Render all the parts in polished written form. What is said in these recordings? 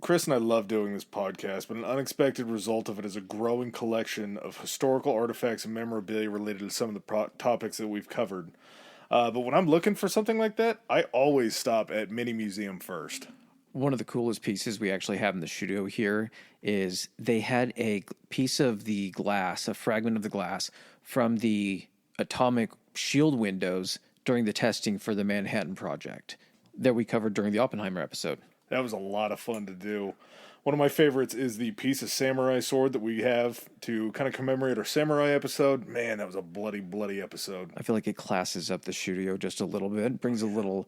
Chris and I love doing this podcast, but an unexpected result of it is a growing collection of historical artifacts and memorabilia related to some of the topics that we've covered. But when I'm looking for something like that, I always stop at Mini Museum first. One of the coolest pieces we actually have in the studio here is they had a piece of the glass, a fragment of the glass from the atomic shield windows during the testing for the Manhattan Project that we covered during the Oppenheimer episode. That was a lot of fun to do. One of my favorites is the piece of samurai sword that we have to kind of commemorate our samurai episode. Man, that was a bloody, bloody episode. I feel like it classes up the studio just a little bit, brings a little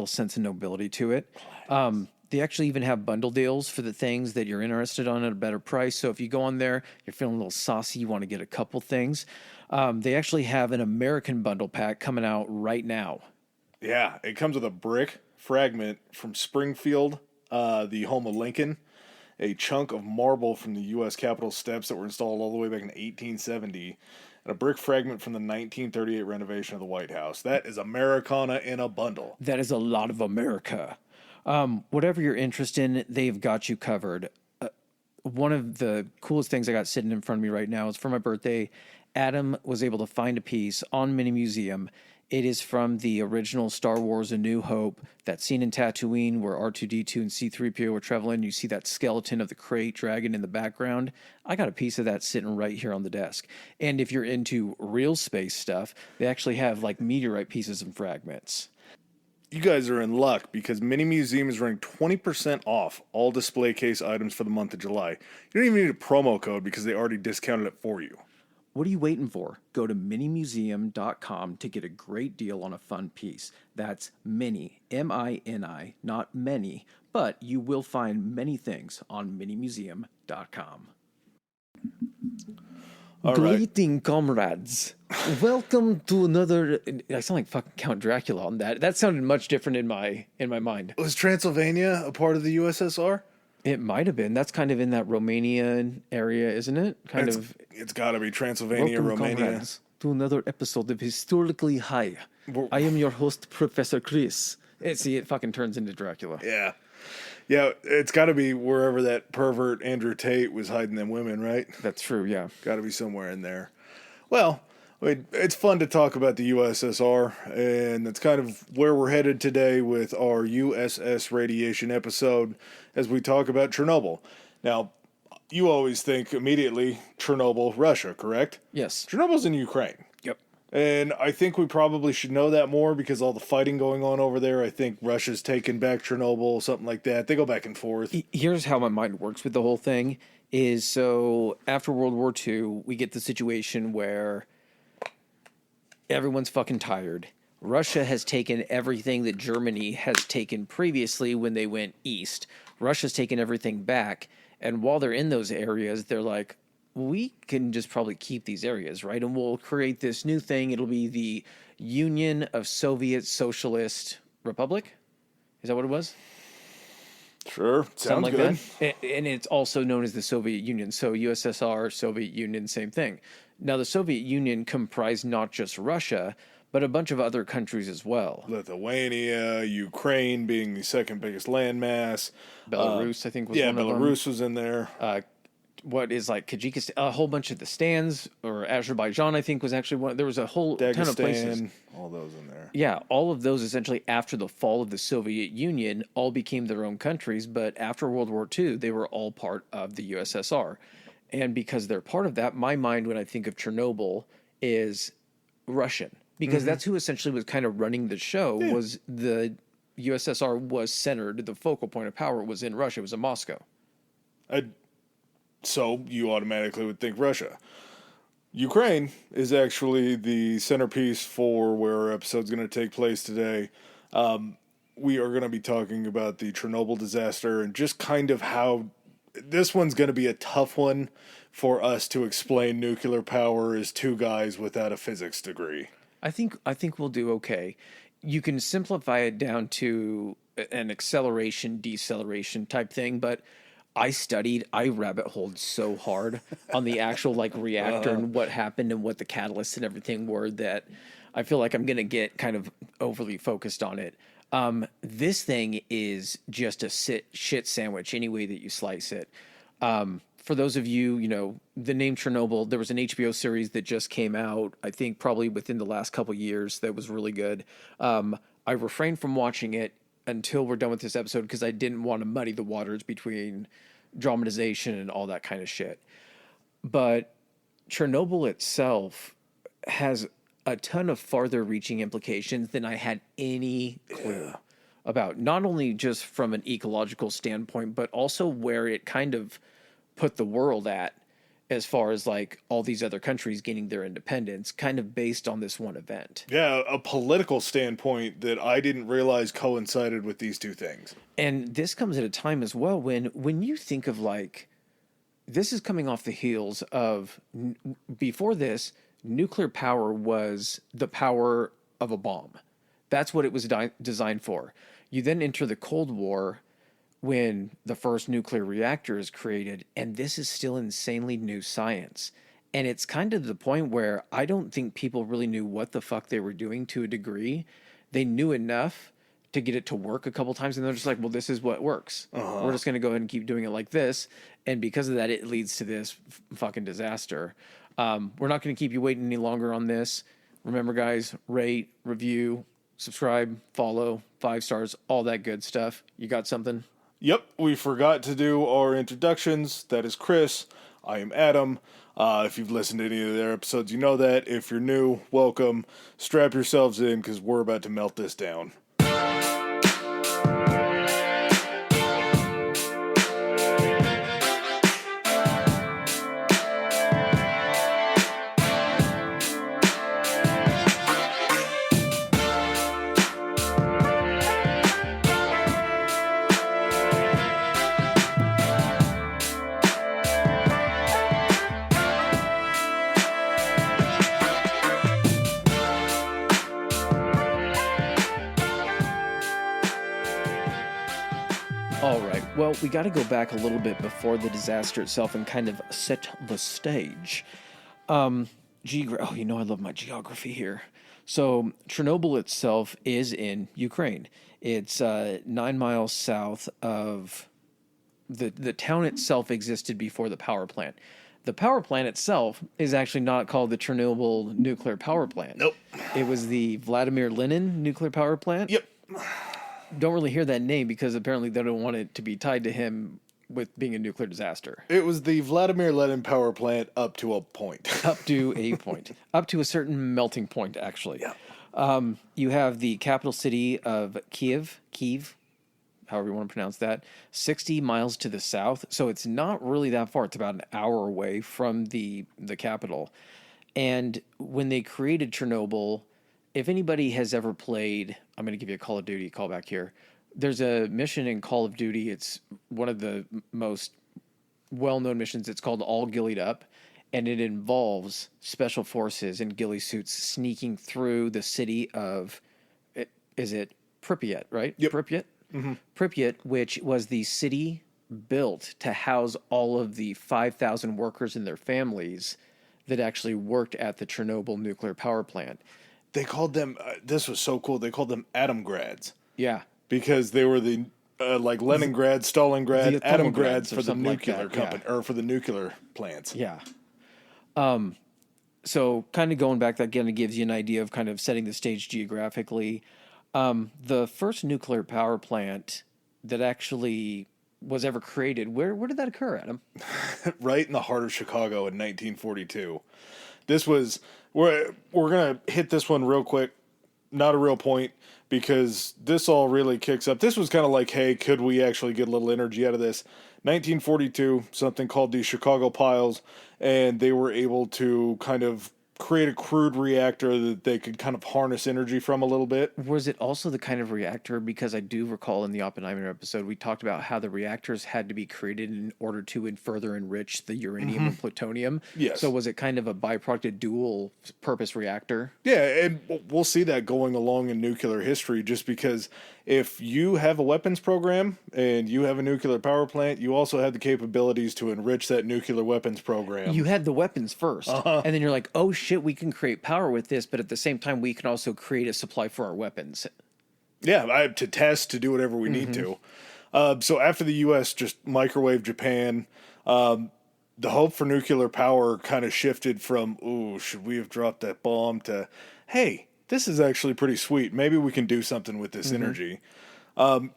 sense of nobility to it. They actually even have bundle deals for the things that you're interested on at a better price. So if you go on there, you're feeling a little saucy, you want to get a couple things. They actually have an American bundle pack coming out right now. Yeah, it comes with a brick fragment from Springfield, the home of Lincoln, a chunk of marble from the U.S. Capitol steps that were installed all the way back in 1870, and a brick fragment from the 1938 renovation of the White House. That is Americana in a bundle. That is a lot of America. Whatever you're interested in, they've got you covered. One of the coolest things I got sitting in front of me right now is for my birthday. Adam was able to find a piece on Mini Museum. It is from the original Star Wars A New Hope, that scene in Tatooine where R2-D2 and C-3PO were traveling. You see that skeleton of the crate dragon in the background. I got a piece of that sitting right here on the desk. And if you're into real space stuff, they actually have like meteorite pieces and fragments. You guys are in luck because Mini Museum is running 20% off all display case items for the month of July. You don't even need a promo code because they already discounted it for you. What are you waiting for? Go to minimuseum.com to get a great deal on a fun piece. That's Mini, M-I-N-I, not many, but you will find many things on minimuseum.com. All Greeting, right. comrades. Welcome to another... I sound like fucking Count Dracula on that. That sounded much different in my mind. Was Transylvania a part of the USSR? It might have been. That's kind of in that Romanian area, isn't it? It's got to be Transylvania, Welcome, Romania. Comrades, to another episode of Historically High. I am your host, Professor Chris. See, it fucking turns into Dracula. Yeah. Yeah, it's got to be wherever that pervert Andrew Tate was hiding them women, right? That's true, yeah. Got to be somewhere in there. Well, I mean, it's fun to talk about the USSR, and that's kind of where we're headed today with our USS radiation episode as we talk about Chernobyl. Now, you always think immediately Chernobyl, Russia, correct? Yes. Chernobyl's in Ukraine. Yep. And I think we probably should know that more because all the fighting going on over there. I think Russia's taken back Chernobyl, something like that. They go back and forth. Here's how my mind works with the whole thing is so after World War II, we get the situation where everyone's fucking tired. Russia has taken everything that Germany has taken previously when they went east. Russia's taken everything back. And while they're in those areas, they're like, we can just probably keep these areas, right? And we'll create this new thing. It'll be the Union of Soviet Socialist Republic. Is that what it was? Sure. Sounds like good. That. And it's also known as the Soviet Union. So USSR, Soviet Union, same thing. Now, the Soviet Union comprised not just Russia, but a bunch of other countries as well. Lithuania, Ukraine being the second biggest landmass. Belarus, I think, was one of them. Yeah, Belarus was in there. What is like Kyrgyzstan, a whole bunch of the stands, or Azerbaijan, I think, was actually one. There was a whole ton of places. All those in there. Yeah, all of those essentially after the fall of the Soviet Union all became their own countries, but after World War II, they were all part of the USSR. And because they're part of that, my mind when I think of Chernobyl is Russian. Because that's who essentially was kind of running the show, was the USSR was centered, the focal point of power was in Russia, it was in Moscow. So you automatically would think Russia. Ukraine is actually the centerpiece for where our episode's going to take place today. We are going to be talking about the Chernobyl disaster and just kind of how this one's going to be a tough one for us to explain nuclear power as two guys without a physics degree. I think we'll do okay. You can simplify it down to an acceleration, deceleration type thing, but I rabbit holed so hard on the actual like reactor and what happened and what the catalysts and everything were that I feel like I'm going to get kind of overly focused on it. This thing is just a shit sandwich any way that you slice it. For those of you, the name Chernobyl, there was an HBO series that just came out, I think probably within the last couple years, that was really good. I refrained from watching it until we're done with this episode because I didn't want to muddy the waters between dramatization and all that kind of shit. But Chernobyl itself has a ton of farther reaching implications than I had any clue about, not only just from an ecological standpoint, but also where it kind of put the world at as far as like all these other countries gaining their independence, kind of based on this one event. Yeah, a political standpoint that I didn't realize coincided with these two things. And this comes at a time as well when you think of like, this is coming off the heels of, before this, nuclear power was the power of a bomb. That's what it was designed for. You then enter the Cold War when the first nuclear reactor is created, and this is still insanely new science. And it's kind of the point where I don't think people really knew what the fuck they were doing to a degree. They knew enough to get it to work a couple times, and they're just like, well, this is what works. We're just going to go ahead and keep doing it like this. And because of that, it leads to this fucking disaster. We're not going to keep you waiting any longer on this. Remember, guys, rate, review, subscribe, follow, 5 stars, all that good stuff. You got something? Yep, we forgot to do our introductions. That is Chris. I am Adam. If you've listened to any of their episodes, you know that. If you're new, welcome. Strap yourselves in because we're about to melt this down. All right. Well, we got to go back a little bit before the disaster itself and kind of set the stage. Oh, I love my geography here. So Chernobyl itself is in Ukraine. It's 9 miles south of the town itself existed before the power plant. The power plant itself is actually not called the Chernobyl Nuclear Power Plant. Nope. It was the Vladimir Lenin Nuclear Power Plant. Yep. Don't really hear that name because apparently they don't want it to be tied to him with being a nuclear disaster. It was the Vladimir Lenin power plant up to a point. Up to a point. Up to a certain melting point, actually. Yeah. You have the capital city of Kiev, however you want to pronounce that, 60 miles to the south. So it's not really that far. It's about an hour away from the capital. And when they created Chernobyl, if anybody has ever played, I'm going to give you a Call of Duty callback here. There's a mission in Call of Duty. It's one of the most well-known missions. It's called All Ghillied Up, and it involves special forces in ghillie suits sneaking through the city of, is it Pripyat, right? Yep. Pripyat? Mm-hmm. Pripyat, which was the city built to house all of the 5,000 workers and their families that actually worked at the Chernobyl nuclear power plant. They called them, this was so cool, they called them Atomgrads. Yeah. Because they were the, like Leningrad, Stalingrad, Atomgrads for the nuclear like that, company, or for the nuclear plants. Yeah. So kind of going back, that kind of gives you an idea of kind of setting the stage geographically. The first nuclear power plant that actually was ever created, where did that occur, Adam? Right in the heart of Chicago in 1942. This was, we're going to hit this one real quick. Not a real point, because this all really kicks up. This was kind of like, hey, could we actually get a little energy out of this? 1942, something called the Chicago Piles, and they were able to kind of create a crude reactor that they could kind of harness energy from a little bit. Was it also the kind of reactor, because I do recall in the Oppenheimer episode, we talked about how the reactors had to be created in order to further enrich the uranium and plutonium. Yes. So was it kind of a byproduct, a dual purpose reactor? Yeah, and we'll see that going along in nuclear history, just because if you have a weapons program and you have a nuclear power plant, you also have the capabilities to enrich that nuclear weapons program. You had the weapons first, and then you're like, oh shit, we can create power with this, but at the same time, we can also create a supply for our weapons. Yeah, to test, to do whatever we need to. So after the U.S. just microwaved Japan, the hope for nuclear power kind of shifted from, ooh, should we have dropped that bomb, to, hey, this is actually pretty sweet. Maybe we can do something with this energy.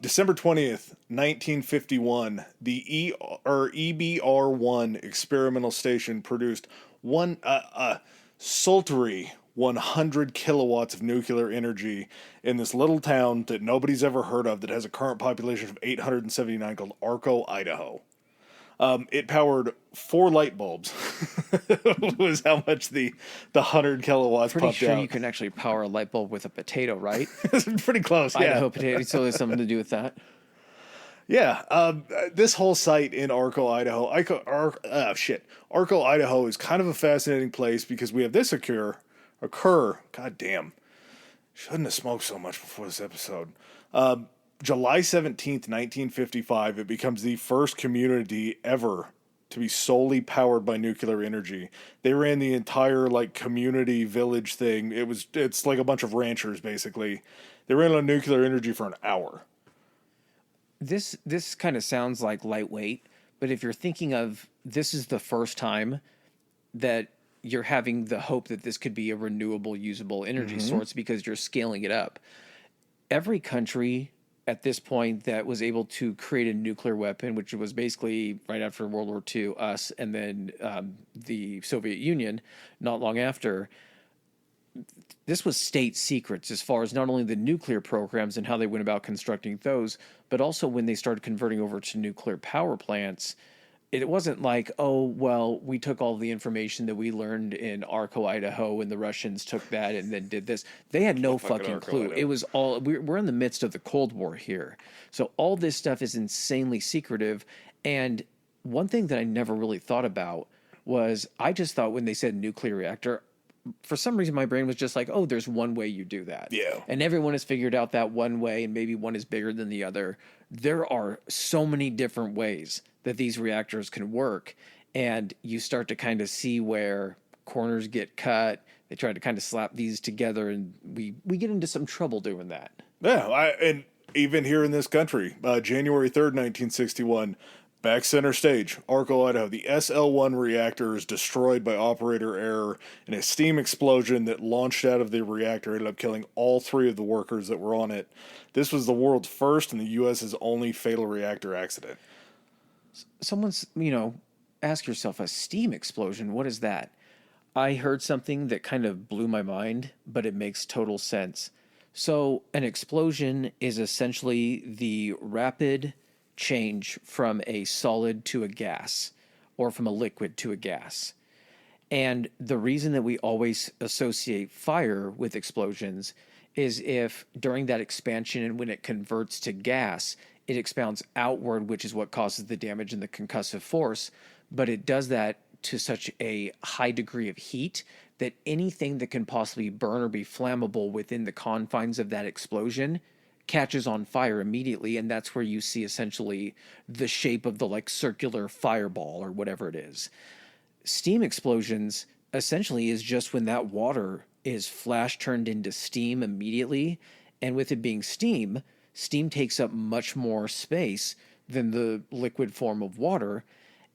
December 20th, 1951, EBR-1 experimental station produced one sultry 100 kilowatts of nuclear energy in this little town that nobody's ever heard of that has a current population of 879 called Arco, Idaho. It powered 4 light bulbs. Was how much the 100 kilowatts Pretty pumped sure out. you can actually power a light bulb with a potato, right? Pretty close, yeah. Idaho potato, so there's something to do with that. Yeah, this whole site in Arco, Idaho, Arco, Idaho is kind of a fascinating place because we have this occur. God damn, shouldn't have smoked so much before this episode. July 17th, 1955, it becomes the first community ever to be solely powered by nuclear energy. They ran the entire community village thing. It's like a bunch of ranchers basically. They ran on nuclear energy for an hour. This kind of sounds like lightweight, but if you're thinking of this is the first time that you're having the hope that this could be a renewable, usable energy source because you're scaling it up. Every country at this point that was able to create a nuclear weapon, which was basically right after World War II, us, and then the Soviet Union not long after, this was state secrets as far as not only the nuclear programs and how they went about constructing those, but also when they started converting over to nuclear power plants. It wasn't like, oh, well, we took all the information that we learned in Arco, Idaho, and the Russians took that and then did this. They had no fucking clue. It was all, we're in the midst of the Cold War here. So all this stuff is insanely secretive. And one thing that I never really thought about was I just thought when they said nuclear reactor, for some reason my brain was just like, oh, there's one way you do that. Yeah. And everyone has figured out that one way, and maybe one is bigger than the other. There are so many different ways that these reactors can work, and you start to kind of see where corners get cut. They try to kind of slap these together, and we get into some trouble doing that. Yeah, and even here in this country, January 3rd, 1961, back center stage, Arco, Idaho, the SL-1 reactor is destroyed by operator error in a steam explosion that launched out of the reactor, ended up killing all 3 of the workers that were on it. This was the world's first and the U.S.'s only fatal reactor accident. Someone's, ask yourself, a steam explosion, what is that? I heard something that kind of blew my mind, but it makes total sense. So an explosion is essentially the rapid change from a solid to a gas, or from a liquid to a gas. And the reason that we always associate fire with explosions is if during that expansion and when it converts to gas, it expounds outward, which is what causes the damage and the concussive force. But it does that to such a high degree of heat that anything that can possibly burn or be flammable within the confines of that explosion catches on fire immediately. And that's where you see essentially the shape of the circular fireball or whatever it is. Steam explosions essentially is just when that water is flash turned into steam immediately. And with it being steam takes up much more space than the liquid form of water.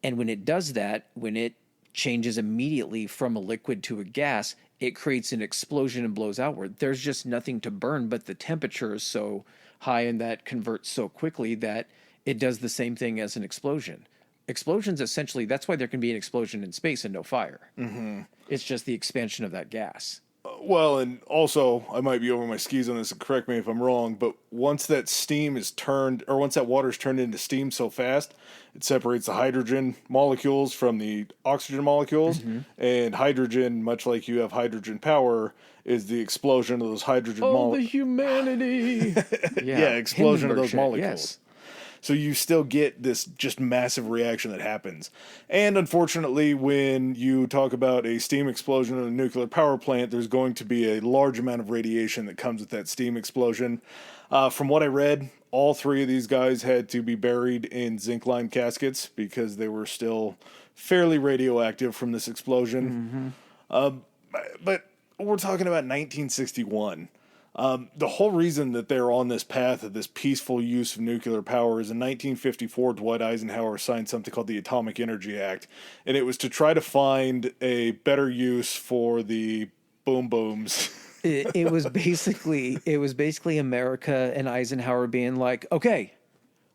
And when it does that, when it changes immediately from a liquid to a gas, it creates an explosion and blows outward. There's just nothing to burn, but the temperature is so high and that converts so quickly that it does the same thing as an explosion. Explosions, essentially, that's why there can be an explosion in space and no fire. Mm-hmm. It's just the expansion of that gas. Well, and also, I might be over my skis on this, and correct me if I'm wrong, but once that steam is turned, or once that water is turned into steam so fast, it separates the hydrogen molecules from the oxygen molecules, and hydrogen, much like you have hydrogen power, is the explosion of those hydrogen molecules. Oh, the humanity! Yeah, explosion of those molecules. Yes. So you still get this just massive reaction that happens. And unfortunately, when you talk about a steam explosion in a nuclear power plant, there's going to be a large amount of radiation that comes with that steam explosion. From what I read, all 3 of these guys had to be buried in zinc-lined caskets because they were still fairly radioactive from this explosion. But we're talking about 1961. The whole reason that they're on this path of this peaceful use of nuclear power is in 1954, Dwight Eisenhower signed something called the Atomic Energy Act, and it was to try to find a better use for the boom booms. It was basically America and Eisenhower being like, okay,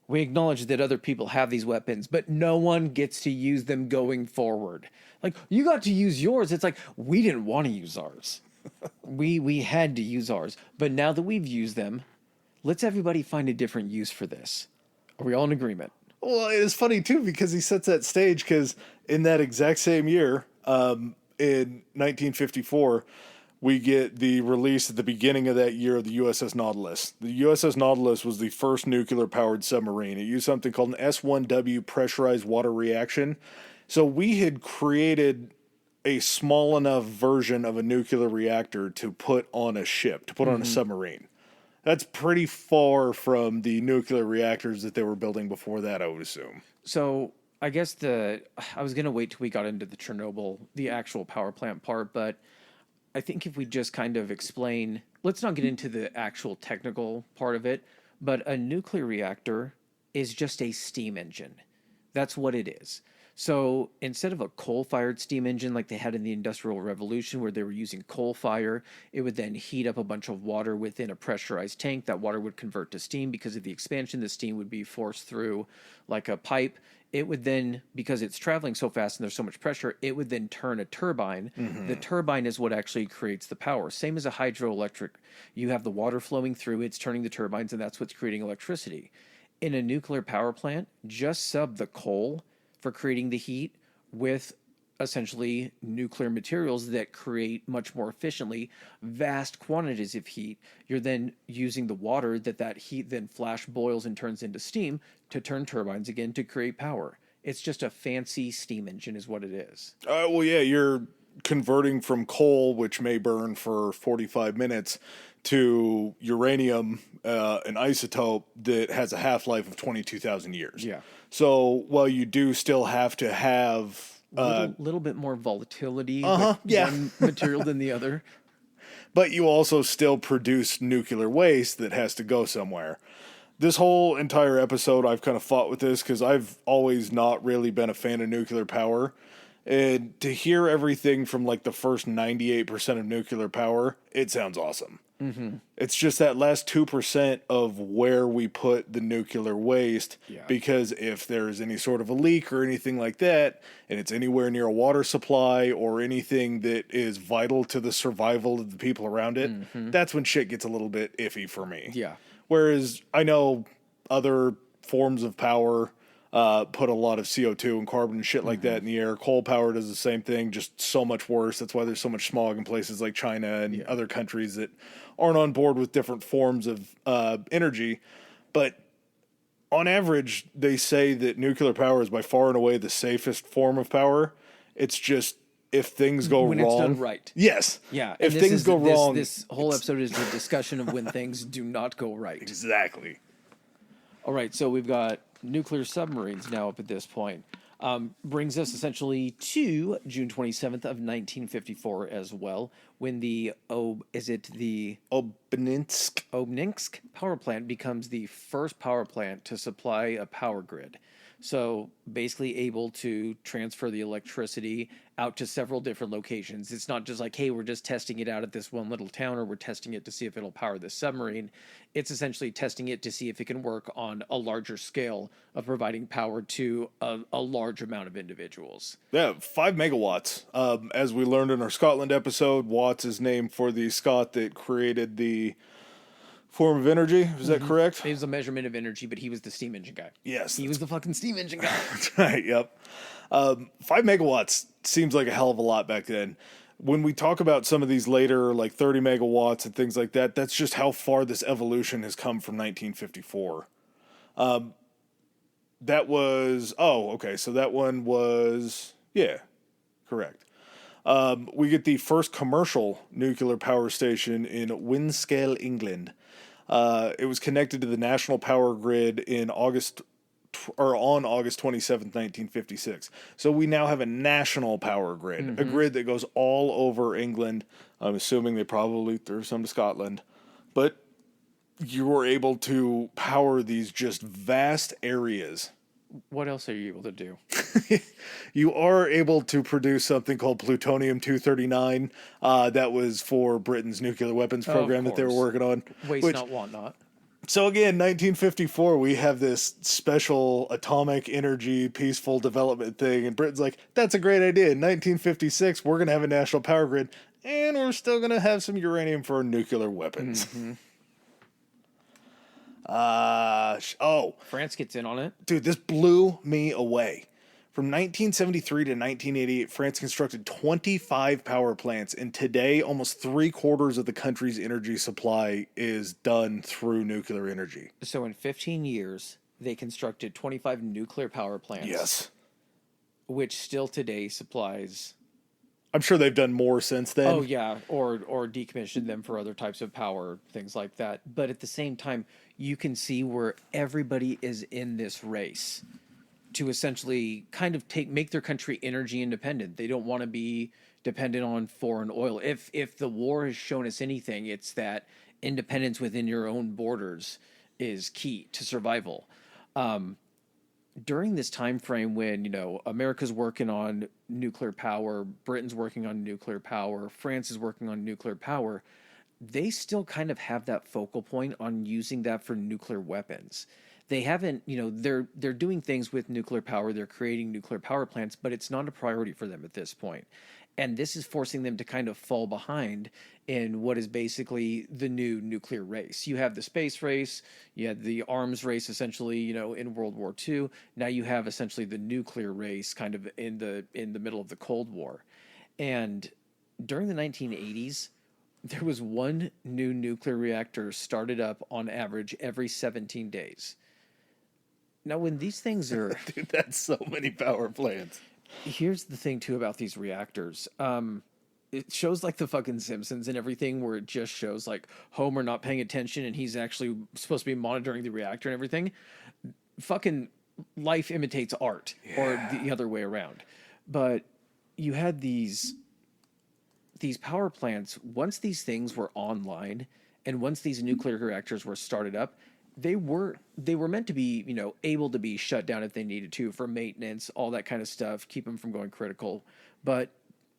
we acknowledge that other people have these weapons, but no one gets to use them going forward. Like, you got to use yours. It's like, we didn't want to use ours. We had to use ours. But now that we've used them, let's everybody find a different use for this. Are we all in agreement? Well, it is funny, too, because he sets that stage, because in that exact same year, in 1954, we get the release at the beginning of that year of the USS Nautilus. The USS Nautilus was the first nuclear-powered submarine. It used something called an S1W pressurized water reaction. So we had created a small enough version of a nuclear reactor to put on a ship, to put on a submarine. That's pretty far from the nuclear reactors that they were building before that, I would assume. So I guess I was going to wait till we got into the Chernobyl, the actual power plant part, but I think if we just kind of explain, let's not get into the actual technical part of it, but a nuclear reactor is just a steam engine. That's what it is. So instead of a coal-fired steam engine like they had in the Industrial Revolution where they were using coal fire, it would then heat up a bunch of water within a pressurized tank. That water would convert to steam because of the expansion. The steam would be forced through like a pipe. It would then, because it's traveling so fast and there's so much pressure, it would then turn a turbine. Mm-hmm. The turbine is what actually creates the power. Same as a hydroelectric. You have the water flowing through, it's turning the turbines, and that's what's creating electricity. In a nuclear power plant, just sub the coal for creating the heat with essentially nuclear materials that create much more efficiently vast quantities of heat. You're then using the water that heat then flash boils and turns into steam to turn turbines again to create power. It's just a fancy steam engine is what it is. Well, yeah, you're converting from coal, which may burn for 45 minutes, to uranium, an isotope that has a half-life of 22,000 years. Yeah. So while you do still have to have little bit more volatility with one material than the other. But you also still produce nuclear waste that has to go somewhere. This whole entire episode, I've kind of fought with this because I've always not really been a fan of nuclear power. And to hear everything from like the first 98% of nuclear power, it sounds awesome. Mm-hmm. It's just that last 2% of where we put the nuclear waste, because if there's any sort of a leak or anything like that, and it's anywhere near a water supply or anything that is vital to the survival of the people around it, that's when shit gets a little bit iffy for me. Yeah. Whereas I know other forms of power put a lot of CO2 and carbon and shit like that in the air. Coal power does the same thing, just so much worse. That's why there's so much smog in places like China and other countries that aren't on board with different forms of energy. But on average, they say that nuclear power is by far and away the safest form of power. It's just if things go when wrong. It's done right. Yes. Yeah. If things go wrong. This whole episode is the discussion of when things do not go right. Exactly. All right. So we've got nuclear submarines now up at this point. Brings us essentially to June 27th of 1954 as well, when the Obninsk power plant becomes the first power plant to supply a power grid. So basically able to transfer the electricity out to several different locations. It's not just like, hey, we're just testing it out at this one little town, or we're testing it to see if it'll power this submarine. It's essentially testing it to see if it can work on a larger scale of providing power to a large amount of individuals. Yeah, 5 megawatts. As we learned in our Scotland episode, watts is named for the Scot that created the form of energy. Is that correct? It was a measurement of energy, but he was the steam engine guy. Yes. He was the fucking steam engine guy. That's right, yep. 5 megawatts seems like a hell of a lot back then. When we talk about some of these later, like 30 megawatts and things like that, that's just how far this evolution has come from 1954. That was... Oh, okay, so that one was... Yeah, correct. We get the first commercial nuclear power station in Windscale, England. It was connected to the national power grid on August 27th, 1956. So we now have a national power grid, a grid that goes all over England. I'm assuming they probably threw some to Scotland, but you were able to power these just vast areas. What else are you able to do? You are able to produce something called plutonium-239. That was for Britain's nuclear weapons program that they were course. working on. Waste Which, not, want not. so again, 1954, we have this special atomic energy peaceful development thing, and Britain's like, that's a great idea. In 1956, we're going to have a national power grid, and we're still going to have some uranium for nuclear weapons. Mm-hmm. France gets in on it. Dude, this blew me away. From 1973 to 1988, France constructed 25 power plants, and today almost 3/4 of the country's energy supply is done through nuclear energy. So in 15 years, they constructed 25 nuclear power plants. Yes. Which still today supplies... I'm sure they've done more since then. Oh, yeah, or decommissioned them for other types of power, things like that. But at the same time, you can see where everybody is in this race to essentially kind of make their country energy independent. They don't want to be dependent on foreign oil. If the war has shown us anything, it's that independence within your own borders is key to survival. During this time frame when, you know, America's working on nuclear power, Britain's working on nuclear power, France is working on nuclear power, they still kind of have that focal point on using that for nuclear weapons. They haven't, you know, they're doing things with nuclear power, they're creating nuclear power plants, but it's not a priority for them at this point. And this is forcing them to kind of fall behind in what is basically the new nuclear race. You have the space race, you had the arms race essentially, you know, in World War II. Now you have essentially the nuclear race kind of in the middle of the Cold War. And during the 1980s, there was one new nuclear reactor started up on average every 17 days. Now, when these things are... Dude, that's so many power plants. Here's the thing, too, about these reactors. It shows like the fucking Simpsons and everything where it just shows like Homer not paying attention and he's actually supposed to be monitoring the reactor and everything. Fucking life imitates art, or the other way around. But you had these power plants, once these things were online and once these nuclear reactors were started up, they were meant to be, you know, able to be shut down if they needed to for maintenance, all that kind of stuff, keep them from going critical. But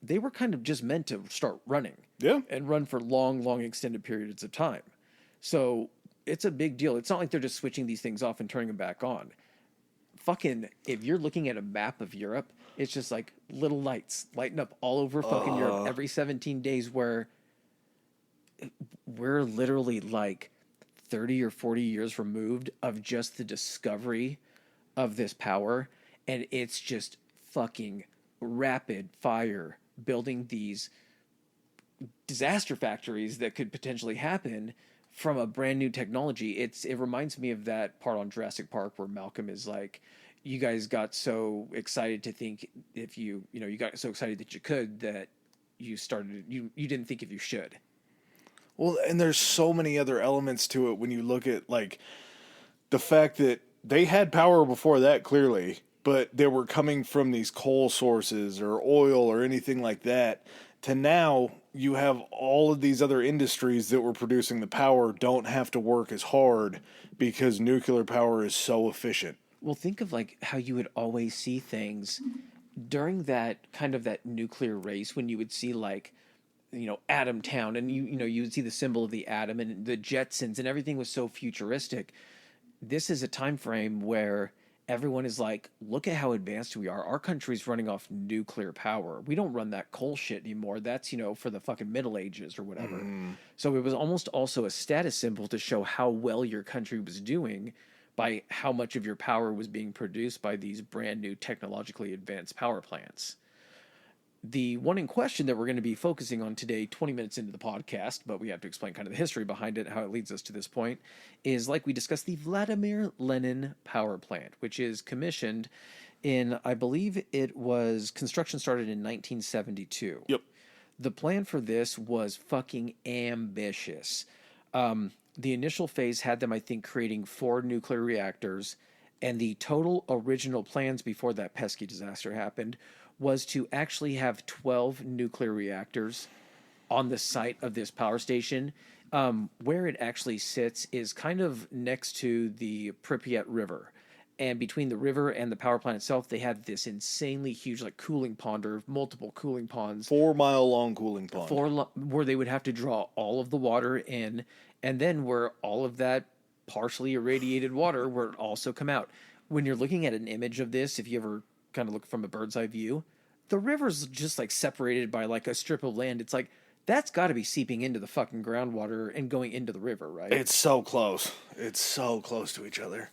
they were kind of just meant to start running. Yeah. And run for long extended periods of time. So it's a big deal. It's not like they're just switching these things off and turning them back on. Fucking, if you're looking at a map of Europe, it's just like little lights lighting up all over fucking Europe every 17 days, where we're literally like 30 or 40 years removed of just the discovery of this power, and it's just fucking rapid fire building these disaster factories that could potentially happen from a brand new technology. It reminds me of that part on Jurassic Park where Malcolm is like, you guys got so excited to think if you got so excited that you could, that you didn't think if you should. Well, and there's so many other elements to it when you look at, like, the fact that they had power before that, clearly, but they were coming from these coal sources or oil or anything like that, to now you have all of these other industries that were producing the power don't have to work as hard because nuclear power is so efficient. Well, think of, like, how you would always see things during that kind of that nuclear race, when you would see, like, you know, Atom Town, and you would see the symbol of the atom and the Jetsons, and everything was so futuristic. This is a time frame where everyone is like, look at how advanced we are. Our country's running off nuclear power. We don't run that coal shit anymore. That's, you know, for the fucking Middle Ages or whatever. So it was almost also a status symbol to show how well your country was doing by how much of your power was being produced by these brand new technologically advanced power plants. The one in question that we're going to be focusing on today, 20 minutes into the podcast, but we have to explain kind of the history behind it, how it leads us to this point, is, like we discussed, the Vladimir Lenin Power Plant, which is commissioned in, I believe it was, construction started in 1972. Yep. The plan for this was fucking ambitious. The initial phase had them, I think, creating 4 nuclear reactors, and the total original plans before that pesky disaster happened was to actually have 12 nuclear reactors on the site of this power station, Where it actually sits is kind of next to the Pripyat River. And between the river and the power plant itself, they have this insanely huge, like, cooling pond or multiple cooling ponds 4 mile long cooling pond. where they would have to draw all of the water in, and then where all of that partially irradiated water would also come out. When you're looking at an image of this, if you ever kind of look from a bird's eye view, the river's just like separated by like a strip of land. It's like that's got to be seeping into the fucking groundwater and going into the river, right? It's so close. It's so close to each other.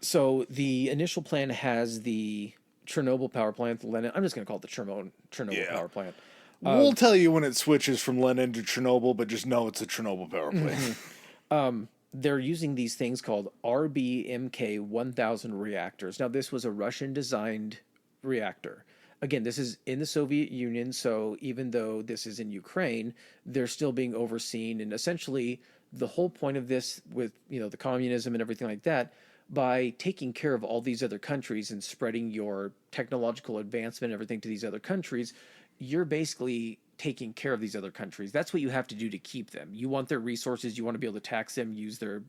So the initial plan has the Chernobyl power plant, I'm just going to call it the Chernobyl power plant. We'll tell you when it switches from Lenin to Chernobyl, but just know it's a Chernobyl power plant. They're using these things called RBMK 1000 reactors. Now, this was a Russian-designed reactor. Again, this is in the Soviet Union, so even though this is in Ukraine, they're still being overseen. And essentially, the whole point of this with, the communism and everything like that, by taking care of all these other countries and spreading your technological advancement and everything to these other countries, you're basically taking care of these other countries. That's what you have to do to keep them. You want their resources. You want to be able to tax them, use their,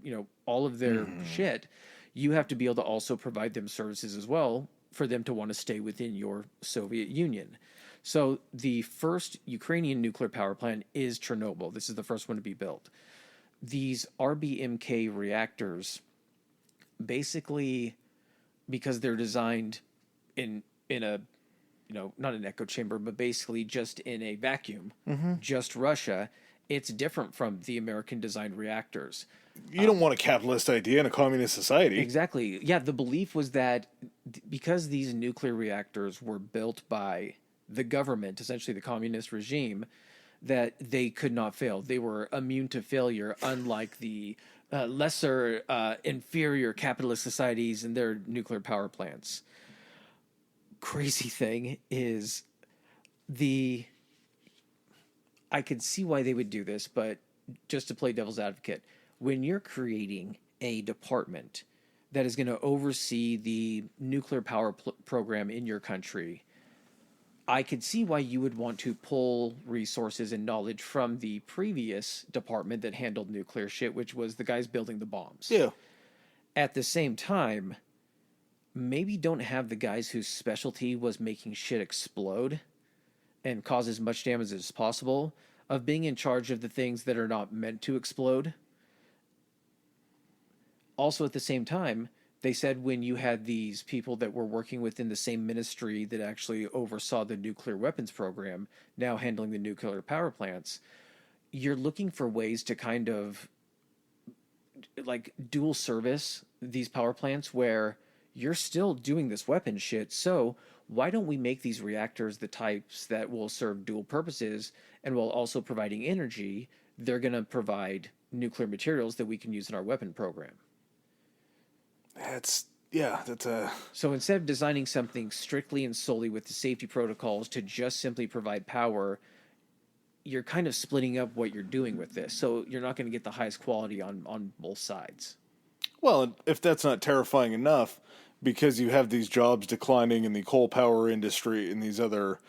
all of their shit. You have to be able to also provide them services as well for them to want to stay within your Soviet Union. So the first Ukrainian nuclear power plant is Chernobyl. This is the first one to be built. These RBMK reactors, basically, because they're designed in a not an echo chamber, but basically just in a vacuum, just Russia, it's different from the American designed reactors. You don't want a capitalist idea in a communist society. Exactly. Yeah, the belief was that because these nuclear reactors were built by the government, essentially the communist regime, that they could not fail. They were immune to failure, unlike the lesser, inferior capitalist societies and their nuclear power plants. Crazy thing is I could see why they would do this, but just to play devil's advocate, when you're creating a department that is going to oversee the nuclear power program in your country, I could see why you would want to pull resources and knowledge from the previous department that handled nuclear shit, which was the guys building the bombs. Yeah. At the same time, maybe don't have the guys whose specialty was making shit explode and cause as much damage as possible of being in charge of the things that are not meant to explode. Also, at the same time, they said when you had these people that were working within the same ministry that actually oversaw the nuclear weapons program, now handling the nuclear power plants, you're looking for ways to kind of like dual service these power plants where you're still doing this weapon shit. So why don't we make these reactors the types that will serve dual purposes, and while also providing energy, they're going to provide nuclear materials that we can use in our weapon program. That's a... So instead of designing something strictly and solely with the safety protocols to just simply provide power, you're kind of splitting up what you're doing with this. So you're not going to get the highest quality on both sides. Well, if that's not terrifying enough, because you have these jobs declining in the coal power industry and these other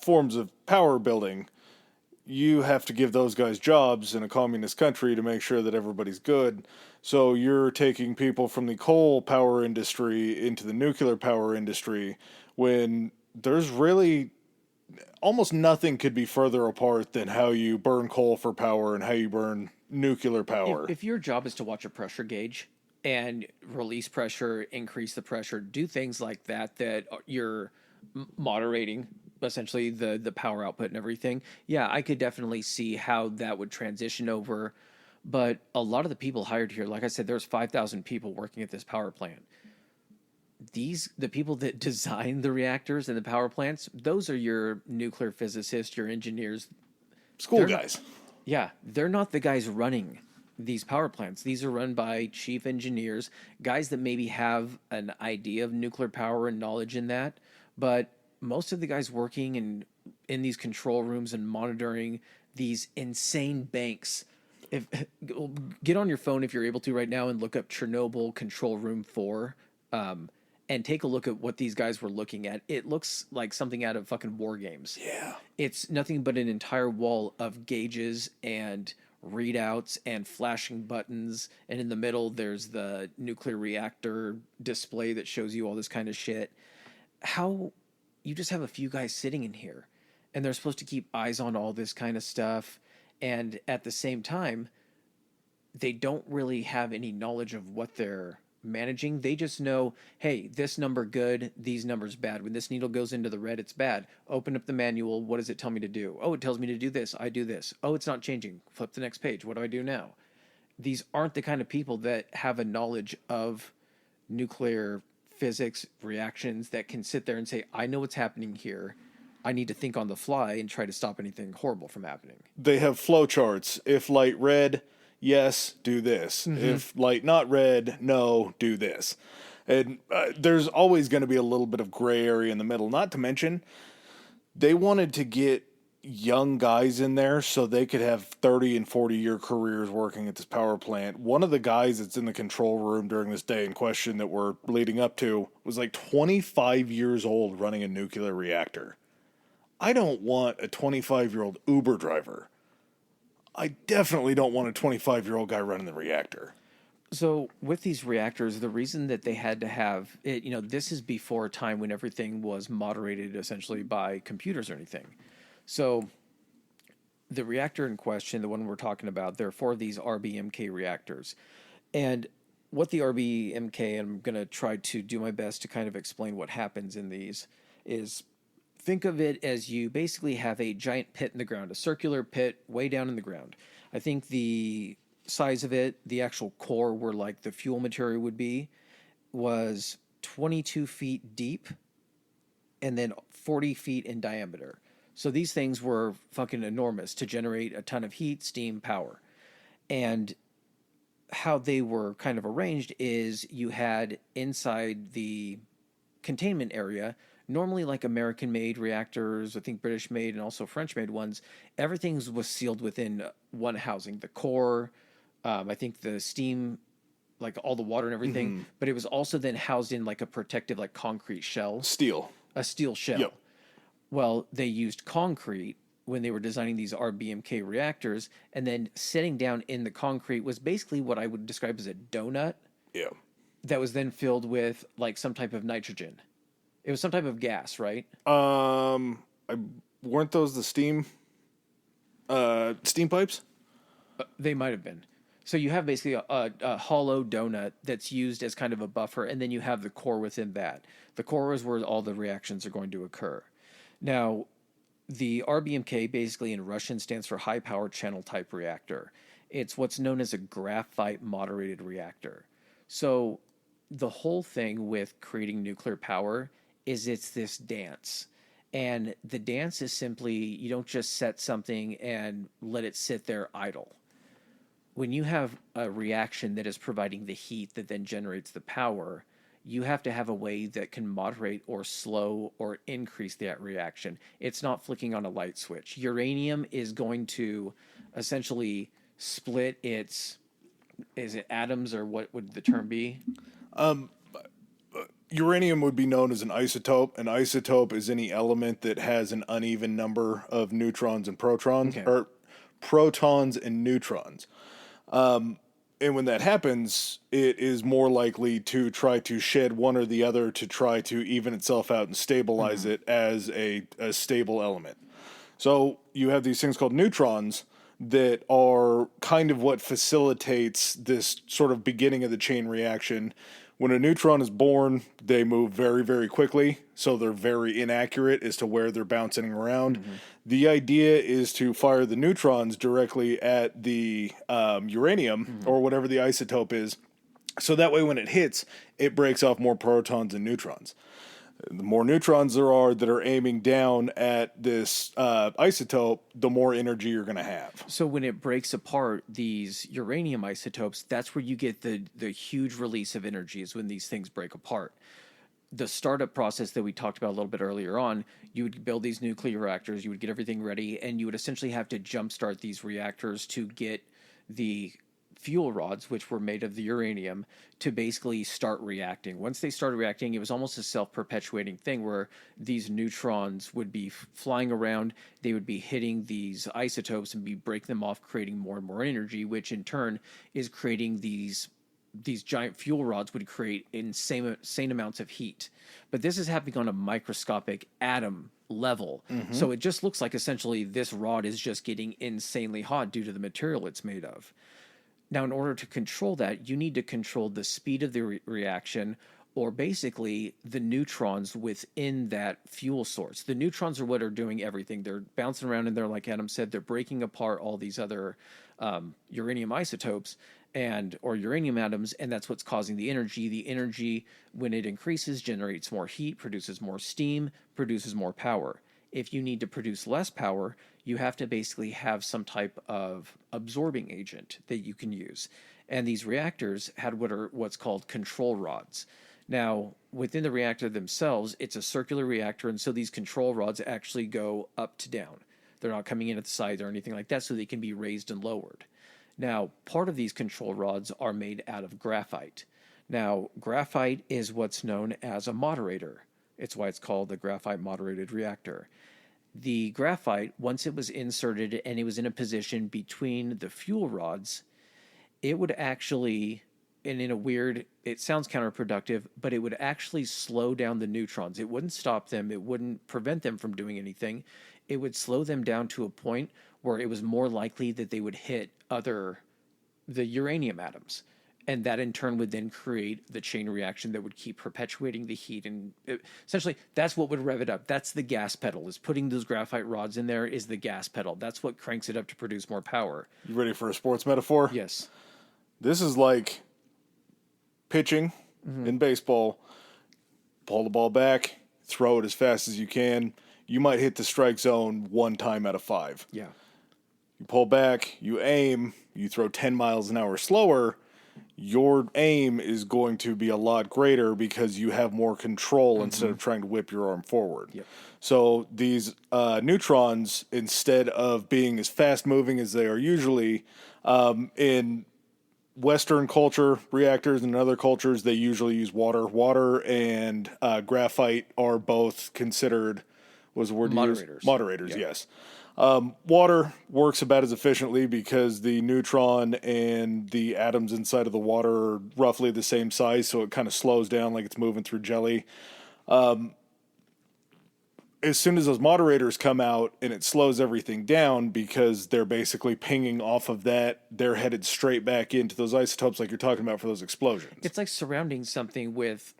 forms of power building, you have to give those guys jobs in a communist country to make sure that everybody's good. So you're taking people from the coal power industry into the nuclear power industry when there's really almost nothing could be further apart than how you burn coal for power and how you burn nuclear power. If your job is to watch a pressure gauge and release pressure, increase the pressure, do things like that you're moderating essentially the power output and everything, yeah, I could definitely see how that would transition over. But a lot of the people hired here, like I said, there's 5,000 people working at this power plant. The people that design the reactors and the power plants, those are your nuclear physicists, your engineers. School guys. Yeah, they're not the guys running these power plants. These are run by chief engineers, guys that maybe have an idea of nuclear power and knowledge in that, but most of the guys working in these control rooms and monitoring these insane banks. Get on your phone if you're able to right now and look up Chernobyl Control Room 4 and take a look at what these guys were looking at. It looks like something out of fucking war games. Yeah. It's nothing but an entire wall of gauges and readouts and flashing buttons, and in the middle there's the nuclear reactor display that shows you all this kind of shit. How you just have a few guys sitting in here and they're supposed to keep eyes on all this kind of stuff, and at the same time they don't really have any knowledge of what they're managing. They just know, hey, this number good, these numbers bad. When this needle goes into the red, it's bad. Open up the manual. What does it tell me to do? Oh, it tells me to do this. I do this. Oh, it's not changing. Flip the next page. What do I do now? These aren't the kind of people that have a knowledge of nuclear physics, reactions, that can sit there and say, I know what's happening here. I need to think on the fly and try to stop anything horrible from happening. They have flowcharts. If light red, yes, do this. If light not red, no, do this. And there's always going to be a little bit of gray area in the middle. Not to mention, they wanted to get young guys in there so they could have 30 and 40-year careers working at this power plant. One of the guys that's in the control room during this day in question that we're leading up to was like 25 years old running a nuclear reactor. I don't want a 25-year-old Uber driver. I definitely don't want a 25-year-old guy running the reactor. So with these reactors, the reason that they had to have it, this is before a time when everything was moderated essentially by computers or anything. So the reactor in question, the one we're talking about, there are 4 of these RBMK reactors. And what the RBMK, and I'm going to try to do my best to kind of explain what happens in these, is think of it as you basically have a giant pit in the ground, a circular pit way down in the ground. I think the size of it, the actual core where like the fuel material would be, was 22 feet deep and then 40 feet in diameter. So these things were fucking enormous to generate a ton of heat, steam, power. And how they were kind of arranged is you had inside the containment area, normally like American-made reactors, I think British-made and also French-made ones, everything was sealed within one housing. The core, I think the steam, like all the water and everything, but it was also then housed in like a protective like concrete shell. Steel. A steel shell. Yep. Well, they used concrete when they were designing these RBMK reactors, and then sitting down in the concrete was basically what I would describe as a donut. Yeah. That was then filled with like some type of nitrogen. It was some type of gas, right? Weren't those the steam pipes? They might have been. So you have basically a hollow donut that's used as kind of a buffer, and then you have the core within that. The core is where all the reactions are going to occur. Now, the RBMK basically in Russian stands for high power channel type reactor. It's what's known as a graphite moderated reactor. So the whole thing with creating nuclear power is it's this dance. And the dance is simply, you don't just set something and let it sit there idle. When you have a reaction that is providing the heat that then generates the power, you have to have a way that can moderate or slow or increase that reaction. It's not flicking on a light switch. Uranium is going to essentially split its, is it atoms or what would the term be? Uranium would be known as an isotope. An isotope is any element that has an uneven number of neutrons and protons, or protons and neutrons. And when that happens, it is more likely to try to shed one or the other to try to even itself out and stabilize it as a stable element. So you have these things called neutrons that are kind of what facilitates this sort of beginning of the chain reaction. When a neutron is born, they move very, very quickly, so they're very inaccurate as to where they're bouncing around. The idea is to fire the neutrons directly at the uranium or whatever the isotope is, so that way when it hits, it breaks off more protons and neutrons. The more neutrons there are that are aiming down at this isotope, the more energy you're going to have. So when it breaks apart these uranium isotopes, that's where you get the huge release of energy is when these things break apart. The startup process that we talked about a little bit earlier on, you would build these nuclear reactors, you would get everything ready, and you would essentially have to jumpstart these reactors to get the fuel rods, which were made of the uranium, to basically start reacting. Once they started reacting, it was almost a self-perpetuating thing where these neutrons would be flying around, they would be hitting these isotopes and be breaking them off, creating more and more energy, which in turn is creating these giant fuel rods would create insane amounts of heat. But this is happening on a microscopic atom level. So it just looks like essentially this rod is just getting insanely hot due to the material it's made of. Now, in order to control that, you need to control the speed of the reaction, or basically the neutrons within that fuel source. The neutrons are what are doing everything. They're bouncing around in there, like Adam said, they're breaking apart all these other uranium isotopes or uranium atoms, and that's what's causing the energy. The energy, when it increases, generates more heat, produces more steam, produces more power. If you need to produce less power, you have to basically have some type of absorbing agent that you can use. And these reactors had what's called control rods. Now, within the reactor themselves, it's a circular reactor, and so these control rods actually go up to down. They're not coming in at the sides or anything like that, so they can be raised and lowered. Now, part of these control rods are made out of graphite. Now, graphite is what's known as a moderator. It's why it's called the graphite moderated reactor. The graphite, once it was inserted and it was in a position between the fuel rods, it would actually, and in a weird, it sounds counterproductive, but it would actually slow down the neutrons. It wouldn't stop them. It wouldn't prevent them from doing anything. It would slow them down to a point where it was more likely that they would hit the uranium atoms. And that in turn would then create the chain reaction that would keep perpetuating the heat. And essentially, that's what would rev it up. That's the gas pedal, is putting those graphite rods in there is the gas pedal. That's what cranks it up to produce more power. You ready for a sports metaphor? Yes. This is like pitching in baseball. Pull the ball back, throw it as fast as you can. You might hit the strike zone 1 time out of 5. Yeah. You pull back, you aim, you throw 10 miles an hour slower, your aim is going to be a lot greater because you have more control instead of trying to whip your arm forward. Yep. So these neutrons, instead of being as fast moving as they are usually, in Western culture, reactors, and other cultures, they usually use water. Water and graphite are both considered, was the word you used? Moderators. Moderators, Yeah. yes. Water works about as efficiently because the neutron and the atoms inside of the water are roughly the same size, so it kind of slows down like it's moving through jelly. As soon as those moderators come out and it slows everything down because they're basically pinging off of that, they're headed straight back into those isotopes like you're talking about for those explosions. It's like surrounding something with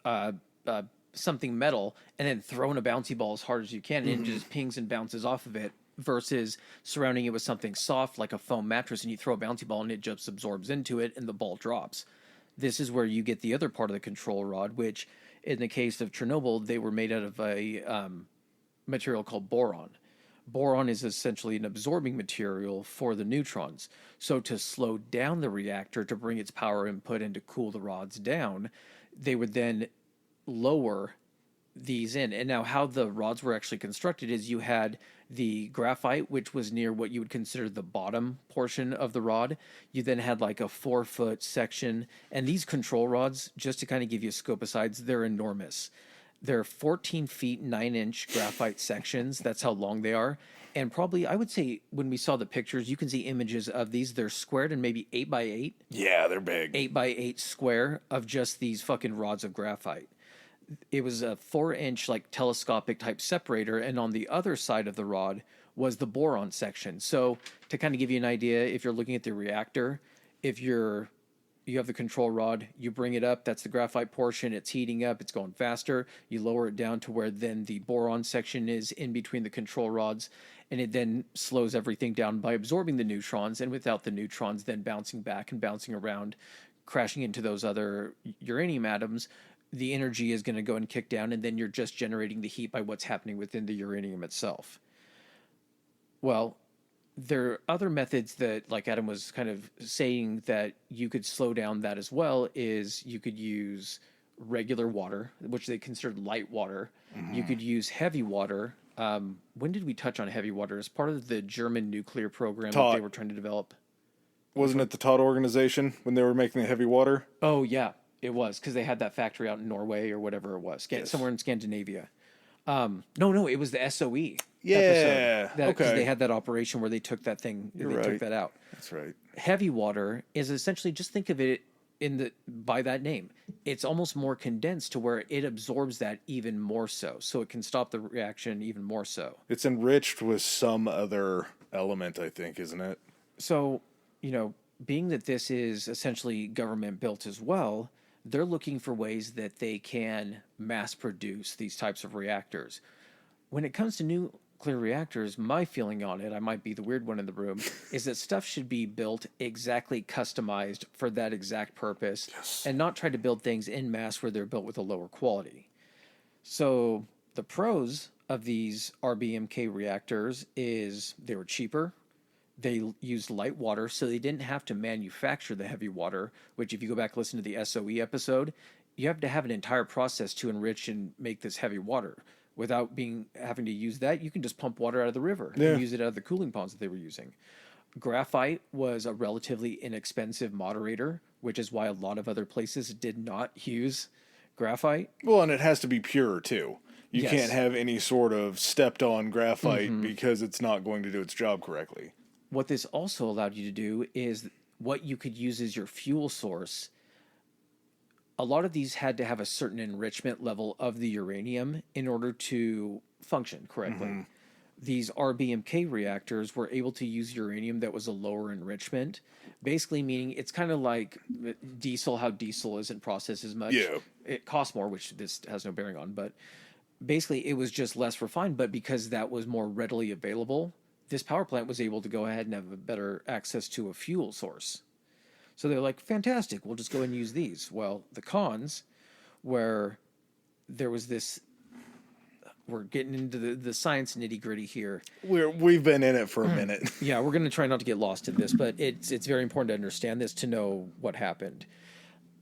something metal and then throwing a bouncy ball as hard as you can, and it just pings and bounces off of it, versus surrounding it with something soft like a foam mattress, and you throw a bouncy ball and it just absorbs into it and the ball drops. This is where you get the other part of the control rod, which in the case of Chernobyl, they were made out of a material called boron. Boron is essentially an absorbing material for the neutrons. So to slow down the reactor, to bring its power input and to cool the rods down, they would then lower these in. And now how the rods were actually constructed is you had the graphite, which was near what you would consider the bottom portion of the rod. You then had like a 4-foot section. And these control rods, just to kind of give you a scope of size, they're enormous. They're 14 feet, 9-inch graphite sections. That's how long they are. And probably, I would say, when we saw the pictures, you can see images of these. They're squared and maybe 8 by 8. Yeah, they're big. 8 by 8 square of just these fucking rods of graphite. It was a 4-inch like telescopic type separator, and on the other side of the rod was the boron section. So to kind of give you an idea, if you're looking at the reactor, if you have the control rod, you bring it up, that's the graphite portion, it's heating up, it's going faster, you lower it down to where then the boron section is in between the control rods, and it then slows everything down by absorbing the neutrons, and without the neutrons then bouncing back and bouncing around, crashing into those other uranium atoms, the energy is going to go and kick down, and then you're just generating the heat by what's happening within the uranium itself. Well, there are other methods that, like Adam was kind of saying, that you could slow down that as well, is you could use regular water, which they considered light water. You could use heavy water. When did we touch on heavy water? As part of the German nuclear program that they were trying to develop. Wasn't it the Todd organization when they were making the heavy water? Oh yeah, it was because they had that factory out in Norway or whatever it was, somewhere in Scandinavia. No, it was the SOE Yeah. episode. Because Okay. they had that operation where they took that thing, they took right. that out. That's right. Heavy water is essentially, just think of it by that name. It's almost more condensed to where it absorbs that even more so it can stop the reaction even more so. It's enriched with some other element, I think, isn't it? So, being that this is essentially government built as well, they're looking for ways that they can mass produce these types of reactors. When it comes to nuclear reactors, my feeling on it, I might be the weird one in the room, is that stuff should be built exactly customized for that exact purpose, and not try to build things in mass where they're built with a lower quality. So the pros of these RBMK reactors is they were cheaper. They used light water, so they didn't have to manufacture the heavy water, which if you go back and listen to the SOE episode, you have to have an entire process to enrich and make this heavy water. Without having to use that, you can just pump water out of the river and use it out of the cooling ponds that they were using. Graphite was a relatively inexpensive moderator, which is why a lot of other places did not use graphite. Well, and it has to be pure, too. You Yes. can't have any sort of stepped-on graphite because it's not going to do its job correctly. What this also allowed you to do is what you could use as your fuel source. A lot of these had to have a certain enrichment level of the uranium in order to function correctly. These RBMK reactors were able to use uranium that was a lower enrichment, basically meaning it's kind of like diesel, how diesel isn't processed as much. Yeah. It costs more, which this has no bearing on, but basically it was just less refined. But because that was more readily available, this power plant was able to go ahead and have a better access to a fuel source. So they're like, fantastic, we'll just go and use these. Well, the cons, where there was this, we're getting into the science nitty gritty here. We've been in it for a minute. Yeah, we're going to try not to get lost in this, but it's very important to understand this to know what happened.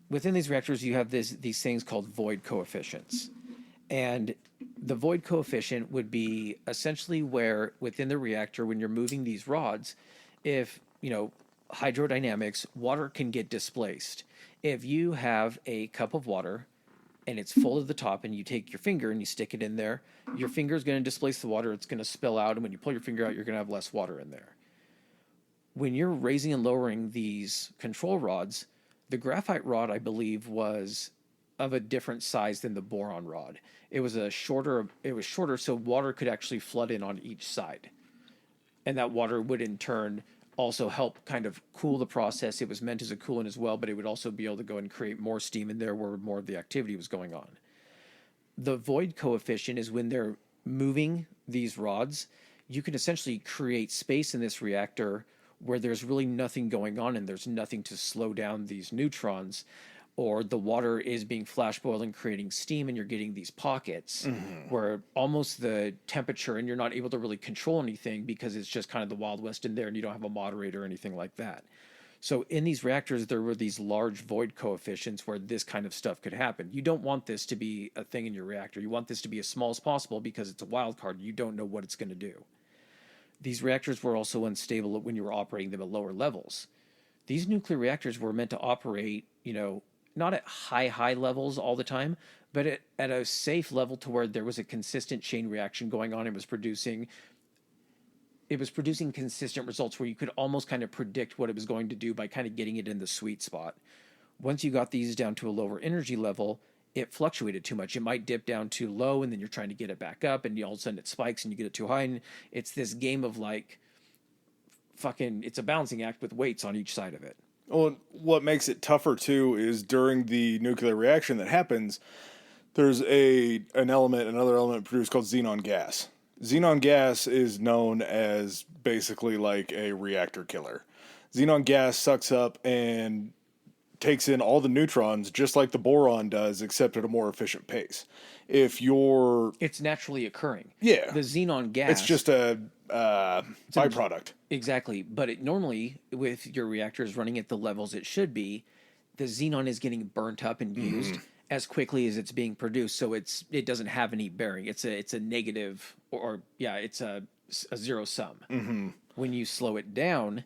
Within these reactors, you have these things called void coefficients. And the void coefficient would be essentially where within the reactor, when you're moving these rods, if, hydrodynamics, water can get displaced. If you have a cup of water and it's full to the top and you take your finger and you stick it in there, your finger is going to displace the water. It's going to spill out. And when you pull your finger out, you're going to have less water in there. When you're raising and lowering these control rods, the graphite rod, I believe, was of a different size than the boron rod. It was shorter, so water could actually flood in on each side. And that water would in turn also help kind of cool the process. It was meant as a coolant as well, but it would also be able to go and create more steam in there where more of the activity was going on. The void coefficient is when they're moving these rods, you can essentially create space in this reactor where there's really nothing going on and there's nothing to slow down these neutrons, or the water is being flash boiled and creating steam and you're getting these pockets where almost the temperature, and you're not able to really control anything because it's just kind of the Wild West in there and you don't have a moderator or anything like that. So in these reactors, there were these large void coefficients where this kind of stuff could happen. You don't want this to be a thing in your reactor. You want this to be as small as possible because it's a wild card. You don't know what it's going to do. These reactors were also unstable when you were operating them at lower levels. These nuclear reactors were meant to operate, not at high levels all the time, but at a safe level to where there was a consistent chain reaction going on. It was producing consistent results where you could almost kind of predict what it was going to do by kind of getting it in the sweet spot. Once you got these down to a lower energy level, it fluctuated too much. It might dip down too low and then you're trying to get it back up and all of a sudden it spikes and you get it too high. And it's this game of it's a balancing act with weights on each side of it. Well, what makes it tougher too is during the nuclear reaction that happens, there's another element produced called xenon gas. Xenon gas is known as basically like a reactor killer. Xenon gas sucks up and takes in all the neutrons just like the boron does, except at a more efficient pace. It's naturally occurring. Yeah. The xenon gas. It's just a byproduct. Exactly. But it normally, with your reactors running at the levels it should be, the xenon is getting burnt up and used as quickly as it's being produced. So it doesn't have any bearing. It's a negative, it's a zero sum. When you slow it down,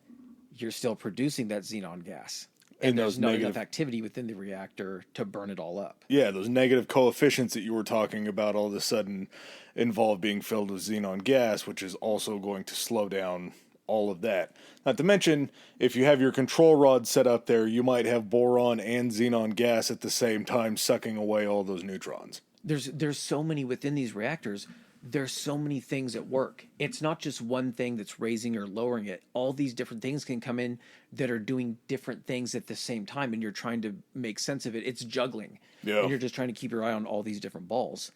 you're still producing that xenon gas. And There's those not negative, enough activity within the reactor to burn it all up. yeah, those negative coefficients that you were talking about all of a sudden involve being filled with xenon gas, which is also going to slow down all of that. Not to mention, if you have your control rod set up there, you might have boron and xenon gas at the same time sucking away all those neutrons. There's so many within these reactors. There's so many things at work. It's not just one thing that's raising or lowering it. All these different things can come in that are doing different things at the same time, and you're trying to make sense of it. It's juggling. Yeah. And you're just trying to keep your eye on all these different balls.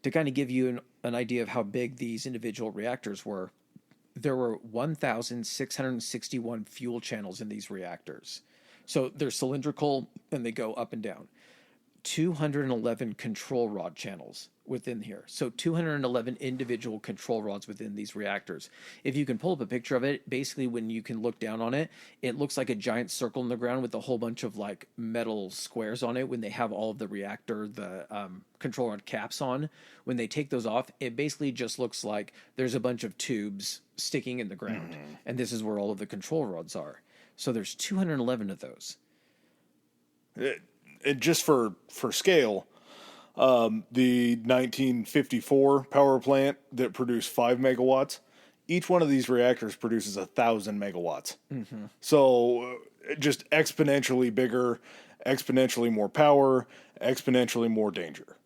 To kind of give you an idea of how big these individual reactors were, there were 1,661 fuel channels in these reactors. So they're cylindrical and they go up and down. 211 control rod channels within here. So 211 individual control rods within these reactors. If you can pull up a picture of it, basically when you can look down on it, it looks like a giant circle in the ground with a whole bunch of like metal squares on it when they have all of the reactor, the control rod caps on. When they take those off, it basically just looks like there's a bunch of tubes sticking in the ground. And this is where all of the control rods are. So there's 211 of those. Just for scale, the 1954 power plant that produced 5 megawatts, each one of these reactors produces 1,000 megawatts. So just exponentially bigger, exponentially more power, exponentially more danger.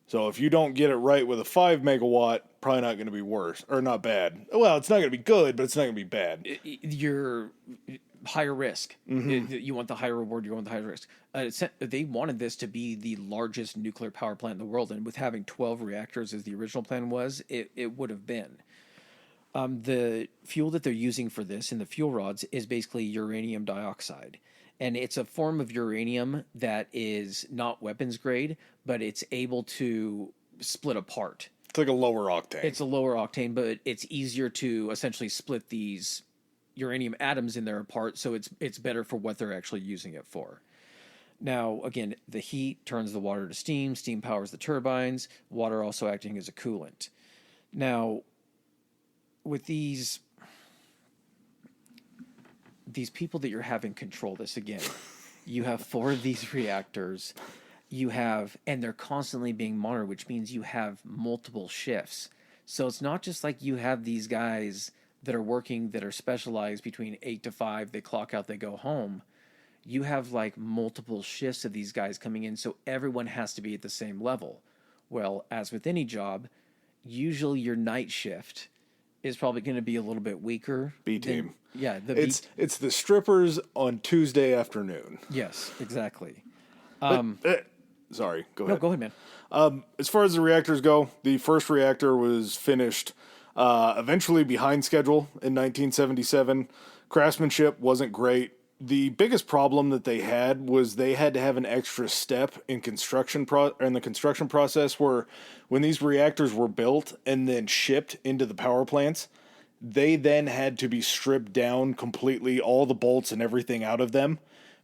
So if you don't get it right with a 5 megawatt, probably not going to be worse or not bad. Well, it's not going to be good, but it's not going to be bad. You're higher risk. You want the higher reward, you want the higher risk. They wanted this to be the largest nuclear power plant in the world, and with having 12 reactors as the original plan was, it would have been. The fuel that they're using for this in the fuel rods is basically uranium dioxide. And it's a form of uranium that is not weapons grade, but it's able to split apart. It's like a lower octane. It's a lower octane, but it's easier to essentially split these uranium atoms in there apart, so it's better for what they're actually using it for. Now, again, the heat turns the water to steam, steam powers the turbines, water also acting as a coolant. Now, with these people that you're having control this again, you have 4 of these reactors, and they're constantly being monitored, which means you have multiple shifts. So it's not just like you have these guys that are working that are specialized between 8 to 5, they clock out, they go home. You have like multiple shifts of these guys coming in, so everyone has to be at the same level. Well, as with any job, usually your night shift is probably going to be a little bit weaker. B team. Yeah, it's the strippers on Tuesday afternoon. Yes, exactly. Sorry, go ahead. No, go ahead, man. As far as the reactors go, the first reactor was finished eventually behind schedule in 1977. Craftsmanship wasn't great. The biggest problem that they had was they had to have an extra step in the construction process where when these reactors were built and then shipped into the power plants, they then had to be stripped down completely, all the bolts and everything out of them,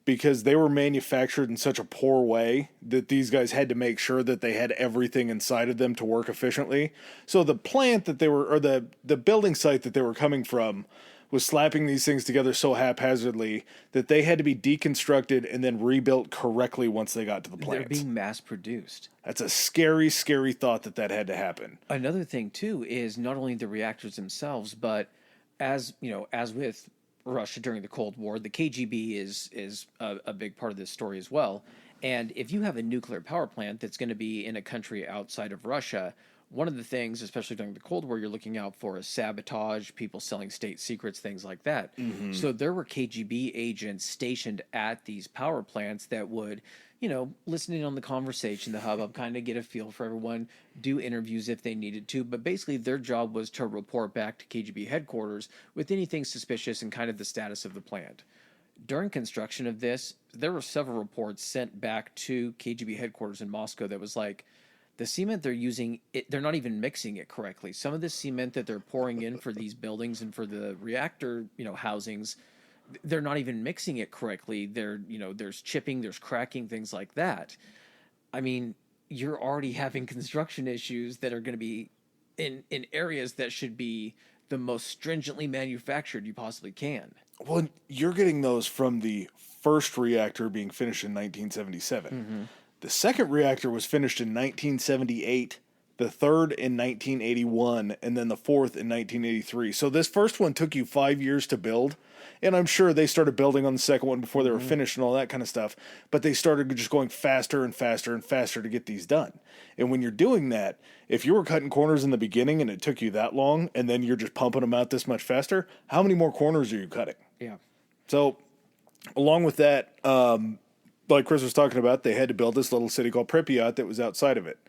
because they were manufactured in such a poor way that these guys had to make sure that they had everything inside of them to work efficiently. So the plant that they were, or the building site that they were coming from, was slapping these things together so haphazardly that they had to be deconstructed and then rebuilt correctly once they got to the plant. They're being mass produced. That's a scary, scary thought that had to happen. Another thing too is not only the reactors themselves, but as with Russia during the Cold War, the KGB is a big part of this story as well. And if you have a nuclear power plant that's going to be in a country outside of Russia, one of the things, especially during the Cold War, you're looking out for is sabotage, people selling state secrets, things like that. So there were KGB agents stationed at these power plants that would, listen in on the conversation, the hubbub, kind of get a feel for everyone, do interviews if they needed to. But basically their job was to report back to KGB headquarters with anything suspicious and kind of the status of the plant. During construction of this, there were several reports sent back to KGB headquarters in Moscow that was like, the cement they're using, they're not even mixing it correctly. Some of the cement that they're pouring in for these buildings and for the reactor, housings, they're not even mixing it correctly. There's chipping, there's cracking, things like that. I mean, you're already having construction issues that are going to be in areas that should be the most stringently manufactured you possibly can. Well, you're getting those from the first reactor being finished in 1977. The second reactor was finished in 1978, the third in 1981, and then the fourth in 1983. So this first one took you 5 years to build. And I'm sure they started building on the second one before they were finished and all that kind of stuff. But they started just going faster and faster and faster to get these done. And when you're doing that, if you were cutting corners in the beginning and it took you that long, and then you're just pumping them out this much faster, how many more corners are you cutting? Yeah. So, along with that, like Chris was talking about, they had to build this little city called Pripyat that was outside of it.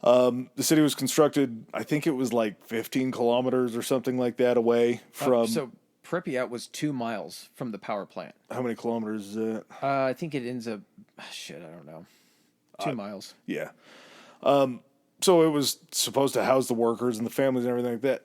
The city was constructed, I think it was like 15 kilometers or something like that away from... So Pripyat was 2 miles from the power plant. How many kilometers is that? I think it ends up... Shit, I don't know. 2 miles. Yeah. So it was supposed to house the workers and the families and everything like that.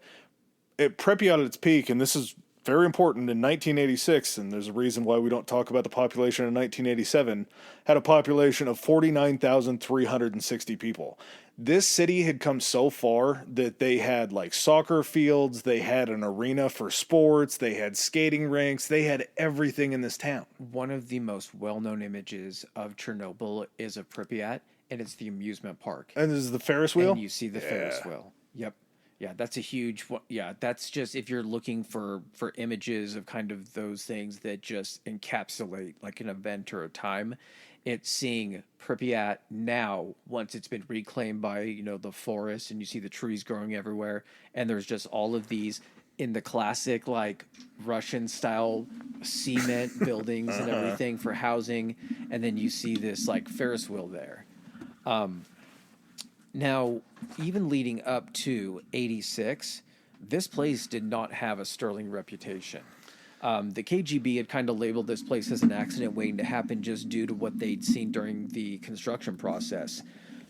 At Pripyat at its peak, and this is very important, in 1986, and there's a reason why we don't talk about the population in 1987, had a population of 49,360 people. This city had come so far that they had like soccer fields, they had an arena for sports, they had skating rinks, they had everything in this town. One of the most well-known images of Chernobyl is of Pripyat, and it's the amusement park. And this is the Ferris wheel? And you see the Ferris wheel. Yep. Yeah, that's a huge one. Yeah, that's just if you're looking for images of kind of those things that just encapsulate like an event or a time. It's seeing Pripyat now once it's been reclaimed by, you know, the forest, and you see the trees growing everywhere, and there's just all of these in the classic like Russian style cement buildings and everything for housing, and then you see this like Ferris wheel there. Now, even leading up to 86, this place did not have a sterling reputation. The KGB had kind of labeled this place as an accident waiting to happen just due to what they'd seen during the construction process.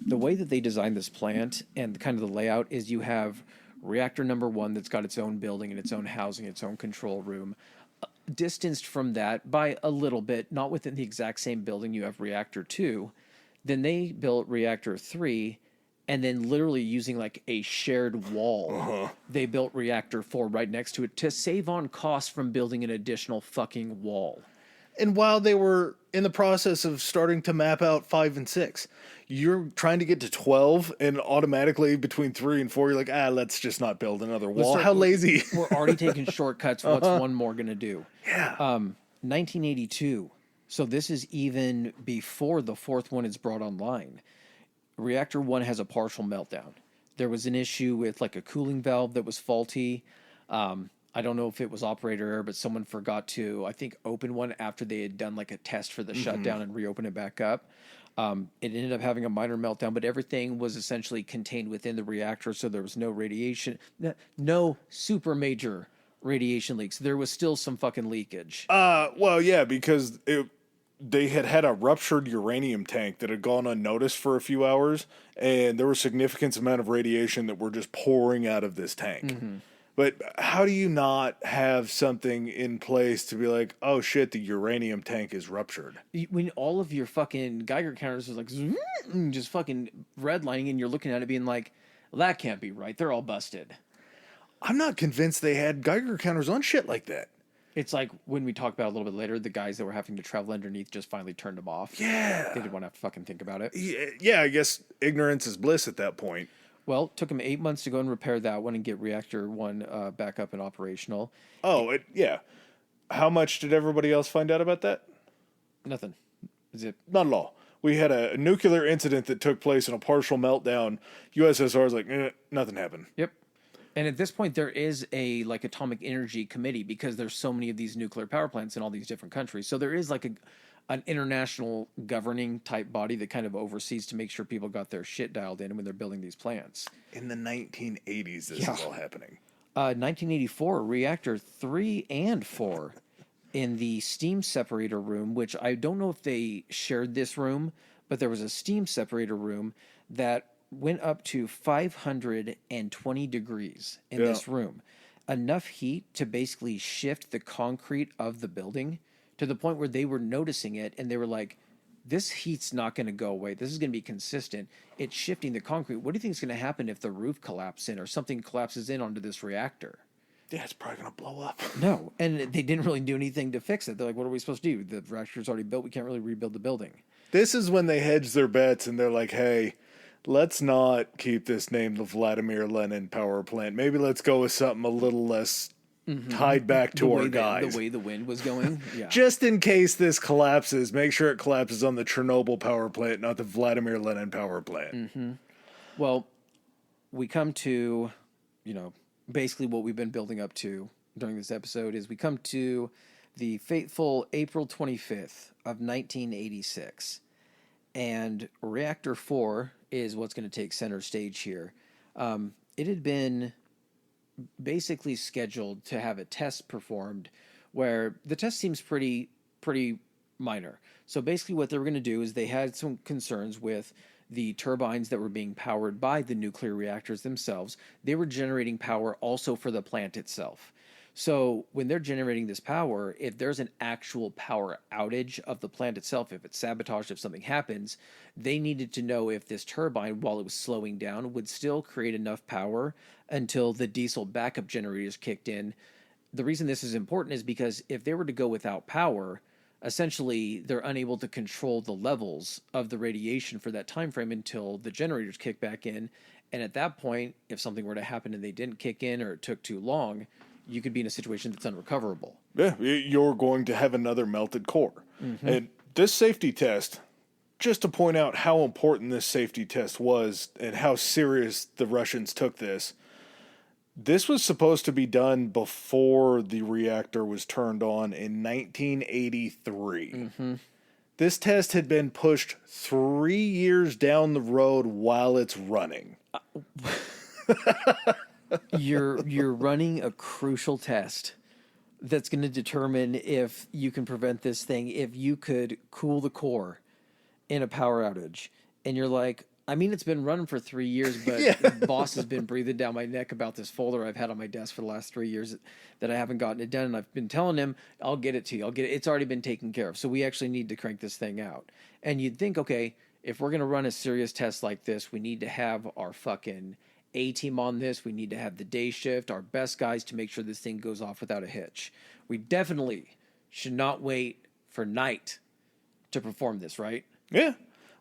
The way that they designed this plant and kind of the layout is you have reactor number 1 that's got its own building and its own housing, its own control room. Distanced from that by a little bit, not within the exact same building, you have reactor 2. Then they built reactor 3. And then literally using like a shared wall, they built reactor 4 right next to it to save on cost from building an additional fucking wall. And while they were in the process of starting to map out 5 and 6, you're trying to get to 12, and automatically between 3 and 4, you're like, let's just not build another wall. How lazy. We're already taking shortcuts. What's one more going to do? Yeah. 1982. So this is even before the 4th one is brought online. Reactor 1 has a partial meltdown. There was an issue with like a cooling valve that was faulty. I don't know if it was operator error, but someone forgot to, I think, open one after they had done like a test for the shutdown and reopen it back up. It ended up having a minor meltdown, but everything was essentially contained within the reactor, so there was no radiation, no super major radiation leaks. There was still some fucking leakage. Well, yeah, because they had a ruptured uranium tank that had gone unnoticed for a few hours, and there was a significant amount of radiation that were just pouring out of this tank. But how do you not have something in place to be like, oh shit, the uranium tank is ruptured? When all of your fucking Geiger counters is like just fucking redlining, and you're looking at it being like, well, that can't be right. They're all busted. I'm not convinced they had Geiger counters on shit like that. It's like when we talk about it a little bit later, the guys that were having to travel underneath just finally turned them off. Yeah. They didn't want to have to fucking think about it. Yeah, I guess ignorance is bliss at that point. Well, it took them 8 months to go and repair that one and get reactor 1 back up and operational. Oh, yeah. How much did everybody else find out about that? Nothing. Is it? Not at all. We had a nuclear incident that took place in a partial meltdown. USSR is like, nothing happened. Yep. And at this point, there is a like atomic energy committee because there's so many of these nuclear power plants in all these different countries. So there is like an international governing type body that kind of oversees to make sure people got their shit dialed in when they're building these plants. In the 1980s, this is all happening. 1984, reactor 3 and 4 in the steam separator room, which I don't know if they shared this room, but there was a steam separator room that went up to 520 degrees in this room. Enough heat to basically shift the concrete of the building to the point where they were noticing it and they were like, this heat's not going to go away. This is going to be consistent. It's shifting the concrete. What do you think is going to happen if the roof collapses in or something collapses in onto this reactor? Yeah, it's probably going to blow up. No, and they didn't really do anything to fix it. They're like, what are we supposed to do? The reactor's already built. We can't really rebuild the building. This is when they hedge their bets and they're like, hey, let's not keep this name the Vladimir Lenin Power Plant. Maybe let's go with something a little less tied back to our guys. The way the wind was going. Yeah. Just in case this collapses, make sure it collapses on the Chernobyl Power Plant, not the Vladimir Lenin Power Plant. Mm-hmm. Well, we come to, basically what we've been building up to during this episode is we come to the fateful April 25th of 1986. And Reactor 4 is what's going to take center stage here. It had been basically scheduled to have a test performed where the test seems pretty minor. So basically what they were going to do is they had some concerns with the turbines that were being powered by the nuclear reactors themselves. They were generating power also for the plant itself. So when they're generating this power, if there's an actual power outage of the plant itself, if it's sabotaged, if something happens, they needed to know if this turbine, while it was slowing down, would still create enough power until the diesel backup generators kicked in. The reason this is important is because if they were to go without power, essentially they're unable to control the levels of the radiation for that time frame until the generators kick back in. And at that point, if something were to happen and they didn't kick in or it took too long, you could be in a situation that's unrecoverable. Yeah, you're going to have another melted core. Mm-hmm. And this safety test, just to point out how important this safety test was and how serious the Russians took this, this was supposed to be done before the reactor was turned on in 1983. Mm-hmm. This test had been pushed 3 years down the road while it's running. You're running a crucial test that's going to determine if you can prevent this thing, if you could cool the core in a power outage. And you're like, I mean, it's been running for 3 years, but the boss has been breathing down my neck about this folder I've had on my desk for the last 3 years that I haven't gotten it done. And I've been telling him, I'll get it to you. I'll get it. It's already been taken care of. So we actually need to crank this thing out. And you'd think, okay, if we're going to run a serious test like this, we need to have our fucking A-team on this. We need to have the day shift, our best guys to make sure this thing goes off without a hitch. We definitely should not wait for night to perform this, right? Yeah.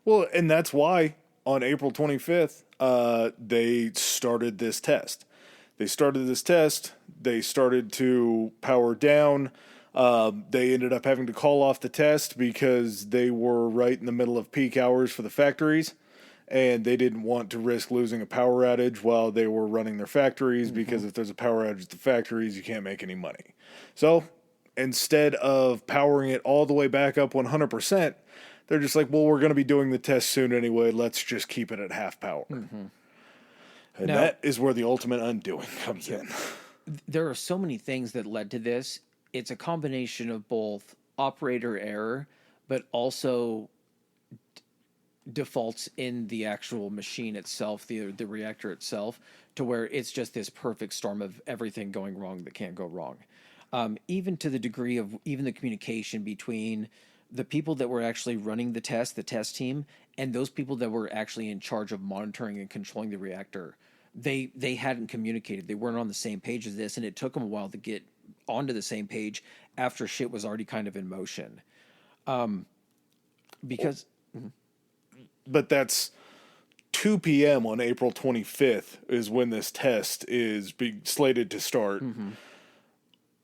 Well, and that's why on April 25th, they started this test. They started to power down. They ended up having to call off the test because they were right in the middle of peak hours for the factories. And they didn't want to risk losing a power outage while they were running their factories, because if there's a power outage at the factories, you can't make any money. So instead of powering it all the way back up 100%, they're just like, well, we're going to be doing the test soon anyway. Let's just keep it at half power. Mm-hmm. And now, that is where the ultimate undoing comes in. There are so many things that led to this. It's a combination of both operator error, but also defaults in the actual machine itself, the reactor itself, to where it's just this perfect storm of everything going wrong that can't go wrong. Even to the degree of even the communication between the people that were actually running the test team, and those people that were actually in charge of monitoring and controlling the reactor. They hadn't communicated. They weren't on the same page as this, and it took them a while to get onto the same page after shit was already kind of in motion. Because... But that's 2 p.m. on April 25th is when this test is slated to start. Mm-hmm.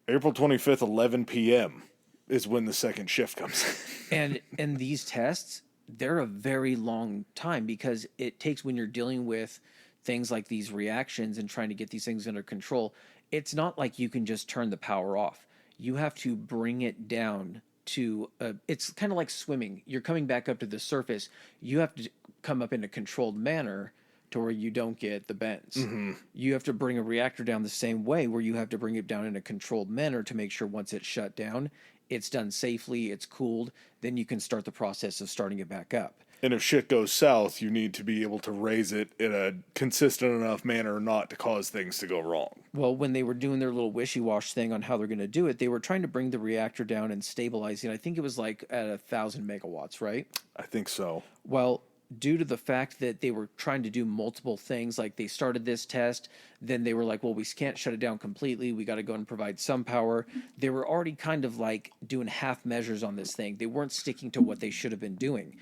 April 25th, 11 p.m. is when the second shift comes. and these tests, they're a very long time, because it takes, when you're dealing with things like these reactions and trying to get these things under control, it's not like you can just turn the power off. You have to bring it down to it's kind of like swimming. You're coming back up to the surface. You have to come up in a controlled manner to where you don't get the bends. Mm-hmm. You have to bring a reactor down the same way, where you have to bring it down in a controlled manner to make sure once it's shut down, it's done safely, it's cooled, then you can start the process of starting it back up. And if shit goes south, you need to be able to raise it in a consistent enough manner not to cause things to go wrong. Well, when they were doing their little wishy-wash thing on how they're going to do it, they were trying to bring the reactor down and stabilize it. I think it was like at 1,000 megawatts, right? I think so. Well, due to the fact that they were trying to do multiple things, like they started this test, then they were like, well, we can't shut it down completely. We got to go and provide some power. They were already kind of like doing half measures on this thing. They weren't sticking to what they should have been doing.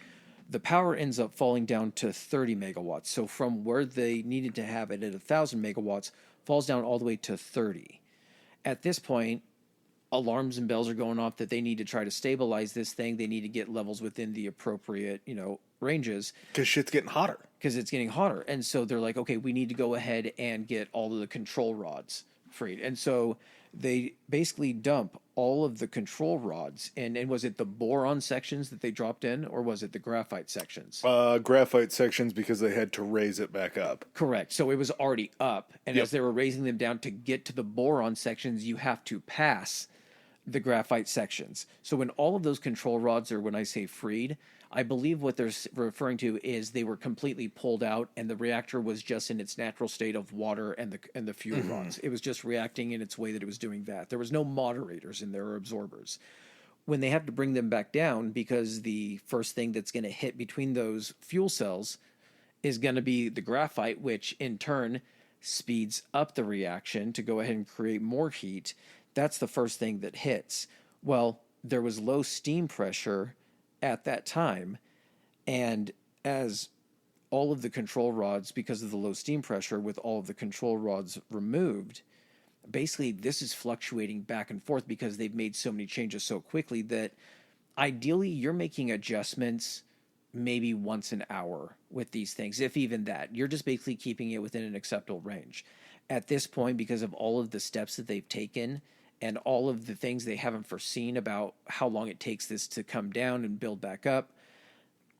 The power ends up falling down to 30 megawatts. So from where they needed to have it at 1,000 megawatts, falls down all the way to 30. At this point, alarms and bells are going off that they need to try to stabilize this thing. They need to get levels within the appropriate, ranges. Because shit's getting hotter. Because it's getting hotter. And so they're like, okay, we need to go ahead and get all of the control rods freed. And so they basically dump all of the control rods. And was it the boron sections that they dropped in, or was it the graphite sections? Graphite sections, because they had to raise it back up. Correct. So it was already up. And Yep. as they were raising them down to get to the boron sections, you have to pass the graphite sections. So when all of those control rods are, when I say freed, I believe what they're referring to is they were completely pulled out, and the reactor was just in its natural state of water and the fuel rods. It was just reacting in its way that it was doing that. There was no moderators in there or absorbers. When they have to bring them back down, because the first thing that's going to hit between those fuel cells is going to be the graphite, which in turn speeds up the reaction to go ahead and create more heat. That's the first thing that hits. Well, there was low steam pressure at that time, and as all of the control rods, because of the low steam pressure, with all of the control rods removed, basically this is fluctuating back and forth because they've made so many changes so quickly that ideally you're making adjustments maybe once an hour with these things, if even that. You're just basically keeping it within an acceptable range. At this point, because of all of the steps that they've taken and all of the things they haven't foreseen about how long it takes this to come down and build back up,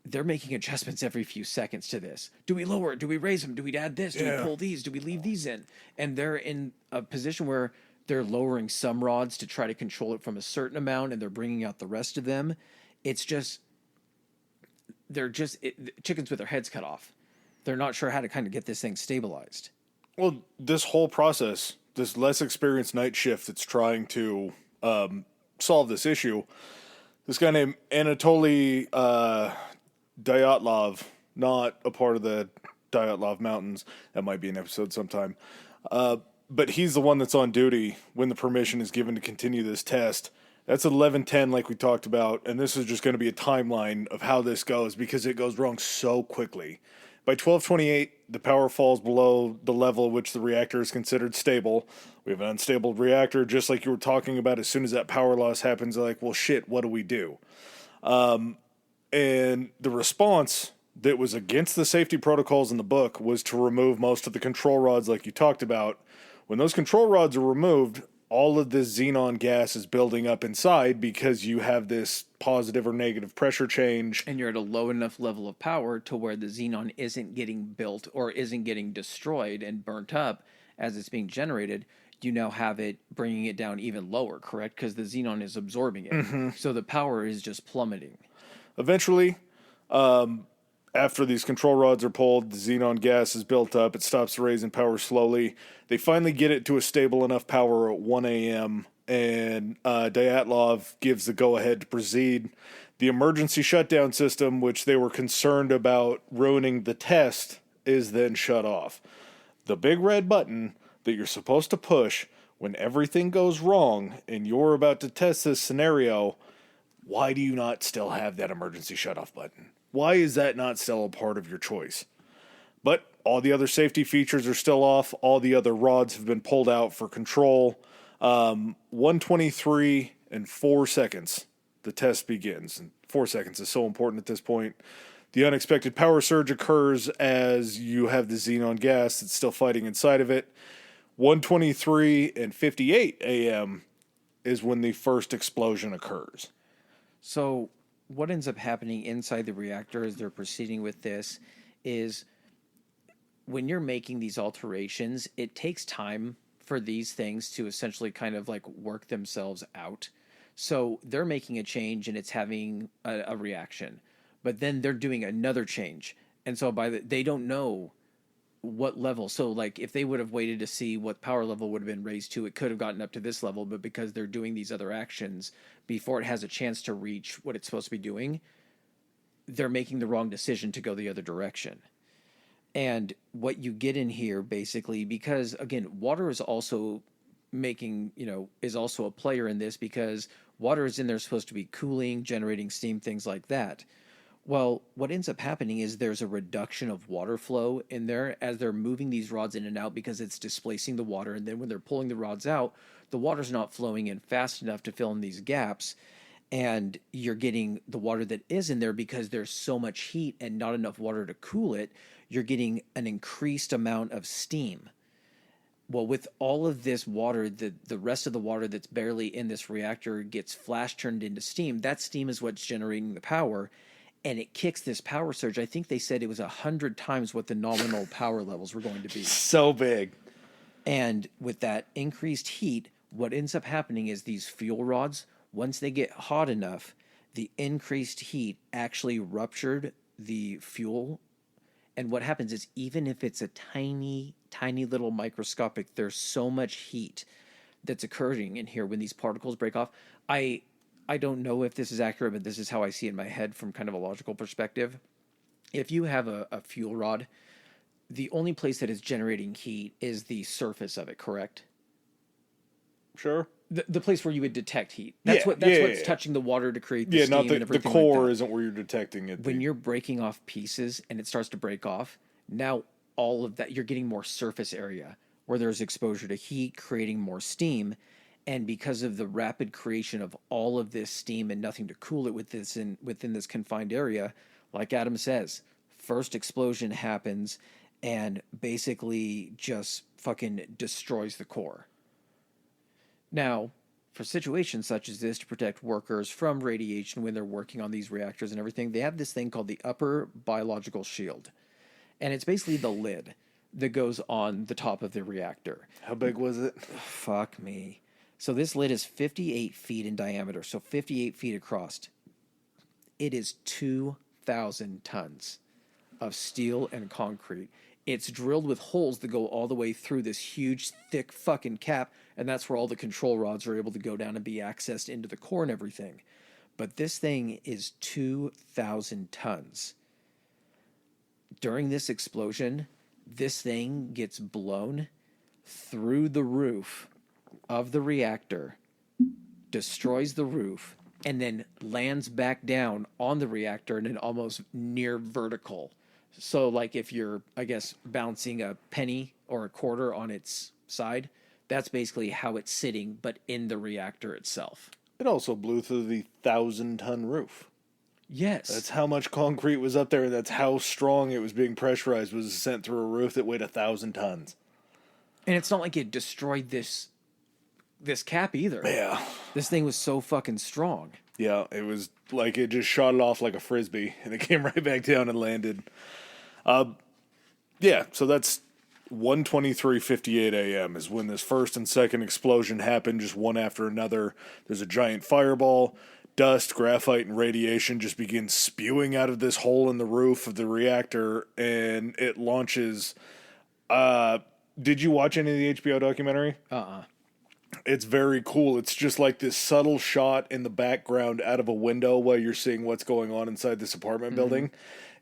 they're making adjustments every few seconds to this. Do we lower it? Do we raise them? Do we add this? Do we pull these? Do we leave these in? And they're in a position where they're lowering some rods to try to control it from a certain amount, and they're bringing out the rest of them. It's just, chickens with their heads cut off. They're not sure how to kind of get this thing stabilized. Well, this whole process, this less experienced night shift that's trying to solve this issue, this guy named Anatoly Dyatlov, not a part of the Dyatlov Mountains. That might be an episode sometime. But he's the one that's on duty when the permission is given to continue this test. That's 11:10, like we talked about, and this is just going to be a timeline of how this goes because it goes wrong so quickly. By 12:28, the power falls below the level at which the reactor is considered stable. We have an unstable reactor, just like you were talking about. As soon as that power loss happens, they're like, well, shit, what do we do? And the response that was against the safety protocols in the book was to remove most of the control rods like you talked about. When those control rods are removed, all of this xenon gas is building up inside because you have this positive or negative pressure change. And you're at a low enough level of power to where the xenon isn't getting built or isn't getting destroyed and burnt up as it's being generated. You now have it bringing it down even lower, correct? Because the xenon is absorbing it. So the power is just plummeting. Eventually, after these control rods are pulled, the xenon gas is built up. It stops raising power slowly. They finally get it to a stable enough power at 1 a.m., and Dyatlov gives the go-ahead to proceed. The emergency shutdown system, which they were concerned about ruining the test, is then shut off. The big red button that you're supposed to push when everything goes wrong and you're about to test this scenario, why do you not still have that emergency shutoff button? Why is that not still a part of your choice? But all the other safety features are still off. All the other rods have been pulled out for control. 1:23 and 4 seconds, the test begins. And 4 seconds is so important at this point. The unexpected power surge occurs as you have the xenon gas that's still fighting inside of it. 1:23 and 58 a.m. is when the first explosion occurs. So what ends up happening inside the reactor as they're proceeding with this is when you're making these alterations, it takes time for these things to essentially kind of like work themselves out. So they're making a change and it's having a reaction, but then they're doing another change. And so they don't know what level. So like if they would have waited to see what power level would have been raised to, it could have gotten up to this level, but because they're doing these other actions before it has a chance to reach what it's supposed to be doing, they're making the wrong decision to go the other direction. And what you get in here basically, because again, water is also is also a player in this, because water is in there supposed to be cooling, generating steam, things like that. Well, what ends up happening is there's a reduction of water flow in there as they're moving these rods in and out because it's displacing the water. And then when they're pulling the rods out, the water's not flowing in fast enough to fill in these gaps. And you're getting the water that is in there, because there's so much heat and not enough water to cool it, you're getting an increased amount of steam. Well, with all of this water, the rest of the water that's barely in this reactor gets flash turned into steam. That steam is what's generating the power, and it kicks this power surge. I think they said it was 100 times what the nominal power levels were going to be. So big. And with that increased heat, what ends up happening is these fuel rods, once they get hot enough, the increased heat actually ruptured the fuel. And what happens is, even if it's a tiny, tiny little microscopic, there's so much heat that's occurring in here when these particles break off. I don't know if this is accurate, but this is how I see it in my head from kind of a logical perspective. If you have a fuel rod, the only place that is generating heat is the surface of it, correct? Sure. The place where you would detect heat. That's what's touching the water to create the steam not and everything the core like that. isn't where you're detecting it. When you're breaking off pieces and it starts to break off, now all of that, you're getting more surface area where there's exposure to heat, creating more steam. And because of the rapid creation of all of this steam and nothing to cool it within this confined area, like Adam says, first explosion happens and basically just fucking destroys the core. Now, for situations such as this, to protect workers from radiation when they're working on these reactors and everything, they have this thing called the upper biological shield. And it's basically the lid that goes on the top of the reactor. How big was it? Fuck me. So this lid is 58 feet in diameter, so 58 feet across. It is 2,000 tons of steel and concrete. It's drilled with holes that go all the way through this huge, thick fucking cap, and that's where all the control rods are able to go down and be accessed into the core and everything. But this thing is 2,000 tons. During this explosion, this thing gets blown through the roof of the reactor, destroys the roof, and then lands back down on the reactor in an almost near vertical. So like if you're, I guess, bouncing a penny or a quarter on its side, that's basically how it's sitting, but in the reactor itself. It also blew through the 1,000-ton roof. Yes. That's how much concrete was up there, and that's how strong it was being pressurized, was sent through a roof that weighed 1,000 tons. And it's not like it destroyed this cap either. Yeah. This thing was so fucking strong. Yeah, it was like it just shot it off like a frisbee, and it came right back down and landed. Yeah, so that's 1:23:58 a.m. is when this first and second explosion happened, just one after another. There's a giant fireball. Dust, graphite, and radiation just begin spewing out of this hole in the roof of the reactor, and it launches. Did you watch any of the HBO documentary? It's very cool. It's just like this subtle shot in the background out of a window while you're seeing what's going on inside this apartment building.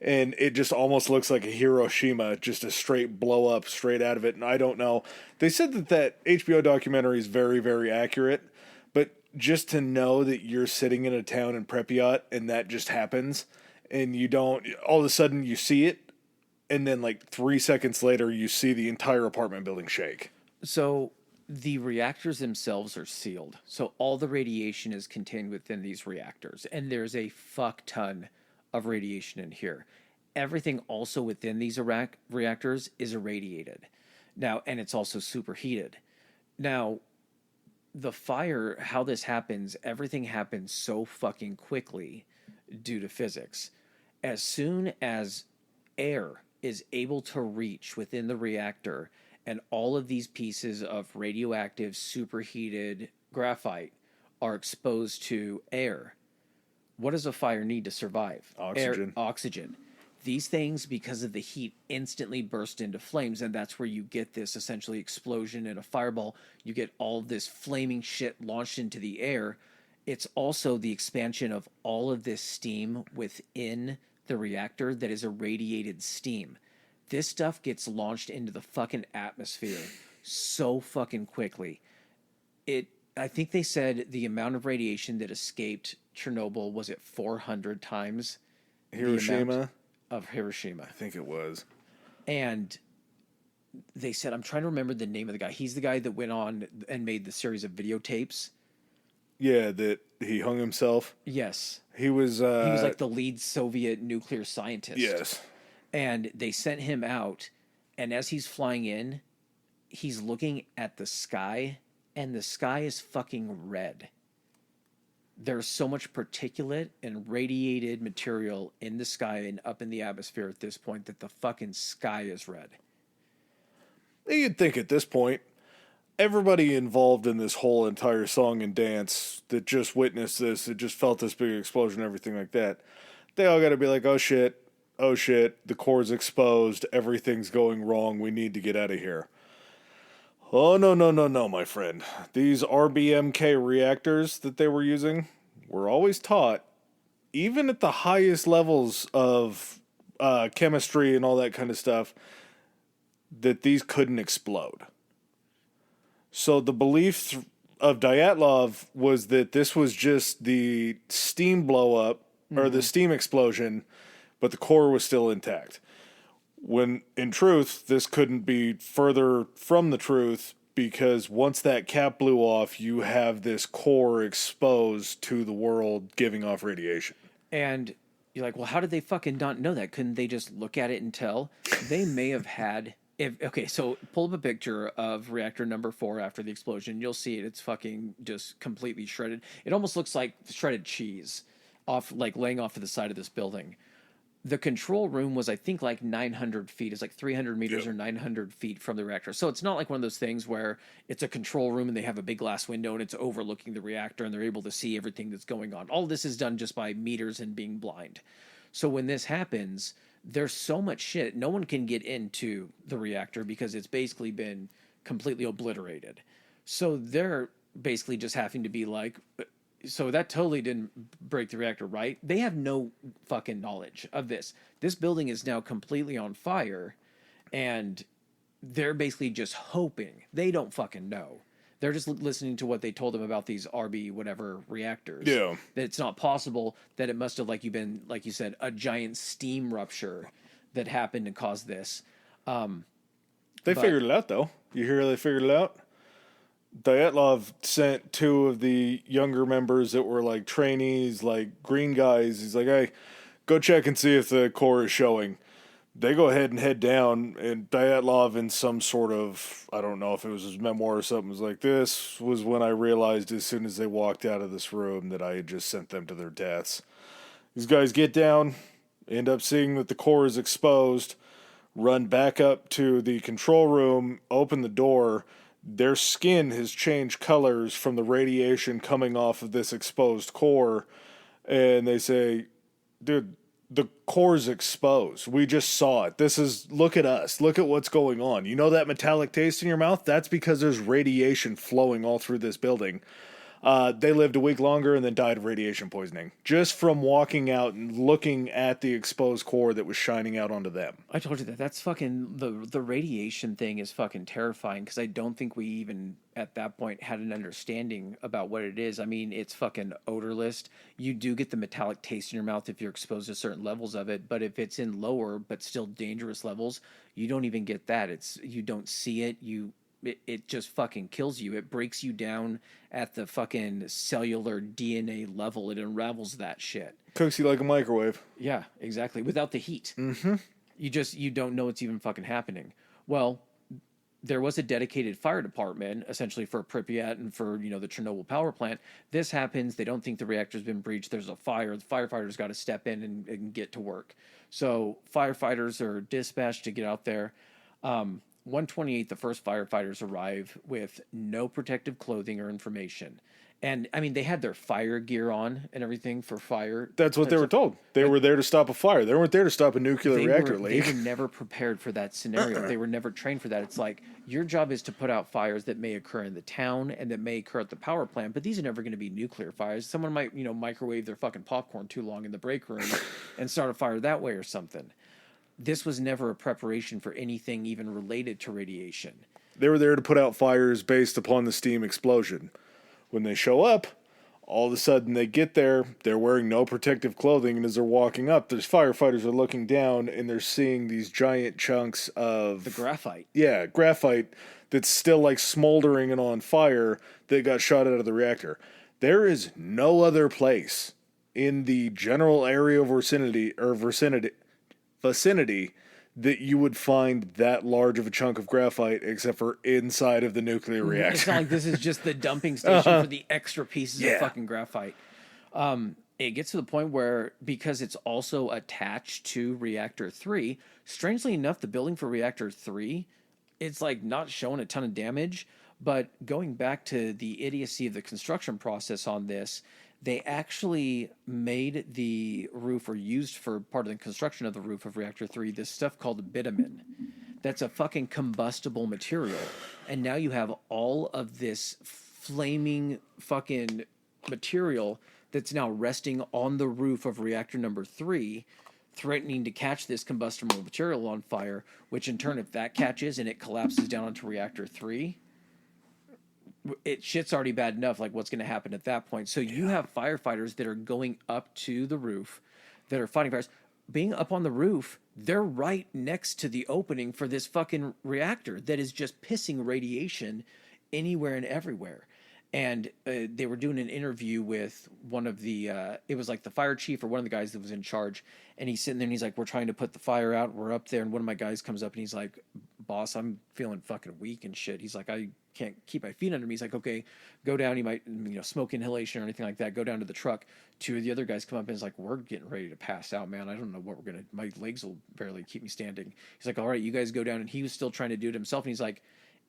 And it just almost looks like a Hiroshima, just a straight blow up straight out of it. And I don't know. They said that HBO documentary is very, very accurate. But just to know that you're sitting in a town in Pripyat and that just happens, and you don't, all of a sudden you see it, and then like 3 seconds later you see the entire apartment building shake. So the reactors themselves are sealed. So all the radiation is contained within these reactors. And there's a fuck ton of radiation in here. Everything also within these reactors is irradiated. Now, and it's also superheated. Now, the fire, how this happens, everything happens so fucking quickly due to physics. As soon as air is able to reach within the reactor, and all of these pieces of radioactive superheated graphite are exposed to air, what does a fire need to survive? Oxygen. Oxygen. These things, because of the heat, instantly burst into flames, and that's where you get this essentially explosion and a fireball. You get all this flaming shit launched into the air. It's also the expansion of all of this steam within the reactor that is irradiated steam. This stuff gets launched into the fucking atmosphere so fucking quickly. I think they said the amount of radiation that escaped Chernobyl was at 400 times the amount Hiroshima? of Hiroshima. I think it was. And they said, I'm trying to remember the name of the guy. He's the guy that went on and made the series of videotapes. Yeah, that he hung himself. Yes. He was like the lead Soviet nuclear scientist. Yes. And they sent him out, and as he's flying in, he's looking at the sky, and the sky is fucking red. There's so much particulate and radiated material in the sky and up in the atmosphere at this point that the fucking sky is red. You'd think at this point, everybody involved in this whole entire song and dance that just witnessed this, that just felt this big explosion, everything like that, they all got to be like, oh shit, the core's exposed, everything's going wrong, we need to get out of here. Oh, no, my friend. These RBMK reactors that they were using were always taught, even at the highest levels of chemistry and all that kind of stuff, that these couldn't explode. So the belief of Dyatlov was that this was just the steam blow up, or the steam explosion, but the core was still intact. When, in truth, this couldn't be further from the truth, because once that cap blew off, you have this core exposed to the world giving off radiation. And you're like, well, how did they fucking not know that? Couldn't they just look at it and tell? They may have had... so pull up a picture of reactor number 4 after the explosion. You'll see it. It's fucking just completely shredded. It almost looks like shredded cheese laying off to the side of this building. The control room was, I think, like 900 feet. It's like 300 meters or 900 feet from the reactor. So it's not like one of those things where it's a control room and they have a big glass window and it's overlooking the reactor and they're able to see everything that's going on. All this is done just by meters and being blind. So when this happens, there's so much shit. No one can get into the reactor because it's basically been completely obliterated. So they're basically just having to be like... So that totally didn't break the reactor, right? They have no fucking knowledge of this. This building is now completely on fire, and they're basically just hoping. They don't fucking know. They're just listening to what they told them about these RB whatever reactors. Yeah. That it's not possible, that it must have, like you said, a giant steam rupture that happened and caused this. They figured it out, though. You hear they figured it out? Dyatlov sent 2 of the younger members that were like trainees, like green guys. He's like, hey, go check and see if the core is showing. They go ahead and head down, and Dyatlov, in some sort of, I don't know if it was his memoir or something, was like, this was when I realized as soon as they walked out of this room that I had just sent them to their deaths. These guys get down, end up seeing that the core is exposed, run back up to the control room, open the door. Their skin has changed colors from the radiation coming off of this exposed core. And they say, dude, the core's exposed. We just saw it. Look at us. Look at what's going on. You know that metallic taste in your mouth? That's because there's radiation flowing all through this building. They lived a week longer and then died of radiation poisoning. Just from walking out and looking at the exposed core that was shining out onto them. I told you that. That's fucking... The radiation thing is fucking terrifying because I don't think we even, at that point, had an understanding about what it is. I mean, it's fucking odorless. You do get the metallic taste in your mouth if you're exposed to certain levels of it, but if it's in lower but still dangerous levels, you don't even get that. You don't see it. It just fucking kills you. It breaks you down at the fucking cellular DNA level. It unravels that shit. Cooks you like a microwave. Yeah, exactly. Without the heat. Mm-hmm. You don't know what's even fucking happening. Well, there was a dedicated fire department, essentially for Pripyat and for, the Chernobyl power plant. This happens. They don't think the reactor's been breached. There's a fire. The firefighters got to step in and get to work. So firefighters are dispatched to get out there. 128, the first firefighters arrive with no protective clothing or information. And I mean, they had their fire gear on and everything for fire. That's what they were told. They were there to stop a fire. They weren't there to stop a nuclear reactor leak. They were never prepared for that scenario. They were never trained for that. It's like, your job is to put out fires that may occur in the town and that may occur at the power plant, but these are never going to be nuclear fires. Someone might, microwave their fucking popcorn too long in the break room and start a fire that way or something. This was never a preparation for anything even related to radiation. They were there to put out fires based upon the steam explosion. When they show up, all of a sudden they get there, they're wearing no protective clothing, and as they're walking up, there's firefighters are looking down, and they're seeing these giant chunks of... The graphite. Yeah, graphite that's still like smoldering and on fire that got shot out of the reactor. There is no other place in the general area of vicinity that you would find that large of a chunk of graphite except for inside of the nuclear reactor. It's not like this is just the dumping station for the extra pieces of fucking graphite. It gets to the point where, because it's also attached to reactor 3, strangely enough, the building for reactor 3, it's like not showing a ton of damage, but going back to the idiocy of the construction process on this, they actually made the roof, or used for part of the construction of the roof of reactor 3, this stuff called bitumen. That's a fucking combustible material. And now you have all of this flaming fucking material that's now resting on the roof of reactor number 3, threatening to catch this combustible material on fire, which in turn, if that catches and it collapses down onto reactor 3, shit's already bad enough. Like, what's going to happen at that point? So you have firefighters that are going up to the roof, that are fighting fires. Being up on the roof, they're right next to the opening for this fucking reactor that is just pissing radiation anywhere and everywhere. And they were doing an interview with one of the, it was like the fire chief or one of the guys that was in charge. And he's sitting there and he's like, we're trying to put the fire out. We're up there. And one of my guys comes up and he's like, boss, I'm feeling fucking weak and shit. He's like, I can't keep my feet under me. He's like, okay, go down. You might, smoke inhalation or anything like that. Go down to the truck. Two of the other guys come up and he's like, we're getting ready to pass out, man. I don't know what we're going to, my legs will barely keep me standing. He's like, all right, you guys go down. And he was still trying to do it himself. And he's like,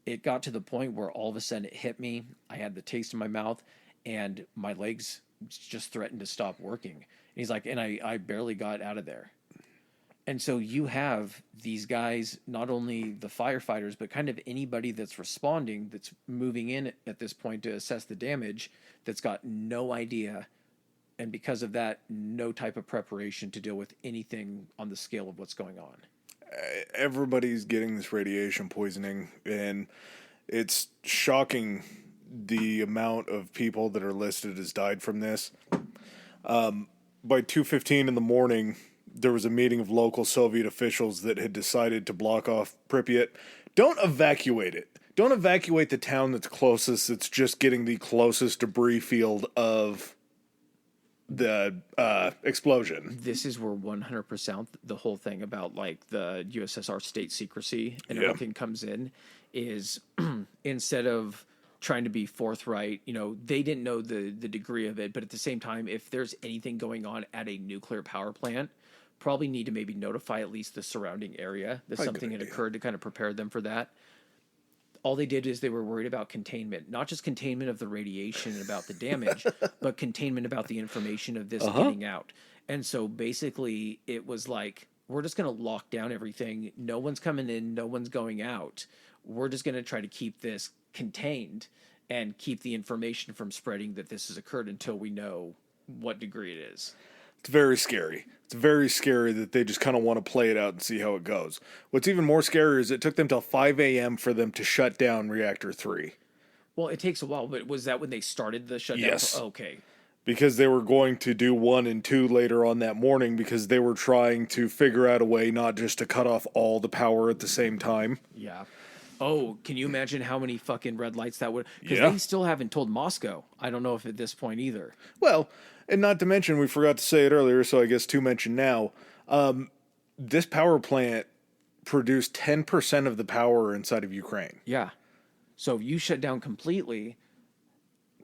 it got to the point where all of a sudden it hit me. I had the taste in my mouth and my legs just threatened to stop working. And he's like, and I barely got out of there. And so you have these guys, not only the firefighters, but kind of anybody that's responding, that's moving in at this point to assess the damage, that's got no idea. And because of that, no type of preparation to deal with anything on the scale of what's going on. Everybody's getting this radiation poisoning, and it's shocking the amount of people that are listed as died from this. By 2:15 in the morning, there was a meeting of local Soviet officials that had decided to block off Pripyat. Don't evacuate it. Don't evacuate the town that's closest. That's just getting the closest debris field of the explosion. This is where 100% the whole thing about like the USSR state secrecy and everything comes in, is instead of trying to be forthright, they didn't know the degree of it, but at the same time, if there's anything going on at a nuclear power plant, probably need to maybe notify at least the surrounding area that something had occurred to kind of prepare them for that. All they did is they were worried about containment, not just containment of the radiation and about the damage, but containment about the information of this getting out. And so basically it was like, we're just going to lock down everything. No one's coming in. No one's going out. We're just going to try to keep this contained and keep the information from spreading that this has occurred until we know what degree it is. It's very scary. It's very scary that they just kind of want to play it out and see how it goes. What's even more scary is it took them till 5 a.m. for them to shut down reactor 3. Well, it takes a while, but was that when they started the shutdown? Yes. Okay. Because they were going to do 1 and 2 later on that morning, because they were trying to figure out a way not just to cut off all the power at the same time. Yeah. Oh, can you imagine how many fucking red lights that would... Because they still haven't told Moscow. I don't know if at this point either. Well, and not to mention, we forgot to say it earlier, so I guess to mention now, this power plant produced 10% of the power inside of Ukraine. Yeah. So if you shut down completely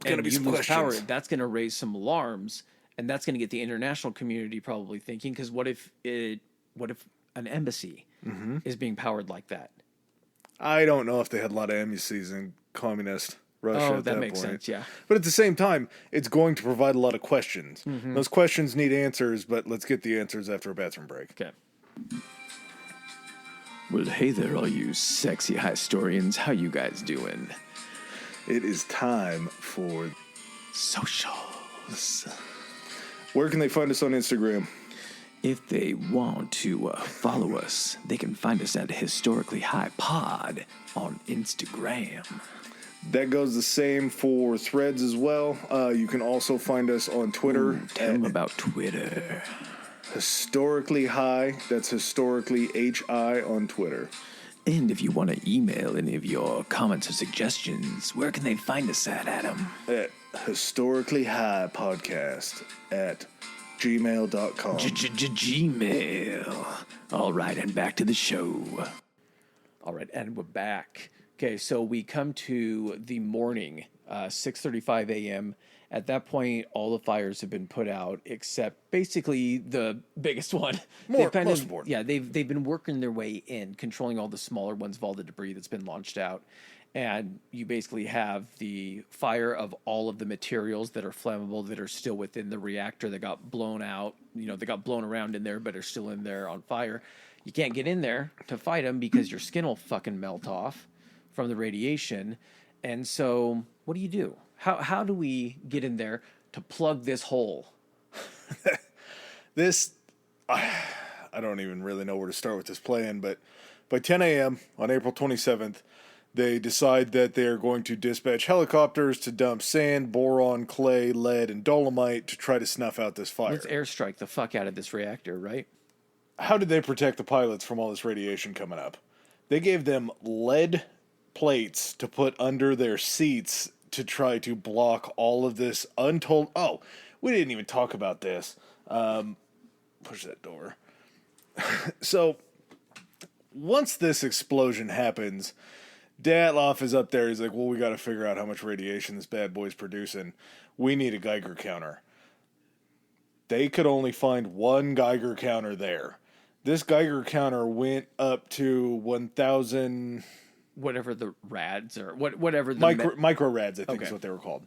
and you lose power, that's going to raise some alarms, and that's going to get the international community probably thinking, because what if an embassy is being powered like that? I don't know if they had a lot of embassies in communist Russia Oh, at that that makes point. sense, yeah. But at the same time, it's going to provide a lot of questions. Those questions need answers, but let's get the answers after a bathroom break. Okay. Well, hey there, all you sexy historians. How you guys doing? It is time for Socials. Where can they find us on Instagram? If they want to follow us, they can find us at Historically High Pod on Instagram. That goes the same for Threads as well. You can also find us on Twitter. Ooh, tell them about Twitter. Historically High. That's historically HI on Twitter. And if you want to email any of your comments or suggestions, where can they find us at, Adam? At historically high podcast at gmail.com. Gmail. All right, and back to the show. All right, and we're back. Okay, so we come to the morning, 6:35 a.m. At that point, all the fires have been put out, except basically the biggest one. Most important. Yeah, they've been working their way in, controlling all the smaller ones of all the debris that's been launched out. And you basically have the fire of all of the materials that are flammable that are still within the reactor that got blown out. You know, they got blown around in there, but are still in there on fire. You can't get in there to fight them because your skin will fucking melt off from the radiation. And so what do you do? How do we get in there to plug this hole? I don't even really know where to start with this plan, but by 10 a.m. on April 27th, they decide that they are going to dispatch helicopters to dump sand, boron, clay, lead, and dolomite to try to snuff out this fire. Let's airstrike the fuck out of this reactor, right? How did they protect the pilots from all this radiation coming up? They gave them lead plates to put under their seats to try to block all of this untold... Oh, we didn't even talk about this. Push that door. So, once this explosion happens, Dyatlov is up there. He's like, well, we got to figure out how much radiation this bad boy's producing. We need a Geiger counter. They could only find one Geiger counter there. This Geiger counter went up to 1,000... Whatever the rads or whatever the... Micro rads, I think is what they were called.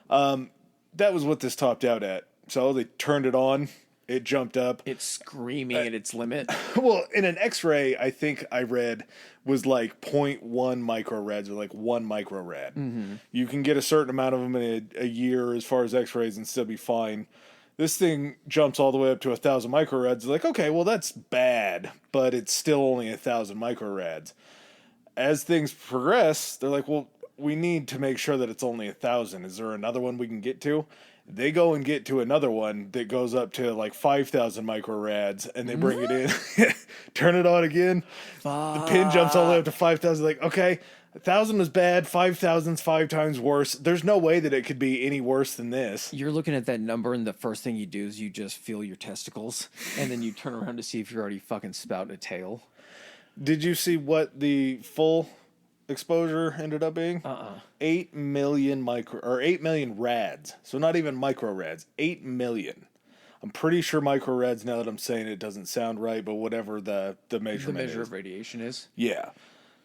That was what this topped out at. So they turned it on. It jumped up. It's screaming at its limit. Well, in an X-ray, I think I read was like 0.1 microrads or like 1 microrad. Mm-hmm. You can get a certain amount of them in a year as far as X-rays and still be fine. This thing jumps all the way up to 1,000 microrads. Like, okay, well, that's bad, but it's still only 1,000 microrads. As things progress, they're like, well, we need to make sure that it's only 1,000. Is there another one we can get to? They go and get to another one that goes up to like 5,000 microrads, and they bring it in, turn it on again. Fuck. The pin jumps all the way up to 5,000. Like, okay, 1,000 was bad, 5,000's 5 times worse. There's no way that it could be any worse than this. You're looking at that number, and the first thing you do is you just feel your testicles, and then you turn around to see if you're already fucking spouting a tail. Did you see what the full exposure ended up being? 8 million 8 million rads. So not even micro rads. 8 million. I'm pretty sure micro rads, now that I'm saying it, doesn't sound right, but whatever the measurement The measure is. of radiation is? Yeah.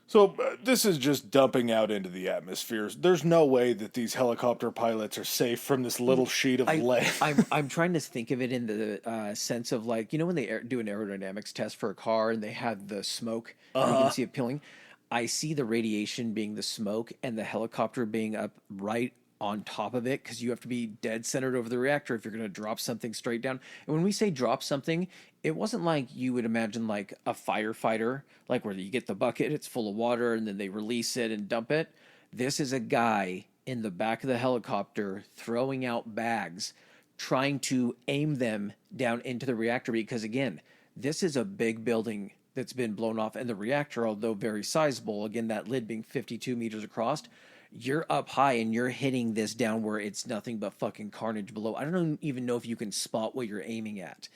So this is just dumping out into the atmosphere. There's no way that these helicopter pilots are safe from this little sheet of lead. I'm trying to think of it in the sense of like, you know when they do an aerodynamics test for a car and they have the smoke and you can see it peeling? I see the radiation being the smoke and the helicopter being up right on top of it because you have to be dead centered over the reactor if you're going to drop something straight down. And when we say drop something, it wasn't like you would imagine like a firefighter, like where you get the bucket, it's full of water, and then they release it and dump it. This is a guy in the back of the helicopter throwing out bags, trying to aim them down into the reactor because, again, this is a big building that's been blown off, and the reactor, although very sizable, again, that lid being 52 meters across, you're up high and you're hitting this down where it's nothing but fucking carnage below. I don't even know if you can spot what you're aiming at.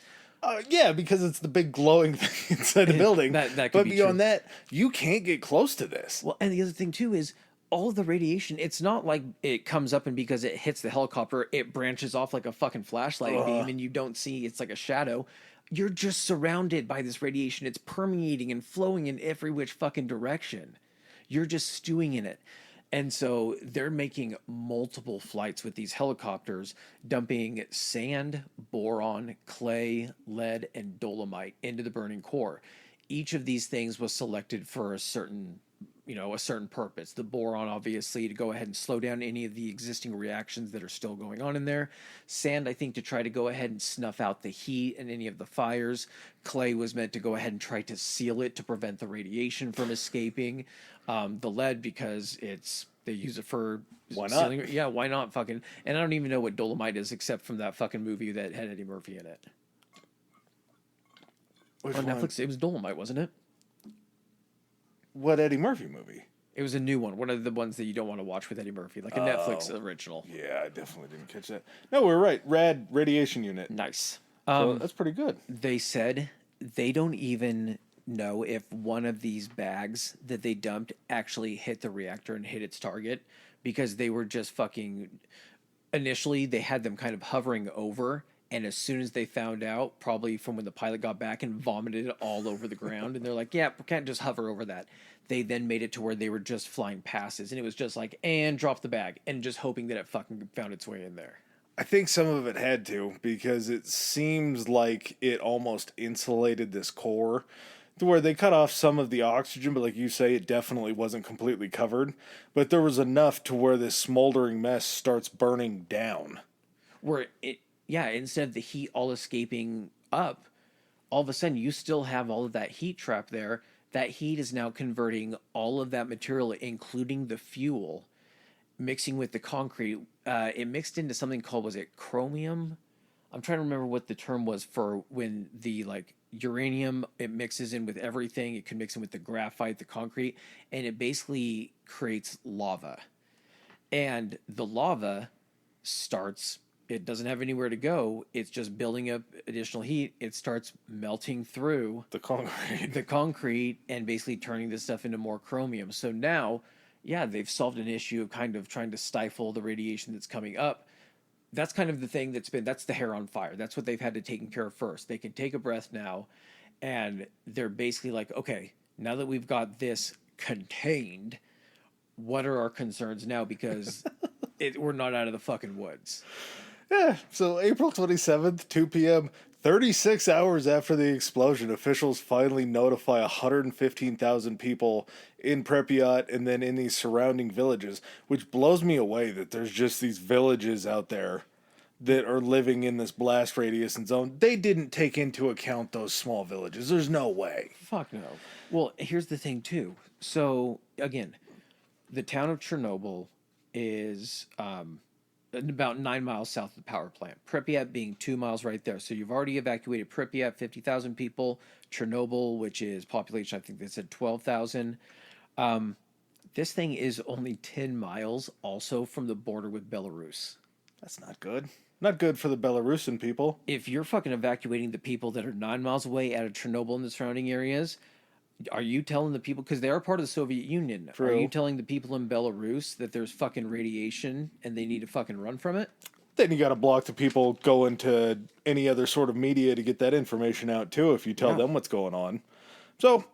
Yeah, because it's the big glowing thing inside the building. That could but be beyond true. that, you can't get close to this. Well, and the other thing too is all of the radiation, it's not like it comes up and because it hits the helicopter, it branches off like a fucking flashlight beam and you don't see, it's like a shadow. You're just surrounded by this radiation. It's permeating and flowing in every which fucking direction. You're just stewing in it. And so they're making multiple flights with these helicopters, dumping sand, boron, clay, lead, and dolomite into the burning core. Each of these things was selected for a certain, a certain purpose. The boron, obviously, to go ahead and slow down any of the existing reactions that are still going on in there. Sand, I think, to try to go ahead and snuff out the heat and any of the fires. Clay was meant to go ahead and try to seal it to prevent the radiation from escaping. The lead, because they use it for Why not? sealing. Yeah, why not? Fucking. And I don't even know what dolomite is, except from that fucking movie that had Eddie Murphy in it. Which On one? Netflix, it was dolomite, wasn't it? What Eddie Murphy movie? It was a new one of the ones that you don't want to watch with Eddie Murphy, like a Netflix original. Yeah, I definitely didn't catch that. No, we're right. Rad radiation unit. Nice. So that's pretty good. They said they don't even know if one of these bags that they dumped actually hit the reactor and hit its target, because they were just fucking. Initially, they had them kind of hovering over, and as soon as they found out, probably from when the pilot got back and vomited it all over the ground, and they're like, yeah, we can't just hover over that. They then made it to where they were just flying passes, and it was just like, and drop the bag, and just hoping that it fucking found its way in there. I think some of it had to, because it seems like it almost insulated this core to where they cut off some of the oxygen, but like you say, it definitely wasn't completely covered. But there was enough to where this smoldering mess starts burning down. Where instead of the heat all escaping up, all of a sudden you still have all of that heat trapped there. That heat is now converting all of that material, including the fuel, mixing with the concrete. It mixed into something called, was it chromium? I'm trying to remember what the term was for when the uranium, it mixes in with everything. It can mix in with the graphite, the concrete, and it basically creates lava. And the lava starts, it doesn't have anywhere to go. It's just building up additional heat. It starts melting through The concrete and basically turning this stuff into more chromium. So now, yeah, they've solved an issue of kind of trying to stifle the radiation that's coming up. That's kind of the thing that's the hair on fire. That's what they've had to take care of first. They can take a breath now, and they're basically like, okay, now that we've got this contained, what are our concerns now? Because we're not out of the fucking woods. Yeah, so April 27th, 2 p.m., 36 hours after the explosion, officials finally notify 115,000 people in Pripyat and then in these surrounding villages, which blows me away that there's just these villages out there that are living in this blast radius and zone. They didn't take into account those small villages. There's no way. Fuck no. Well, here's the thing, too. So, again, the town of Chernobyl is about 9 miles south of the power plant. Pripyat being 2 miles right there. So you've already evacuated Pripyat, 50,000 people. Chernobyl, which is population, I think they said 12,000. This thing is only 10 miles also from the border with Belarus. That's not good. Not good for the Belarusian people. If you're fucking evacuating the people that are 9 miles away out of Chernobyl and the surrounding areas, are you telling the people, because they are part of the Soviet Union, True. Are you telling the people in Belarus that there's fucking radiation and they need to fucking run from it? Then you got to block the people going to any other sort of media to get that information out too, if you tell them what's going on. So,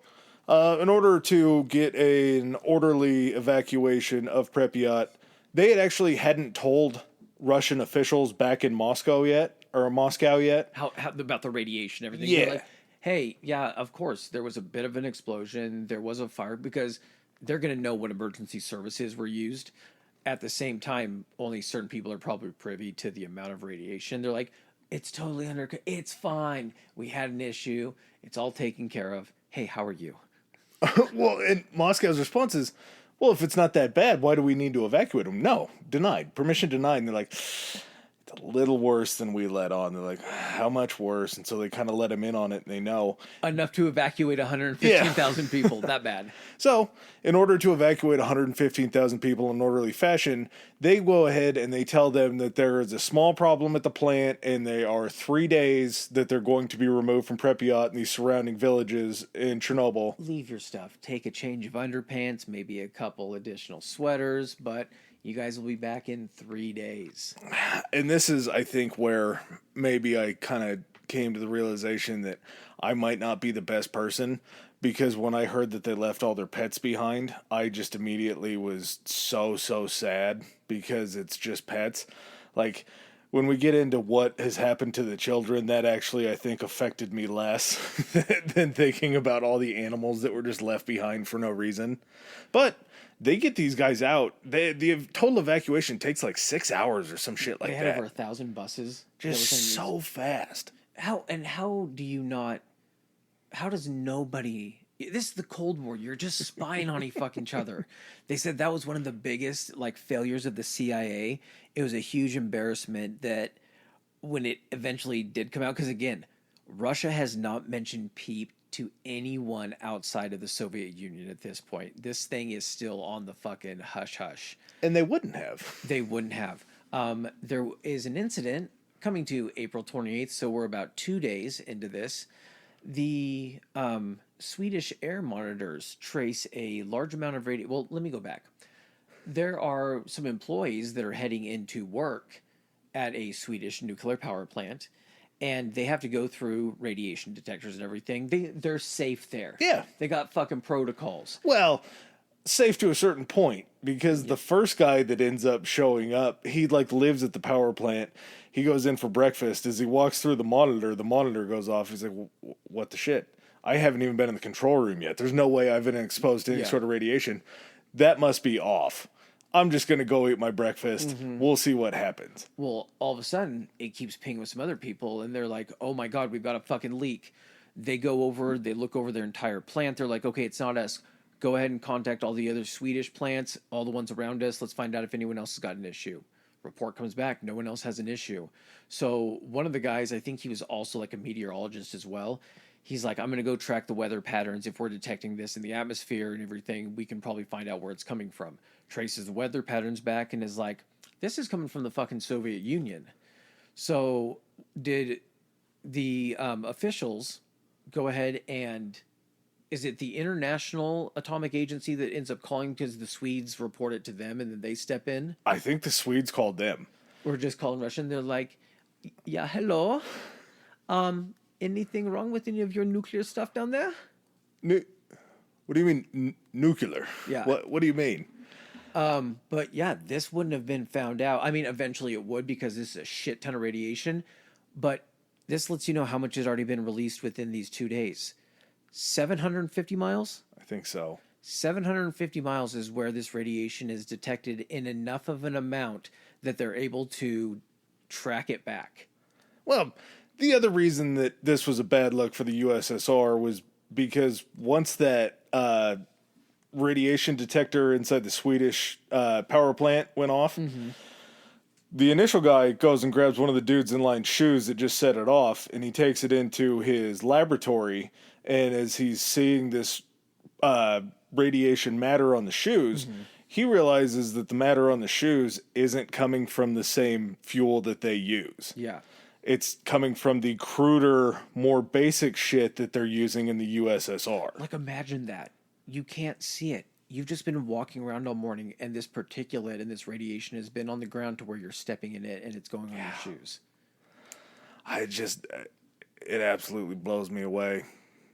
in order to get an orderly evacuation of Pripyat, they hadn't told Russian officials back in Moscow yet. How about the radiation, everything? Yeah. They're like, hey, yeah, of course, there was a bit of an explosion. There was a fire, because they're going to know what emergency services were used. At the same time, only certain people are probably privy to the amount of radiation. They're like, it's totally it's fine. We had an issue. It's all taken care of. Hey, how are you? Well, and Moscow's response is, well, if it's not that bad, why do we need to evacuate them? No, denied. Permission denied. And they're like, it's a little worse than we let on. They're like, how much worse? And so they kind of let him in on it, and they know. Enough to evacuate 115,000 people. That bad. So, in order to evacuate 115,000 people in an orderly fashion, they go ahead and they tell them that there is a small problem at the plant, and they are 3 days that they're going to be removed from Pripyat and these surrounding villages in Chernobyl. Leave your stuff. Take a change of underpants, maybe a couple additional sweaters, but you guys will be back in 3 days. And this is, I think, where maybe I kind of came to the realization that I might not be the best person, because when I heard that they left all their pets behind, I just immediately was so sad because it's just pets. Like, when we get into what has happened to the children, that actually, I think, affected me less than thinking about all the animals that were just left behind for no reason. But they get these guys out. The total evacuation takes like 6 hours or some shit like They had that. over 1,000 buses. Just so fast. How do you not? How does nobody? This is the Cold War. You're just spying on each other. They said that was one of the biggest like failures of the CIA. It was a huge embarrassment that when it eventually did come out, because again, Russia has not mentioned peep to anyone outside of the Soviet Union at this point. This thing is still on the fucking hush hush. And they wouldn't have. They wouldn't have. There is an incident coming to April 28th, so we're about 2 days into this. The Swedish air monitors trace a large amount of radio. Well, let me go back. There are some employees that are heading into work at a Swedish nuclear power plant, and they have to go through radiation detectors and everything. They're safe there. Yeah. They got fucking protocols. Well, safe to a certain point, because the first guy that ends up showing up, he like lives at the power plant. He goes in for breakfast. As he walks through the monitor goes off. He's like, what the shit? I haven't even been in the control room yet. There's no way I've been exposed to any sort of radiation. That must be off. I'm just going to go eat my breakfast. We'll see what happens. Well, all of a sudden, it keeps pinging with some other people, and they're like, oh my God, we've got a fucking leak. They go over, they look over their entire plant. They're like, okay, it's not us. Go ahead and contact all the other Swedish plants, all the ones around us. Let's find out if anyone else has got an issue. Report comes back. No one else has an issue. So one of the guys, I think he was also like a meteorologist as well. He's like, I'm going to go track the weather patterns. If we're detecting this in the atmosphere and everything, we can probably find out where it's coming from. Traces the weather patterns back and is like, this is coming from the fucking Soviet Union. So did the officials go ahead and... Is it the International Atomic Agency that ends up calling because the Swedes report it to them and then they step in? I think the Swedes called them. Or just calling Russian. They're like, yeah, hello. Anything wrong with any of your nuclear stuff down there? What do you mean nuclear? Yeah. What do you mean? But yeah, this wouldn't have been found out. I mean, eventually it would because this is a shit ton of radiation. But this lets you know how much has already been released within these 2 days. 750 miles? I think so. 750 miles is where this radiation is detected in enough of an amount that they're able to track it back. Well, the other reason that this was a bad look for the USSR was because once that radiation detector inside the Swedish power plant went off, the initial guy goes and grabs one of the dudes in line shoes that just set it off, and he takes it into his laboratory. And as he's seeing this radiation matter on the shoes, he realizes that the matter on the shoes isn't coming from the same fuel that they use. Yeah. It's coming from the cruder, more basic shit that they're using in the USSR. Like, imagine that. You can't see it. You've just been walking around all morning, and this particulate and this radiation has been on the ground to where you're stepping in it, and it's going on your shoes. It absolutely blows me away.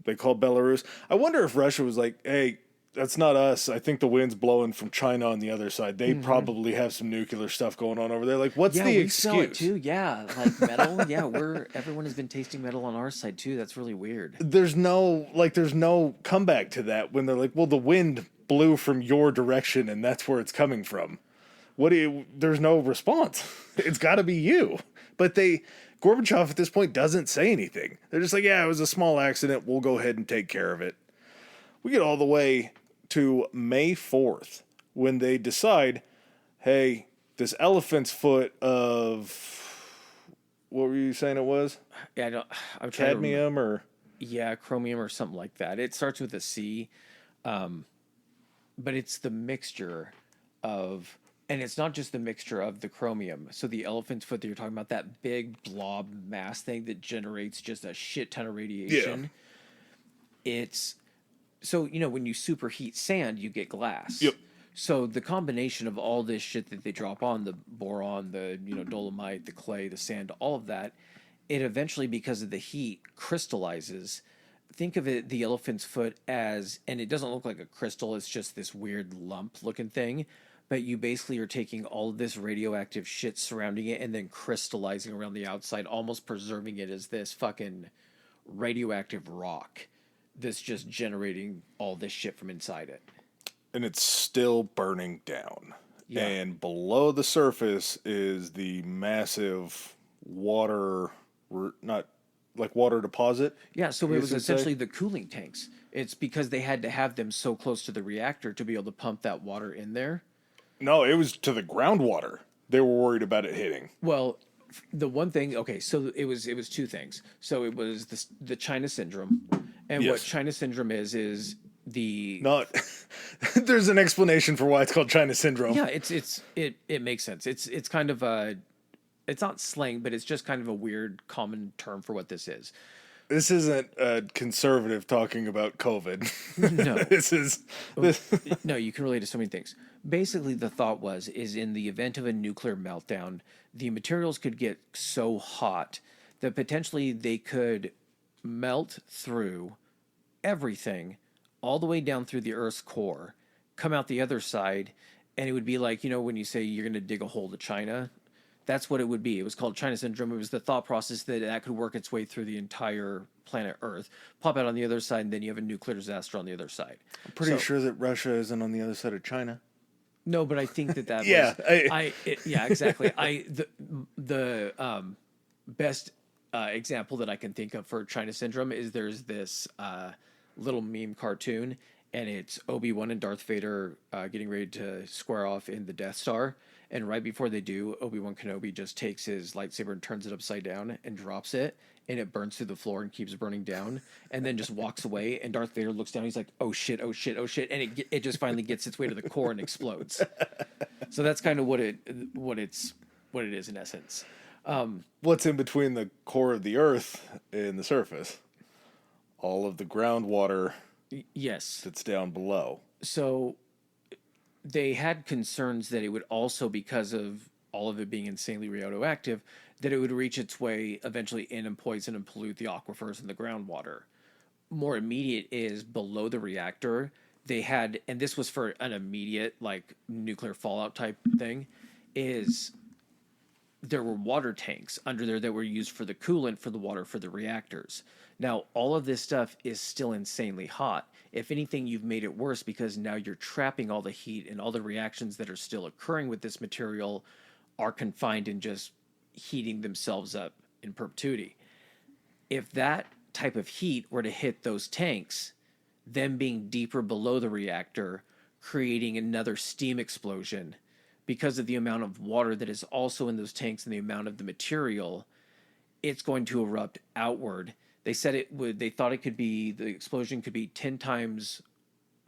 They call Belarus. I wonder if Russia was like, hey, that's not us. I think the wind's blowing from China on the other side. They probably have some nuclear stuff going on over there. Like, what's the excuse? Yeah, we sell it too. Yeah, like metal. Yeah, everyone has been tasting metal on our side too. That's really weird. There's no comeback to that when they're like, well, the wind blew from your direction and that's where it's coming from. There's no response. It's got to be you. But Gorbachev at this point doesn't say anything. They're just like, yeah, it was a small accident. We'll go ahead and take care of it. We get all the way to May 4th when they decide, hey, this elephant's foot of, what were you saying it was? Yeah, I'm cadmium or? Yeah, chromium or something like that. It starts with a C, but it's the mixture of... And it's not just the mixture of the chromium. So the elephant's foot that you're talking about, that big blob mass thing that generates just a shit ton of radiation. Yeah. It's... So, when you superheat sand, you get glass. Yep. So the combination of all this shit that they drop on, the boron, the, dolomite, the clay, the sand, all of that, it eventually, because of the heat, crystallizes think of it, the elephant's foot, as, and it doesn't look like a crystal, it's just this weird lump looking thing. But you basically are taking all of this radioactive shit surrounding it and then crystallizing around the outside, almost preserving it as this fucking radioactive rock that's just generating all this shit from inside it. And it's still burning down. Yeah. And below the surface is the massive water, not like water deposit. Yeah, so it was essentially the cooling tanks. It's because they had to have them so close to the reactor to be able to pump that water in there. No, it was to the groundwater. They were worried about it hitting. Well, the one thing, okay, so it was two things. So it was the China syndrome, and Yes. what China syndrome is the Not. There's an explanation for why it's called China syndrome. yeah, it makes sense. It's kind of a, it's not slang, but it's just kind of a weird common term for what this is. This isn't a conservative talking about COVID. No. this. No, you can relate to so many things. Basically, the thought is in the event of a nuclear meltdown, the materials could get so hot that potentially they could melt through everything all the way down through the Earth's core, come out the other side, and it would be like, when you say you're going to dig a hole to China, that's what it would be. It was called China syndrome. It was the thought process that could work its way through the entire planet Earth, pop out on the other side, and then you have a nuclear disaster on the other side. I'm pretty sure that Russia isn't on the other side of China. No, but I think that Yeah, was yeah, exactly. The best example that I can think of for China syndrome is there's this little meme cartoon, and it's Obi-Wan and Darth Vader getting ready to square off in the Death Star, and right before they do, Obi-Wan Kenobi just takes his lightsaber and turns it upside down and drops it, and it burns through the floor and keeps burning down, and then just walks away, and Darth Vader looks down, he's like, oh shit, oh shit, oh shit, and it just finally gets its way to the core and explodes. So that's kind of what it is in essence. What's in between the core of the Earth and the surface? All of the groundwater Yes. that's down below. So they had concerns that it would also, because of all of it being insanely radioactive, that it would reach its way eventually in and poison and pollute the aquifers and the groundwater. More immediate is below the reactor. They had, and this was for an immediate, like, nuclear fallout type thing, is there were water tanks under there that were used for the coolant for the water for the reactors. Now, all of this stuff is still insanely hot. If anything, you've made it worse because now you're trapping all the heat, and all the reactions that are still occurring with this material are confined and just heating themselves up in perpetuity. If that type of heat were to hit those tanks, them being deeper below the reactor, creating another steam explosion because of the amount of water that is also in those tanks and the amount of the material, it's going to erupt outward. They said they thought the explosion could be 10 times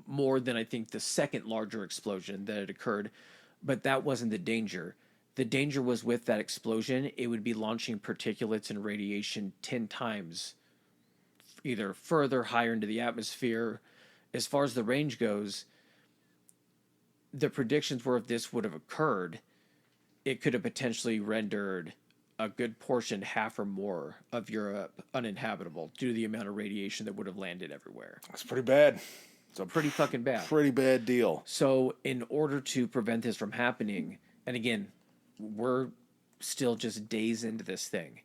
more than I think the second larger explosion that had occurred, but that wasn't the danger. The danger was with that explosion, it would be launching particulates and radiation 10 times, either further, higher into the atmosphere. As far as the range goes, the predictions were if this would have occurred, it could have potentially rendered a good portion, half or more, of Europe uninhabitable due to the amount of radiation that would have landed everywhere. It's pretty bad. It's a Pretty fucking bad. pretty bad deal. So in order to prevent this from happening, and again, we're still just days into this thing,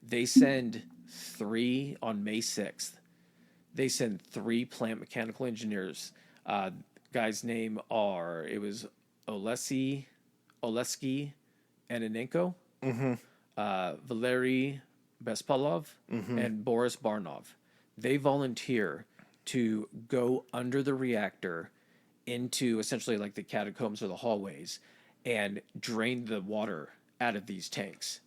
they send on May 6th, they send 3 plant mechanical engineers. Guy's name was Oleski Ananenko, Valery Bespalov, and Boris Barnov. They volunteer to go under the reactor into essentially like the catacombs or the hallways and drain the water out of these tanks.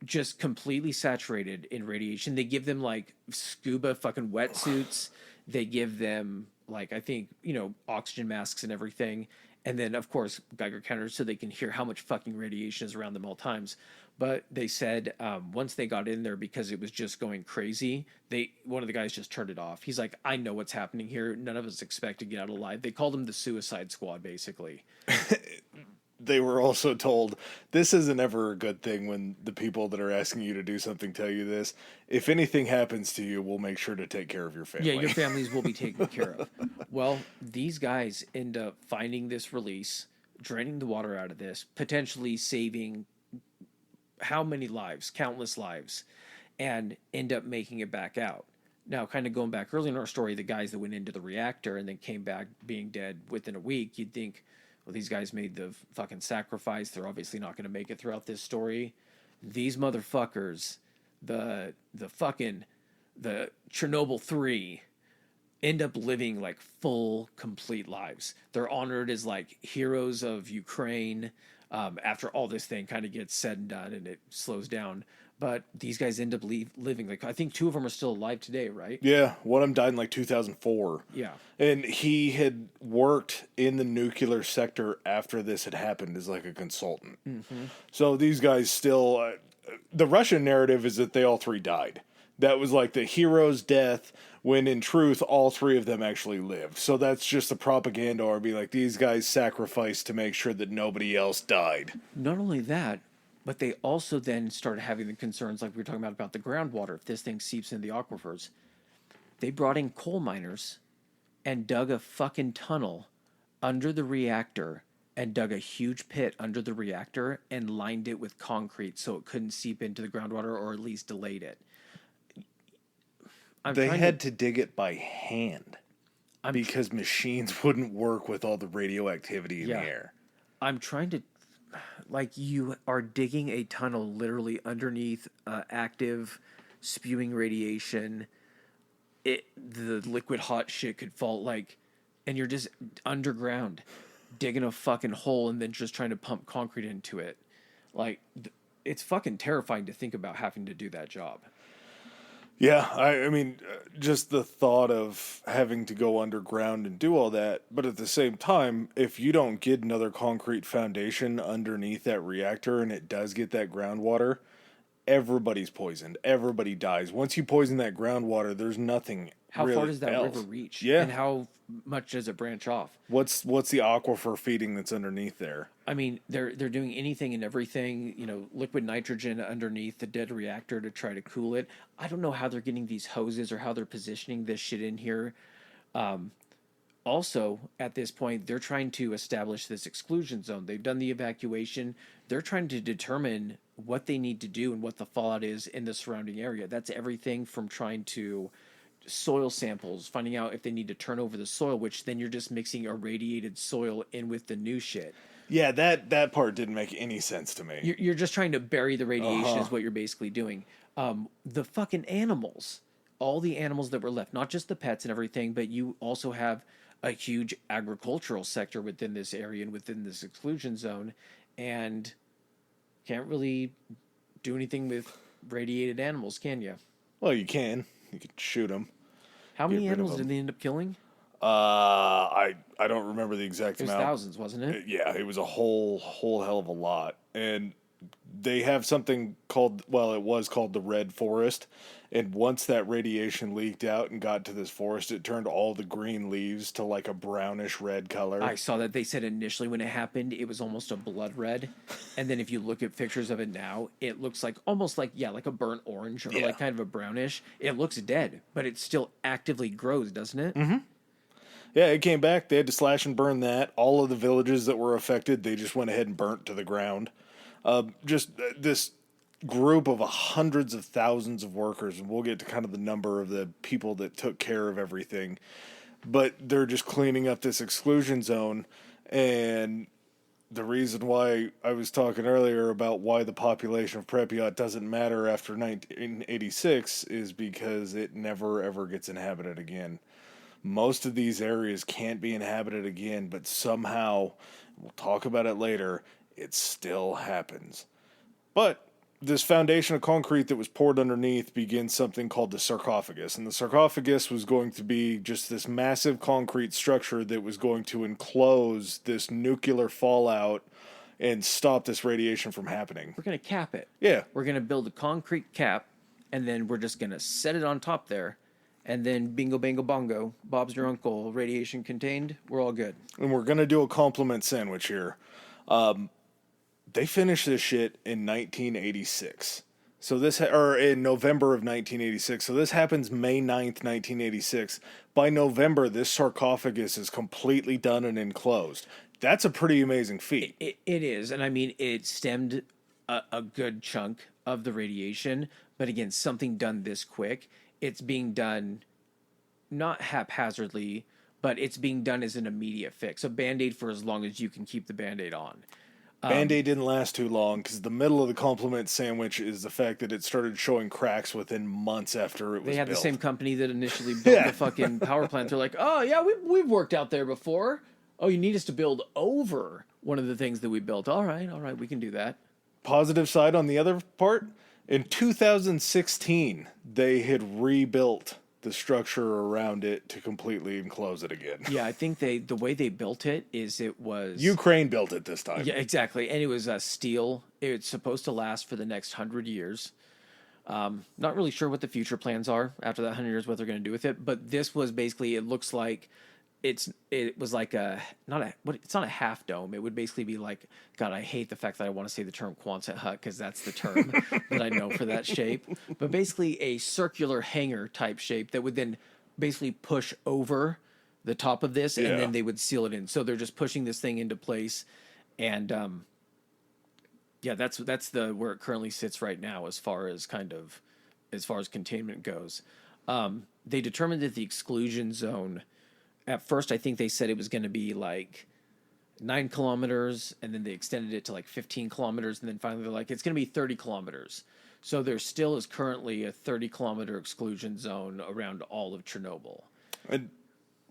Just completely saturated in radiation. They give them like scuba fucking wetsuits. They give them like, I think, oxygen masks and everything. And then, of course, Geiger counters so they can hear how much fucking radiation is around them all times. But they said once they got in there, because it was just going crazy, one of the guys just turned it off. He's like, I know what's happening here. None of us expect to get out alive. They called them the Suicide Squad, basically. they were also told, this isn't ever a good thing when the people that are asking you to do something tell you this. If anything happens to you, we'll make sure to take care of your family. Yeah, your families will be taken care of. Well, these guys end up finding this release, draining the water out of this, potentially saving how many lives, countless lives, and end up making it back out. Now, kind of going back early in our story, the guys that went into the reactor and then came back being dead within a week, you'd think, well, these guys made the fucking sacrifice. They're obviously not going to make it throughout this story. These motherfuckers, the Chernobyl 3, end up living like full, complete lives. They're honored as like heroes of Ukraine after all this thing kind of gets said and done and it slows down. But these guys end up living, like, I think 2 of them are still alive today, right? Yeah, one of them died in like 2004. Yeah. And he had worked in the nuclear sector after this had happened as like a consultant. Mm-hmm. So these guys still, the Russian narrative is that they all 3 died. That was like the hero's death, when in truth, all 3 of them actually lived. So that's just the propaganda army, like these guys sacrificed to make sure that nobody else died. Not only that, but they also then started having the concerns like we were talking about the groundwater. If this thing seeps into the aquifers, they brought in coal miners and dug a fucking tunnel under the reactor and dug a huge pit under the reactor and lined it with concrete so it couldn't seep into the groundwater, or at least delayed it. They had to dig it by hand because machines wouldn't work with all the radioactivity in the air. I'm trying to, like, you are digging a tunnel literally underneath active spewing radiation. The liquid hot shit could fall, like, and you're just underground digging a fucking hole and then just trying to pump concrete into it. Like, it's fucking terrifying to think about having to do that job. Yeah, I mean, just the thought of having to go underground and do all that, but at the same time, if you don't get another concrete foundation underneath that reactor and it does get that groundwater, everybody's poisoned. Everybody dies. Once you poison that groundwater, there's nothing. How really far does that else. river reach? Yeah. And how much does it branch off? What's the aquifer feeding that's underneath there? I mean, they're doing anything and everything, liquid nitrogen underneath the dead reactor to try to cool it. I don't know how they're getting these hoses or how they're positioning this shit in here. Also, at this point, they're trying to establish this exclusion zone. They've done the evacuation. They're trying to determine what they need to do and what the fallout is in the surrounding area. That's everything from trying to soil samples, finding out if they need to turn over the soil, which then you're just mixing irradiated soil in with the new shit. Yeah, that part didn't make any sense to me. You're just trying to bury the radiation is what you're basically doing. The fucking animals, all the animals that were left, not just the pets and everything, but you also have a huge agricultural sector within this area and within this exclusion zone, and can't really do anything with radiated animals, can you? Well, you can. You can shoot them. How many animals did they end up killing? I don't remember the exact amount. It was thousands, wasn't it? Yeah, it was a whole hell of a lot. And they have something called, well, it was called the Red Forest. And once that radiation leaked out and got to this forest, it turned all the green leaves to like a brownish red color. I saw that. They said initially when it happened, it was almost a blood red. And then if you look at pictures of it now, it looks like almost like, like a burnt orange or like kind of a brownish. It looks dead, but it still actively grows, doesn't it? Mm-hmm. Yeah, it came back. They had to slash and burn that. All of the villages that were affected, they just went ahead and burnt to the ground. Just this group of hundreds of thousands of workers, and we'll get to kind of the number of the people that took care of everything, but they're just cleaning up this exclusion zone. And the reason why I was talking earlier about why the population of Pripyat doesn't matter after 1986 is because it never ever gets inhabited again. Most of these areas can't be inhabited again, but somehow, we'll talk about it later, it still happens. But this foundation of concrete that was poured underneath begins something called the sarcophagus. And the sarcophagus was going to be just this massive concrete structure that was going to enclose this nuclear fallout and stop this radiation from happening. We're going to cap it. Yeah. We're going to build a concrete cap, and then we're just going to set it on top there. And then bingo, bango, bongo, Bob's your uncle, radiation contained, we're all good. And we're going to do a compliment sandwich here. They finished this shit in 1986. So or in November of 1986. So this happens May 9th, 1986. By November, this sarcophagus is completely done and enclosed. That's a pretty amazing feat. It is, and I mean, it stemmed a good chunk of the radiation, but again, something done this quick, it's being done not haphazardly, but it's being done as an immediate fix. A Band-Aid for as long as you can keep the Band-Aid on. Band-Aid didn't last too long because the middle of the compliment sandwich is the fact that it started showing cracks within months after it was built. They had the same company that initially built the fucking power plant. They're like, oh, yeah, we've worked out there before. Oh, you need us to build over one of the things that we built. All right, we can do that. Positive side on the other part, in 2016, they had rebuilt the structure around it to completely enclose it again. Yeah, I think the way they built it is it was... Ukraine built it this time. Yeah, exactly. And it was steel. It's supposed to last for the next 100 years. Not really sure what the future plans are after that 100 years, what they're going to do with it. But this was basically, it looks like it was like it's not a half dome. It would basically be like, God, I hate the fact that I want to say the term Quonset hut because that's the term that I know for that shape. But basically a circular hangar type shape that would then basically push over the top of this, and then they would seal it in. So they're just pushing this thing into place, and that's where it currently sits right now as far as containment goes. They determined that the exclusion zone. At first, I think they said it was going to be like 9 kilometers, and then they extended it to like 15 kilometers, and then finally they're like, it's going to be 30 kilometers. So there still is currently a 30-kilometer exclusion zone around all of Chernobyl. And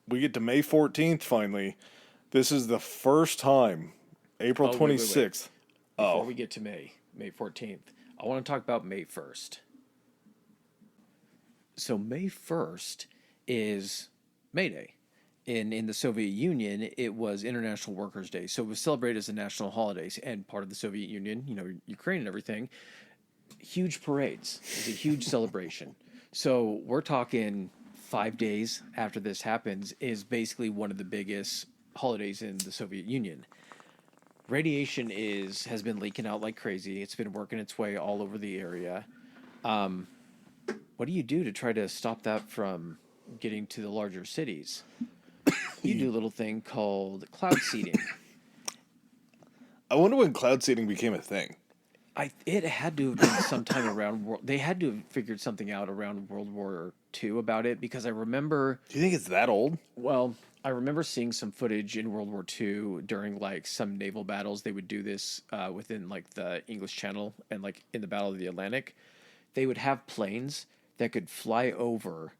we get to May 14th, finally. This is the first time, April 26th. Wait. Before we get to May 14th, I want to talk about May 1st. So May 1st is May Day. In the Soviet Union, it was International Workers' Day. So it was celebrated as a national holiday. And part of the Soviet Union, Ukraine and everything, huge parades. It was a huge celebration. So we're talking 5 days after this happens is basically one of the biggest holidays in the Soviet Union. Radiation has been leaking out like crazy. It's been working its way all over the area. What do you do to try to stop that from getting to the larger cities? You do a little thing called cloud seeding. I wonder when cloud seeding became a thing. It had to have been sometime around... They had to have figured something out around World War II about it, because I remember... Do you think it's that old? Well, I remember seeing some footage in World War II during, like, some naval battles. They would do this within, like, the English Channel and, like, in the Battle of the Atlantic. They would have planes that could fly over,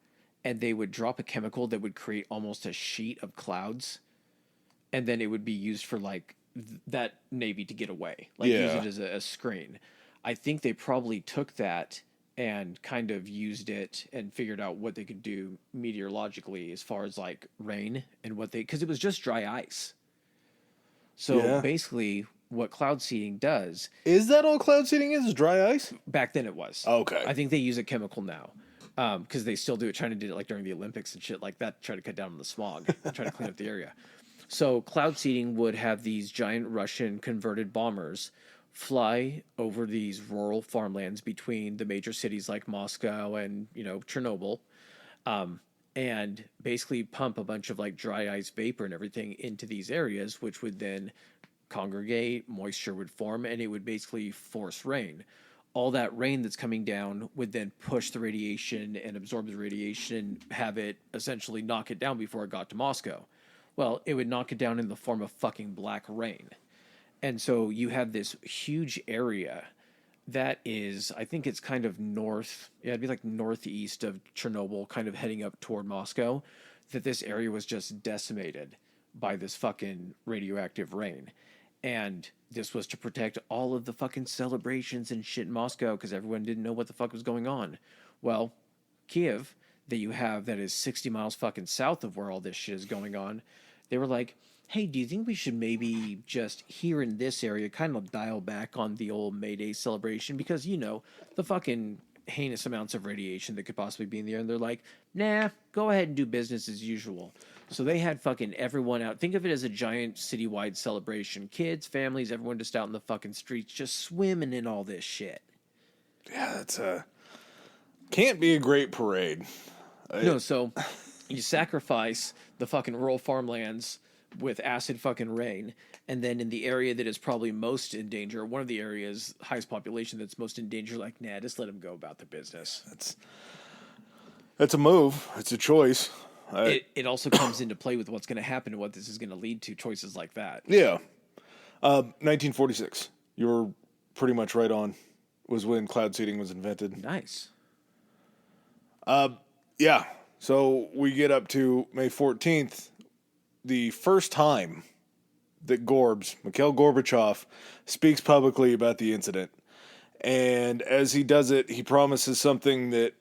and they would drop a chemical that would create almost a sheet of clouds, and then it would be used for, like, that Navy to get away. Like, use it as a screen. I think they probably took that and kind of used it and figured out what they could do meteorologically as far as, like, rain and because it was just dry ice. So basically what cloud seeding does... Is that all cloud seeding is dry ice? Back then it was. Okay. I think they use a chemical now. Because they still do it, trying to do it like during the Olympics and shit like that, try to cut down on the smog, try to clean up the area. So cloud seeding would have these giant Russian converted bombers fly over these rural farmlands between the major cities like Moscow and, Chernobyl, and basically pump a bunch of like dry ice vapor and everything into these areas, which would then congregate, moisture would form, and it would basically force rain. All that rain that's coming down would then push the radiation and absorb the radiation, have it essentially knock it down before it got to Moscow. Well, it would knock it down in the form of fucking black rain. And so you have this huge area that is, I think it's kind of it'd be like northeast of Chernobyl, kind of heading up toward Moscow, that this area was just decimated by this fucking radioactive rain. And this was to protect all of the fucking celebrations and shit in Moscow because everyone didn't know what the fuck was going on. Well, Kiev, that you have that is 60 miles fucking south of where all this shit is going on, they were like, hey, do you think we should maybe just here in this area kind of dial back on the old May Day celebration? Because, the fucking heinous amounts of radiation that could possibly be in the air. And they're like, nah, go ahead and do business as usual. So they had fucking everyone out. Think of it as a giant citywide celebration. Kids, families, everyone just out in the fucking streets, just swimming in all this shit. Yeah, that's can't be a great parade. No, so you sacrifice the fucking rural farmlands with acid fucking rain, and then in the area that is probably most in danger, one of the areas highest population that's most in danger, like, nah, just let them go about the business. That's a move. It's a choice. It also comes into play with what's going to happen and what this is going to lead to, choices like that. Yeah. 1946. You were pretty much right on. Was when cloud seeding was invented. Nice. Yeah. So we get up to May 14th, the first time that Mikhail Gorbachev, speaks publicly about the incident. And as he does it, he promises something that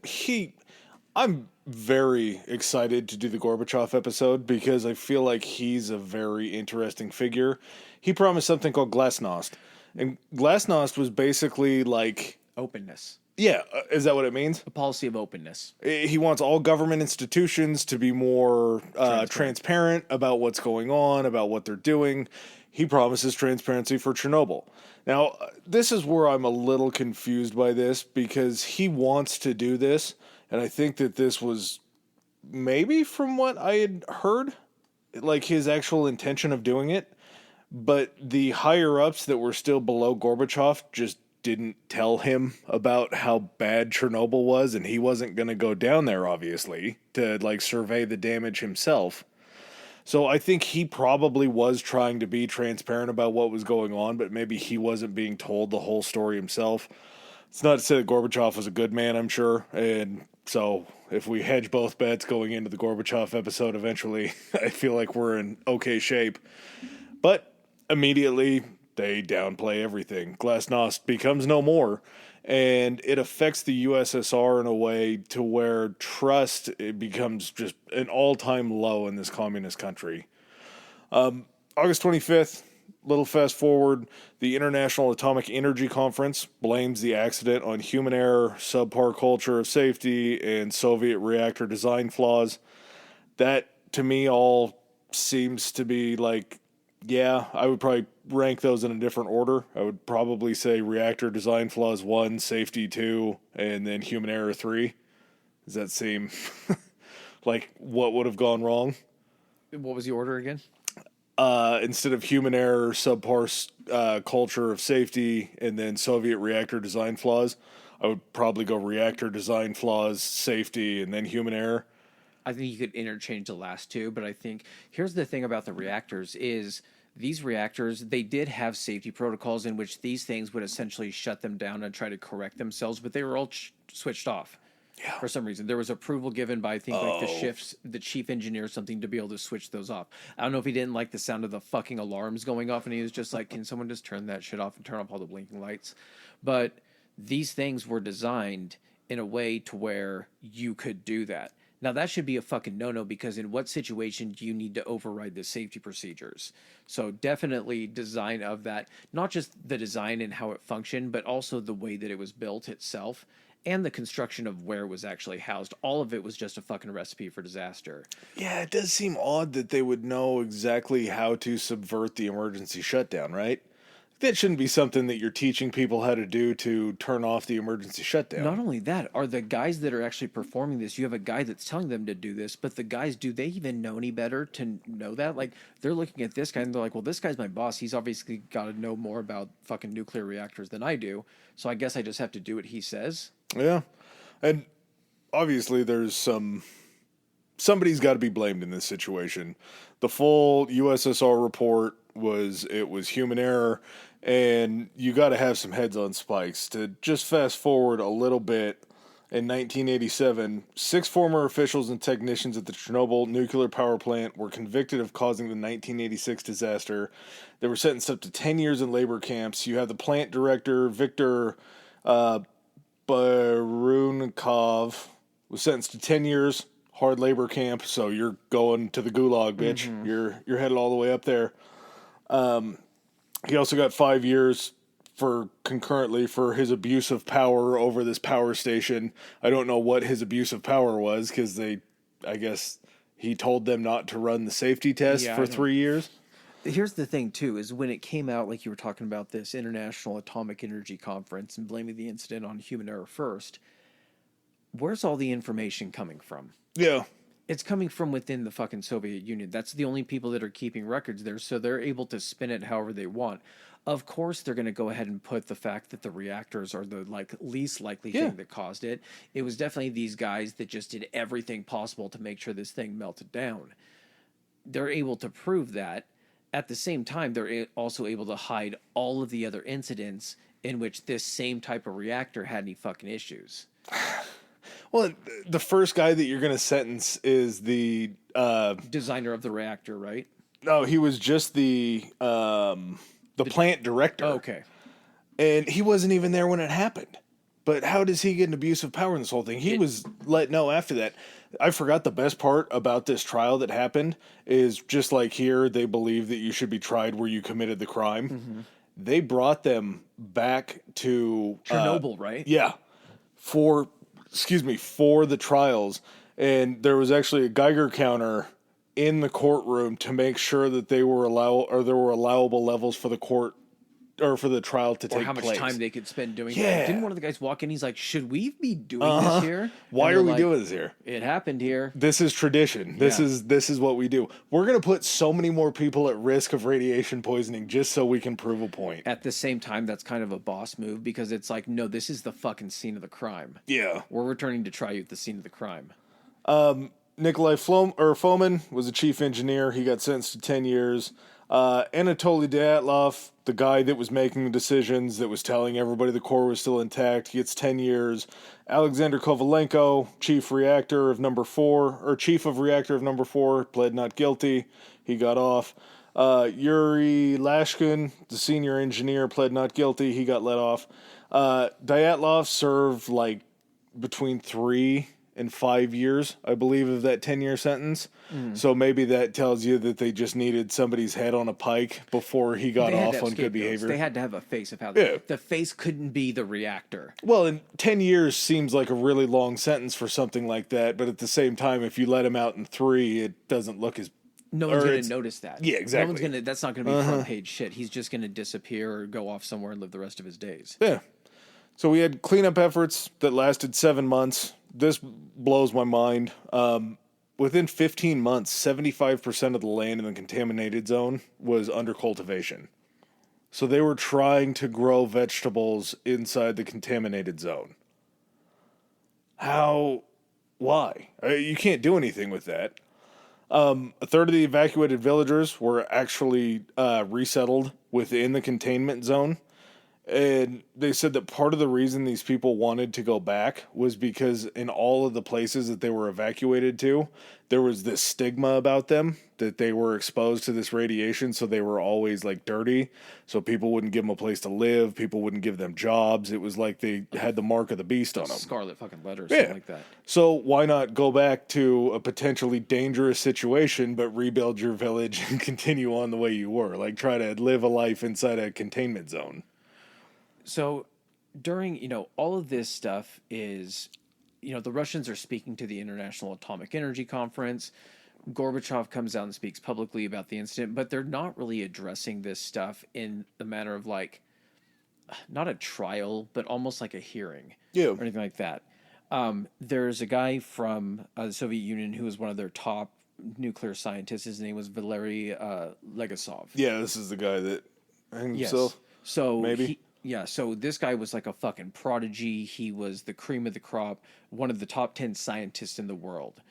I'm very excited to do the Gorbachev episode because I feel like he's a very interesting figure. He promised something called Glasnost. And Glasnost was basically like... Openness. Yeah, is that what it means? A policy of openness. He wants all government institutions to be more transparent about what's going on, about what they're doing. He promises transparency for Chernobyl. Now, this is where I'm a little confused by this because he wants to do this, and I think that this was maybe from what I had heard, like his actual intention of doing it, but the higher-ups that were still below Gorbachev just didn't tell him about how bad Chernobyl was, and he wasn't going to go down there, obviously, to like survey the damage himself. So I think he probably was trying to be transparent about what was going on, but maybe he wasn't being told the whole story himself. It's not to say that Gorbachev was a good man, I'm sure, and so if we hedge both bets going into the Gorbachev episode eventually, I feel like we're in okay shape. But immediately they downplay everything. Glasnost becomes no more, and it affects the USSR in a way to where trust it becomes just an all-time low in this communist country. August 25th, little fast forward, the International Atomic Energy Conference blames the accident on human error, subpar culture of safety, and Soviet reactor design flaws. That, to me, all seems to be like, yeah, I would probably rank those in a different order. I would probably say reactor design flaws 1, safety 2, and then human error 3. Does that seem like what would have gone wrong? What was the order again? Instead of human error, subpar culture of safety, and then Soviet reactor design flaws, I would probably go reactor design flaws, safety, and then human error. I think you could interchange the last two, but I think here's the thing about the reactors is these reactors, they did have safety protocols in which these things would essentially shut them down and try to correct themselves, but they were all switched off. Yeah. For some reason. There was approval given by, I think, like the chief engineer or something to be able to switch those off. I don't know if he didn't like the sound of the fucking alarms going off and he was just like, can someone just turn that shit off and turn off all the blinking lights? But these things were designed in a way to where you could do that. Now, that should be a fucking no-no because in what situation do you need to override the safety procedures? So definitely design of that, not just the design and how it functioned, but also the way that it was built itself and the construction of where it was actually housed. All of it was just a fucking recipe for disaster. Yeah, it does seem odd that they would know exactly how to subvert the emergency shutdown, right? That shouldn't be something that you're teaching people how to do to turn off the emergency shutdown. Not only that, are the guys that are actually performing this, you have a guy that's telling them to do this, but the guys, do they even know any better to know that? Like, they're looking at this guy and they're like, well, this guy's my boss. He's obviously got to know more about fucking nuclear reactors than I do. So I guess I just have to do what he says. Yeah. And obviously there's somebody's got to be blamed in this situation. The full USSR report was human error, and you got to have some heads on spikes. To just fast forward a little bit, in 1987, 6 former officials and technicians at the Chernobyl Nuclear Power Plant were convicted of causing the 1986 disaster. They were sentenced up to 10 years in labor camps. You have the plant director, Viktor Barunkov, was sentenced to 10 years, hard labor camp, so you're going to the gulag, bitch. Mm-hmm. You're headed all the way up there. He also got 5 years concurrently for his abuse of power over this power station. I don't know what his abuse of power was because I guess He told them not to run the safety test Yeah, I for know. 3 years. Here's the thing, too, is when it came out, like you were talking about this International Atomic Energy Conference and blaming the incident on human error first, where's all the information coming from? Yeah. It's coming from within the fucking Soviet Union. That's the only people that are keeping records there, so they're able to spin it however they want. Of course, they're going to go ahead and put the fact that the reactors are the least likely Yeah. thing that caused it. It was definitely these guys that just did everything possible to make sure this thing melted down. They're able to prove that. At the same time, they're also able to hide all of the other incidents in which this same type of reactor had any fucking issues. Well, the first guy that you're going to sentence is the Designer of the reactor, right? no, he was just the plant director. Oh, okay. And he wasn't even there when it happened. But how does he get an abuse of power in this whole thing? He was let know after that. I forgot the best part about this trial that happened is just like here, they believe that you should be tried where you committed the crime. Mm-hmm. They brought them back to Chernobyl, right? Yeah, for the trials, and there was actually a Geiger counter in the courtroom to make sure that there were allowable levels for the court or for the trial to take Or how much place. time they could spend doing Yeah. that. Didn't one of the guys walk in? He's like, "Should we be doing this here? Why And are they're we like, doing this here? It happened here." This is tradition. This Yeah. is what we do. We're gonna put so many more people at risk of radiation poisoning just so we can prove a point. At the same time, that's kind of a boss move because it's like, no, this is the fucking scene of the crime. Yeah. We're returning to try you at the scene of the crime. Nikolai Fomin was a chief engineer. He got sentenced to 10 years. Anatoly Dyatlov, the guy that was making the decisions, that was telling everybody the core was still intact, he gets 10 years. Alexander Kovalenko, chief of reactor of number 4, pled not guilty. He got off. Yuri Lashkin, the senior engineer, pled not guilty. He got let off. Dyatlov served like between 3 and 5 years, I believe, of that 10-year sentence. So maybe that tells you that they just needed somebody's head on a pike before he got They had to off have on good scapegoats. behavior. They had to have a face of how Yeah. the face couldn't be the reactor. Well, and 10 years seems like a really long sentence for something like that, but at the same time, if you let him out in 3, it doesn't look as... No one's Or going to it's- notice that. Yeah, exactly. No one's going to. That's not going to be front page shit. He's just going to disappear or go off somewhere and live the rest of his days. Yeah. So we had cleanup efforts that lasted 7 months. This blows my mind. Within 15 months, 75% of the land in the contaminated zone was under cultivation. So they were trying to grow vegetables inside the contaminated zone. How? Why? You can't do anything with that. A third of the evacuated villagers were actually resettled within the containment zone. And they said that part of the reason these people wanted to go back was because in all of the places that they were evacuated to, there was this stigma about them that they were exposed to this radiation, so they were always like dirty. So people wouldn't give them a place to live, people wouldn't give them jobs. It was like they had the mark of the beast on them. Scarlet fucking letter or Yeah. something like that. So why not go back to a potentially dangerous situation, but rebuild your village and continue on the way you were? Like try to live a life inside a containment zone. So during, all of this stuff is, the Russians are speaking to the International Atomic Energy Conference. Gorbachev comes out and speaks publicly about the incident, but they're not really addressing this stuff in the manner of like, not a trial, but almost like a hearing Yeah. or anything like that. There's a guy from the Soviet Union who was one of their top nuclear scientists. His name was Valery Legasov. Yeah, this is the guy that hanged Yes. himself. So maybe. so this guy was like a fucking prodigy. He was the cream of the crop, one of the top 10 scientists in the world.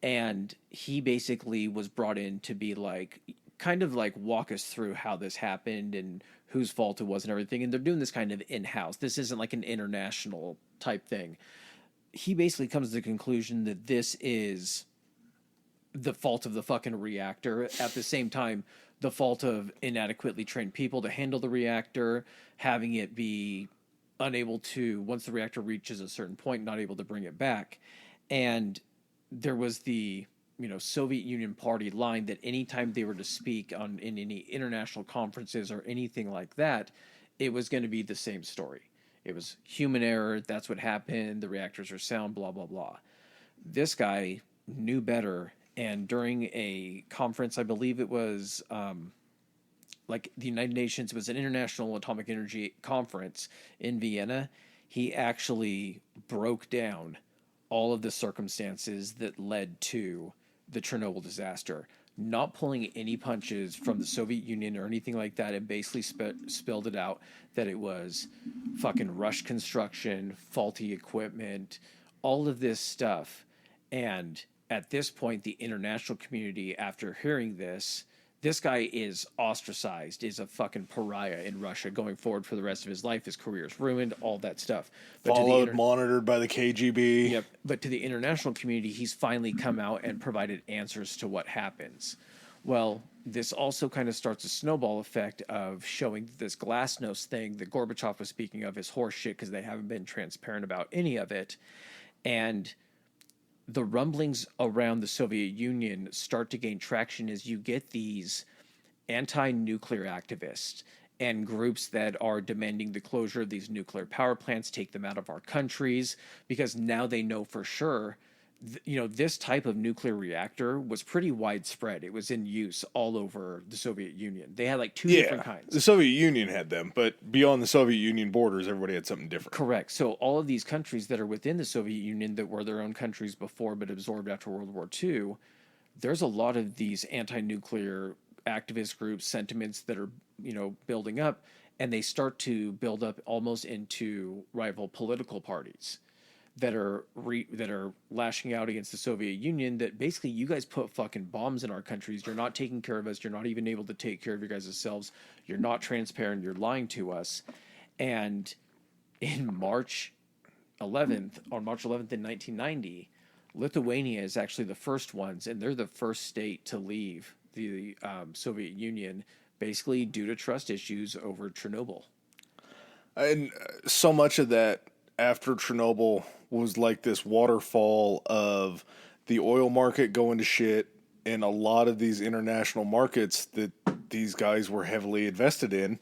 And he basically was brought in to be like, kind of like walk us through how this happened and whose fault it was and everything. And they're doing this kind of in-house. This isn't like an international type thing. He basically comes to the conclusion that this is the fault of the fucking reactor. At the same time, the fault of inadequately trained people to handle the reactor, having it be unable to, once the reactor reaches a certain point, not able to bring it back. And there was the, Soviet Union party line that anytime they were to speak in any international conferences or anything like that, it was going to be the same story. It was human error. That's what happened. The reactors are sound, blah, blah, blah. This guy knew better And during a conference, I believe it was like the United Nations, it was an International Atomic Energy Conference in Vienna. He actually broke down all of the circumstances that led to the Chernobyl disaster, not pulling any punches from the Soviet Union or anything like that, and basically spelled it out that it was fucking rushed construction, faulty equipment, all of this stuff. And at this point, the international community, after hearing this guy is ostracized, is a fucking pariah in Russia going forward for the rest of his life. His career is ruined, all that stuff. But Followed, monitored by the KGB. Yep. But to the international community, he's finally come out and provided answers to what happens. Well, this also kind of starts a snowball effect of showing this glasnost thing that Gorbachev was speaking of is horse shit because they haven't been transparent about any of it. And the rumblings around the Soviet Union start to gain traction as you get these anti-nuclear activists and groups that are demanding the closure of these nuclear power plants, take them out of our countries, because now they know for sure, this type of nuclear reactor was pretty widespread. It was in use all over the Soviet Union. They had like two different kinds. The Soviet Union had them, but beyond the Soviet Union borders, everybody had something different. Correct. So all of these countries that are within the Soviet Union that were their own countries before but absorbed after World War II, there's a lot of these anti-nuclear activist groups, sentiments that are, building up, and they start to build up almost into rival political parties that are lashing out against the Soviet Union, that basically, you guys put fucking bombs in our countries. You're not taking care of us. You're not even able to take care of your guys' selves. You're not transparent. You're lying to us. And in March 11th in 1990, Lithuania is actually the first ones, and they're the first state to leave the Soviet Union, basically due to trust issues over Chernobyl. And so much of that after Chernobyl was like this waterfall of the oil market going to shit, and a lot of these international markets that these guys were heavily invested in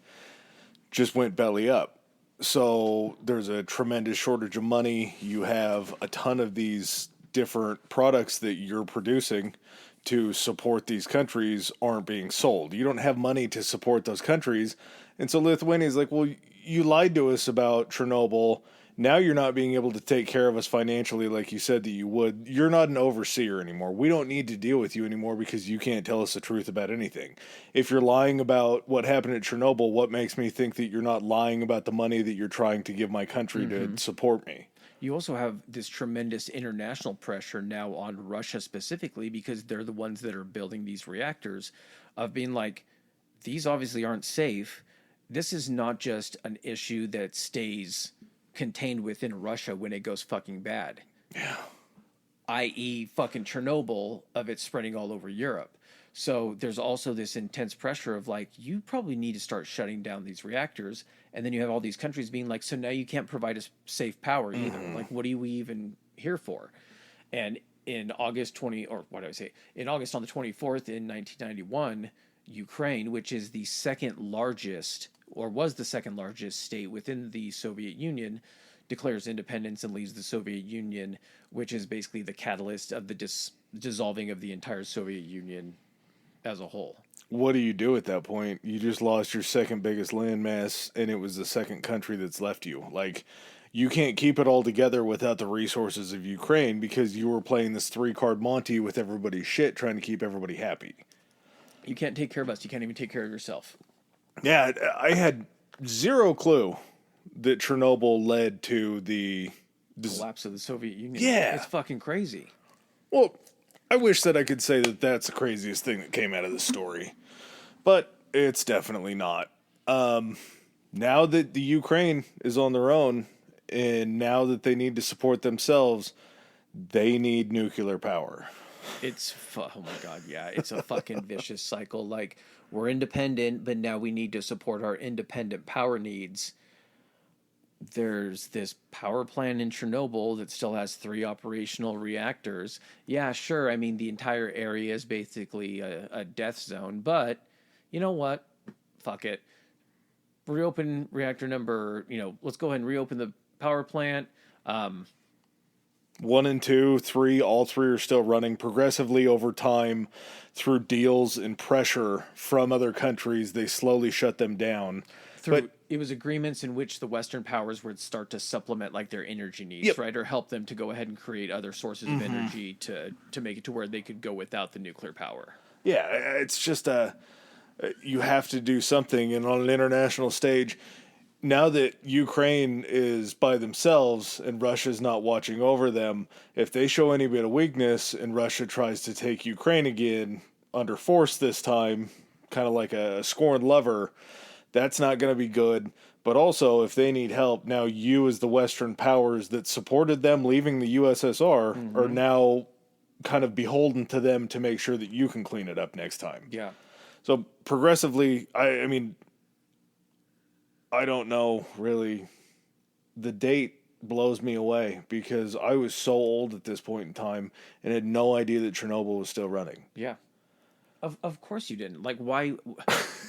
just went belly up. So there's a tremendous shortage of money. You have a ton of these different products that you're producing to support these countries aren't being sold. You don't have money to support those countries. And so Lithuania is like, well, you lied to us about Chernobyl. Now you're not being able to take care of us financially like you said that you would. You're not an overseer anymore. We don't need to deal with you anymore because you can't tell us the truth about anything. If you're lying about what happened at Chernobyl, what makes me think that you're not lying about the money that you're trying to give my country to support me? You also have this tremendous international pressure now on Russia specifically, because they're the ones that are building these reactors, of being like, these obviously aren't safe. This is not just an issue that stays contained within Russia when it goes fucking bad. Yeah. I.e. fucking Chernobyl, of it spreading all over Europe. So there's also this intense pressure of like, you probably need to start shutting down these reactors. And then you have all these countries being like, so now you can't provide us safe power either. Like, what are we even here for? And in August on the 24th in 1991, Ukraine, which is the second largest, or was the second largest state within the Soviet Union, declares independence and leaves the Soviet Union, which is basically the catalyst of the dissolving of the entire Soviet Union as a whole. What do you do at that point? You just lost your second biggest landmass, and it was the second country that's left you. Like, you can't keep it all together without the resources of Ukraine because you were playing this 3-card Monty with everybody's shit, trying to keep everybody happy. You can't take care of us. You can't even take care of yourself. Yeah, I had zero clue that Chernobyl led to the collapse of the Soviet Union. Yeah. It's fucking crazy. Well, I wish that I could say that that's the craziest thing that came out of the story, but it's definitely not. Now that the Ukraine is on their own, and now that they need to support themselves, they need nuclear power. Oh my God, yeah. It's a fucking vicious cycle. Like, we're independent, but now we need to support our independent power needs. There's this power plant in Chernobyl that still has 3 operational reactors. Yeah, sure. I mean, the entire area is basically a death zone, but you know what? Fuck it. Reopen reactor number, let's go ahead and reopen the power plant. 1 and 2, 3, all three are still running progressively over time through deals and pressure from other countries. They slowly shut them down. It was agreements in which the Western powers would start to supplement like their energy needs, Yep. right, or help them to go ahead and create other sources of energy to make it to where they could go without the nuclear power. Yeah, it's just you have to do something, and on an international stage, now that Ukraine is by themselves and Russia's not watching over them, if they show any bit of weakness and Russia tries to take Ukraine again under force this time, kind of like a scorned lover, that's not going to be good. But also, if they need help, now you as the Western powers that supported them leaving the USSR are now kind of beholden to them to make sure that you can clean it up next time. Yeah. So progressively, I mean, I don't know really. The date blows me away because I was so old at this point in time and had no idea that Chernobyl was still running. Yeah. Of course you didn't. Like, why?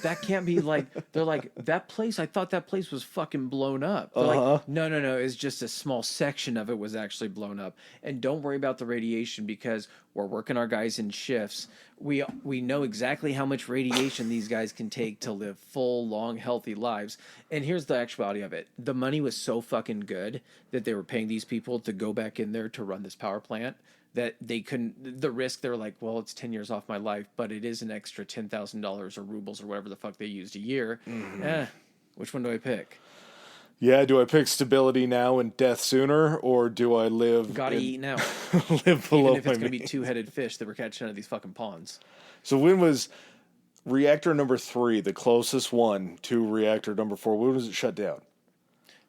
That can't be like, they're like, that place, I thought that place was fucking blown up. They're like, no, it's just a small section of it was actually blown up. And don't worry about the radiation because we're working our guys in shifts. We know exactly how much radiation these guys can take to live full, long, healthy lives. And here's the actuality of it. The money was so fucking good that they were paying these people to go back in there to run this power plant that they couldn't, the risk, they're like, well, it's 10 years off my life, but it is an extra $10,000 or rubles or whatever the fuck they used a year. Which one do I pick? Yeah, do I pick stability now and death sooner, or do I live... Gotta eat now. live below Even if it's my going to be means? two-headed fish that we're catching out of these fucking ponds. So when was reactor number 3, the closest one to reactor number 4, when was it shut down?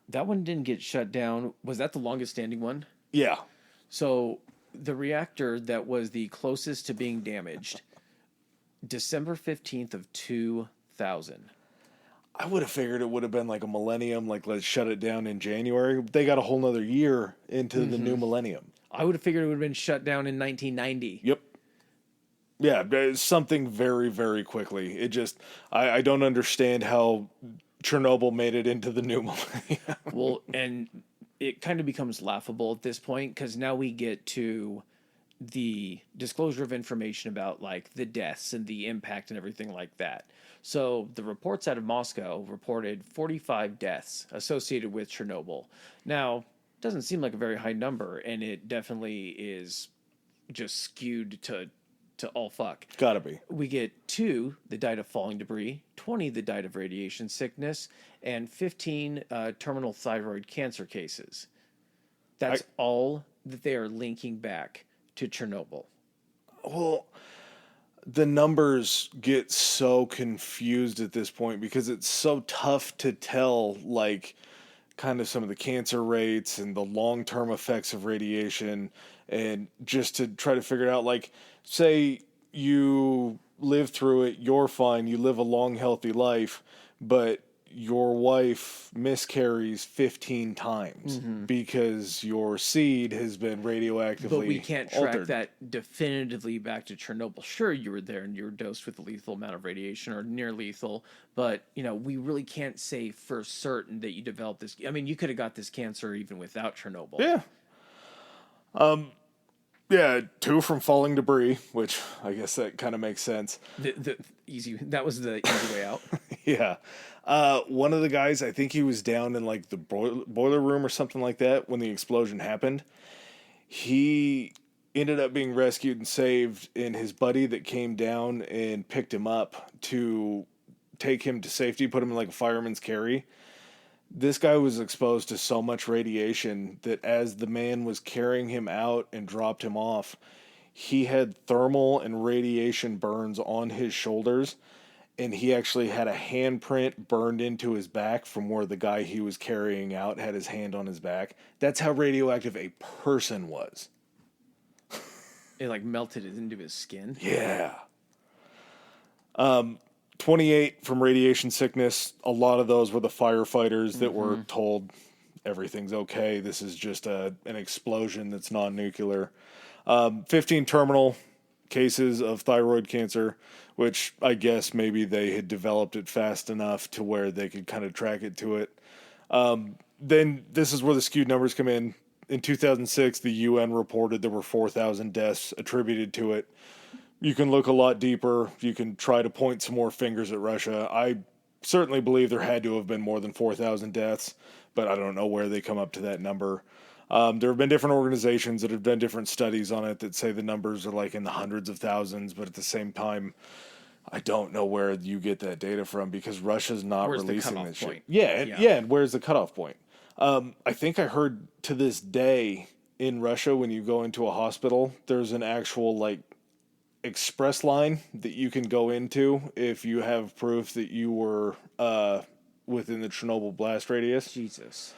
That one didn't get shut down. Was that the longest standing one? Yeah. So the reactor that was the closest to being damaged, December 15th of 2000. I would have figured it would have been like a millennium, like let's shut it down in January. They got a whole nother year into the new millennium. I would have figured it would have been shut down in 1990. Yep. Yeah, it's something very, very quickly. It just, I don't understand how Chernobyl made it into the new millennium. Well, and it kind of becomes laughable at this point because now we get to the disclosure of information about like the deaths and the impact and everything like that. So the reports out of Moscow reported 45 deaths associated with Chernobyl. Now, doesn't seem like a very high number, and it definitely is just skewed to all fuck. Gotta be. We get 2 that died of falling debris, 20 that died of radiation sickness, and 15 terminal thyroid cancer cases. That's all that they are linking back to Chernobyl. Well, the numbers get so confused at this point because it's so tough to tell, like, kind of some of the cancer rates and the long-term effects of radiation, and just to try to figure it out, like, say you live through it, you're fine, you live a long, healthy life, but your wife miscarries 15 times because your seed has been radioactively But we can't track altered. that definitively back to Chernobyl. Sure, you were there and you were dosed with a lethal amount of radiation or near lethal, but we really can't say for certain that you developed this. I mean, you could have got this cancer even without Chernobyl. Yeah. Yeah, 2 from falling debris, which I guess that kind of makes sense. That was the easy way out. Yeah. One of the guys, I think he was down in like the boiler room or something like that when the explosion happened. He ended up being rescued and saved, and his buddy that came down and picked him up to take him to safety, put him in like a fireman's carry. This guy was exposed to so much radiation that as the man was carrying him out and dropped him off, he had thermal and radiation burns on his shoulders, and he actually had a handprint burned into his back from where the guy he was carrying out had his hand on his back. That's how radioactive a person was. It like melted it into his skin. Yeah. 28 from radiation sickness. A lot of those were the firefighters that were told everything's okay. This is just an explosion that's non-nuclear. 15 terminal cases of thyroid cancer, which I guess maybe they had developed it fast enough to where they could kind of track it to it. Then this is where the skewed numbers come in. In 2006, the UN reported there were 4,000 deaths attributed to it. You can look a lot deeper. You can try to point some more fingers at Russia. I certainly believe there had to have been more than 4,000 deaths, but I don't know where they come up to that number. There have been different organizations that have done different studies on it that say the numbers are like in the hundreds of thousands, but at the same time, I don't know where you get that data from because Russia's not Where's the releasing cutoff that shit. point? Yeah, and where's the cutoff point? I think I heard to this day in Russia, when you go into a hospital, there's an actual like express line that you can go into if you have proof that you were within the Chernobyl blast radius. Jesus.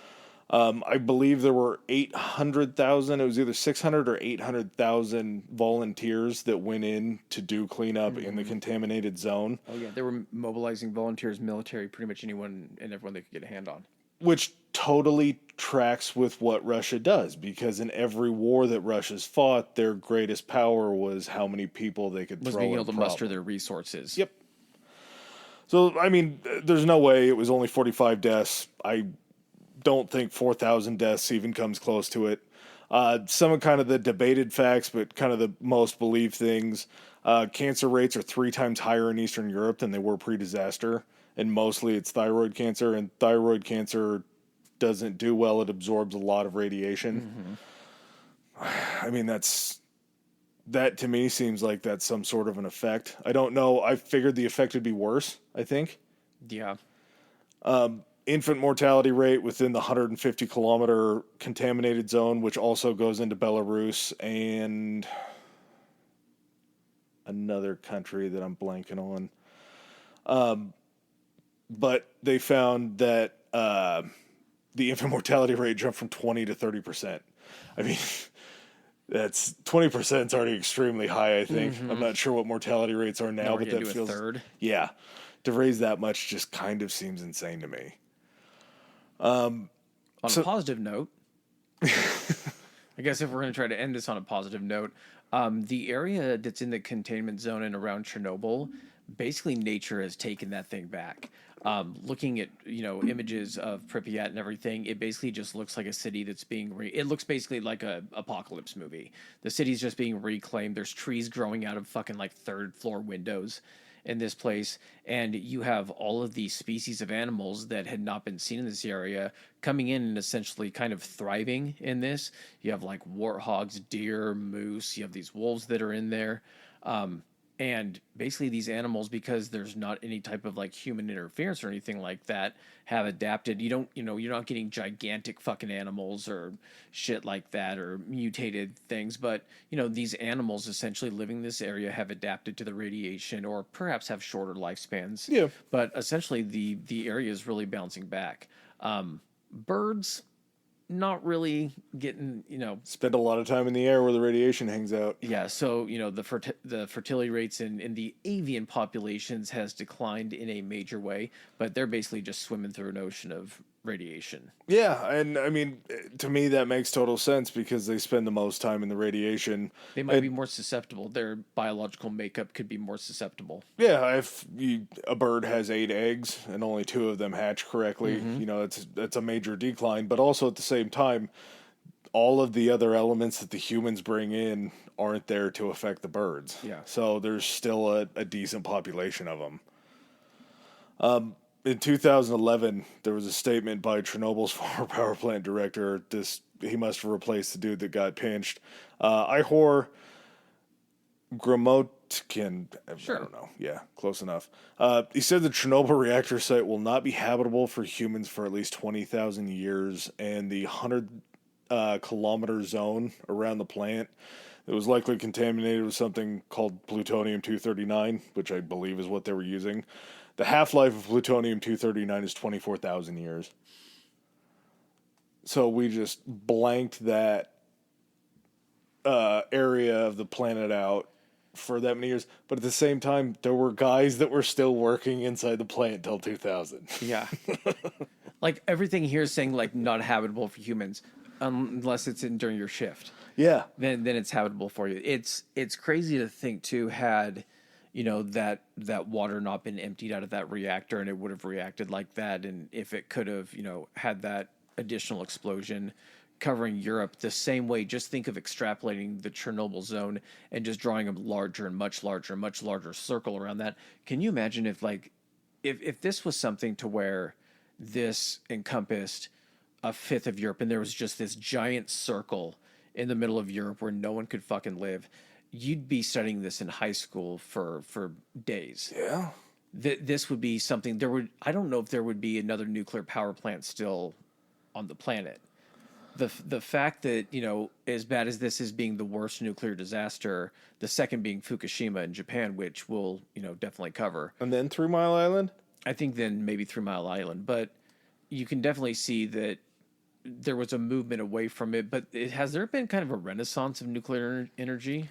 I believe there were 800,000. It was either 600 or 800,000 volunteers that went in to do cleanup in the contaminated zone. Oh yeah, they were mobilizing volunteers, military, pretty much anyone and everyone they could get a hand on. Which totally tracks with what Russia does, because in every war that Russia's fought, their greatest power was how many people they could Was throw being at able a to muster problem. their resources. Yep. So, I mean, there's no way it was only 45 deaths. I don't think 4,000 deaths even comes close to it. Some of kind of the debated facts, but kind of the most believed things. Cancer rates are 3 times higher in Eastern Europe than they were pre-disaster. And mostly it's thyroid cancer, and thyroid cancer doesn't do well. It absorbs a lot of radiation. I mean, that to me seems like that's some sort of an effect. I don't know. I figured the effect would be worse, I think. Yeah. Infant mortality rate within the 150 kilometer contaminated zone, which also goes into Belarus and another country that I'm blanking on. But they found that the infant mortality rate jumped from 20 to 30%. I mean, that's 20% is already extremely high, I think. I'm not sure what mortality rates are now, We're but gonna that do feels a third. Yeah. To raise that much just kind of seems insane to me. On a positive note, I guess if we're going to try to end this on a positive note, the area that's in the containment zone and around Chernobyl, basically nature has taken that thing back. Looking at images of Pripyat and everything, it basically just looks like a city that's being it looks basically like a apocalypse movie. The city's just being reclaimed. There's trees growing out of fucking like third floor windows in this place, and you have all of these species of animals that had not been seen in this area coming in and essentially kind of thriving in this. You have like warthogs, deer, moose. You have these wolves that are in there. And basically these animals, because there's not any type of like human interference or anything like that, have adapted. You're not getting gigantic fucking animals or shit like that or mutated things, but these animals essentially living in this area have adapted to the radiation or perhaps have shorter lifespans. Yeah. But essentially the area is really bouncing back. Birds, not really getting, Spend a lot of time in the air where the radiation hangs out. yeah, so the fertility rates in the avian populations has declined in a major way, but they're basically just swimming through an ocean of radiation. Yeah, and I mean, to me that makes total sense because they spend the most time in the radiation. They might be more susceptible. Their biological makeup could be more susceptible. Yeah, if a bird has 8 eggs and only 2 of them hatch correctly, that's a major decline. But also at the same time, all of the other elements that the humans bring in aren't there to affect the birds. Yeah. So there's still a decent population of them. In 2011, there was a statement by Chernobyl's former power plant director. He must have replaced the dude that got pinched. Ihor Gromotkin. Sure. I don't know. Yeah, close enough. He said the Chernobyl reactor site will not be habitable for humans for at least 20,000 years, and the 100-kilometer zone around the plant that was likely contaminated with something called plutonium-239, which I believe is what they were using. The half-life of plutonium-239 is 24,000 years. So we just blanked that area of the planet out for that many years. But at the same time, there were guys that were still working inside the plant till 2000. Yeah. Like everything here is saying like not habitable for humans unless it's in during your shift. Yeah. Then it's habitable for you. It's crazy to think too, had that water not been emptied out of that reactor and it would have reacted like that, and if it could have had that additional explosion covering Europe the same way. Just think of extrapolating the Chernobyl zone and just drawing a larger and much larger circle around that. Can you imagine if this was something to where this encompassed a fifth of Europe and there was just this giant circle in the middle of Europe where no one could fucking live? You'd be studying this in high school for days. Yeah. This would be something I don't know if there would be another nuclear power plant still on the planet. The fact that, as bad as this is being the worst nuclear disaster, the second being Fukushima in Japan, which we'll, definitely cover. And then 3 Mile Island? I think then maybe 3 Mile Island. But you can definitely see that there was a movement away from it. But has there been kind of a renaissance of nuclear energy?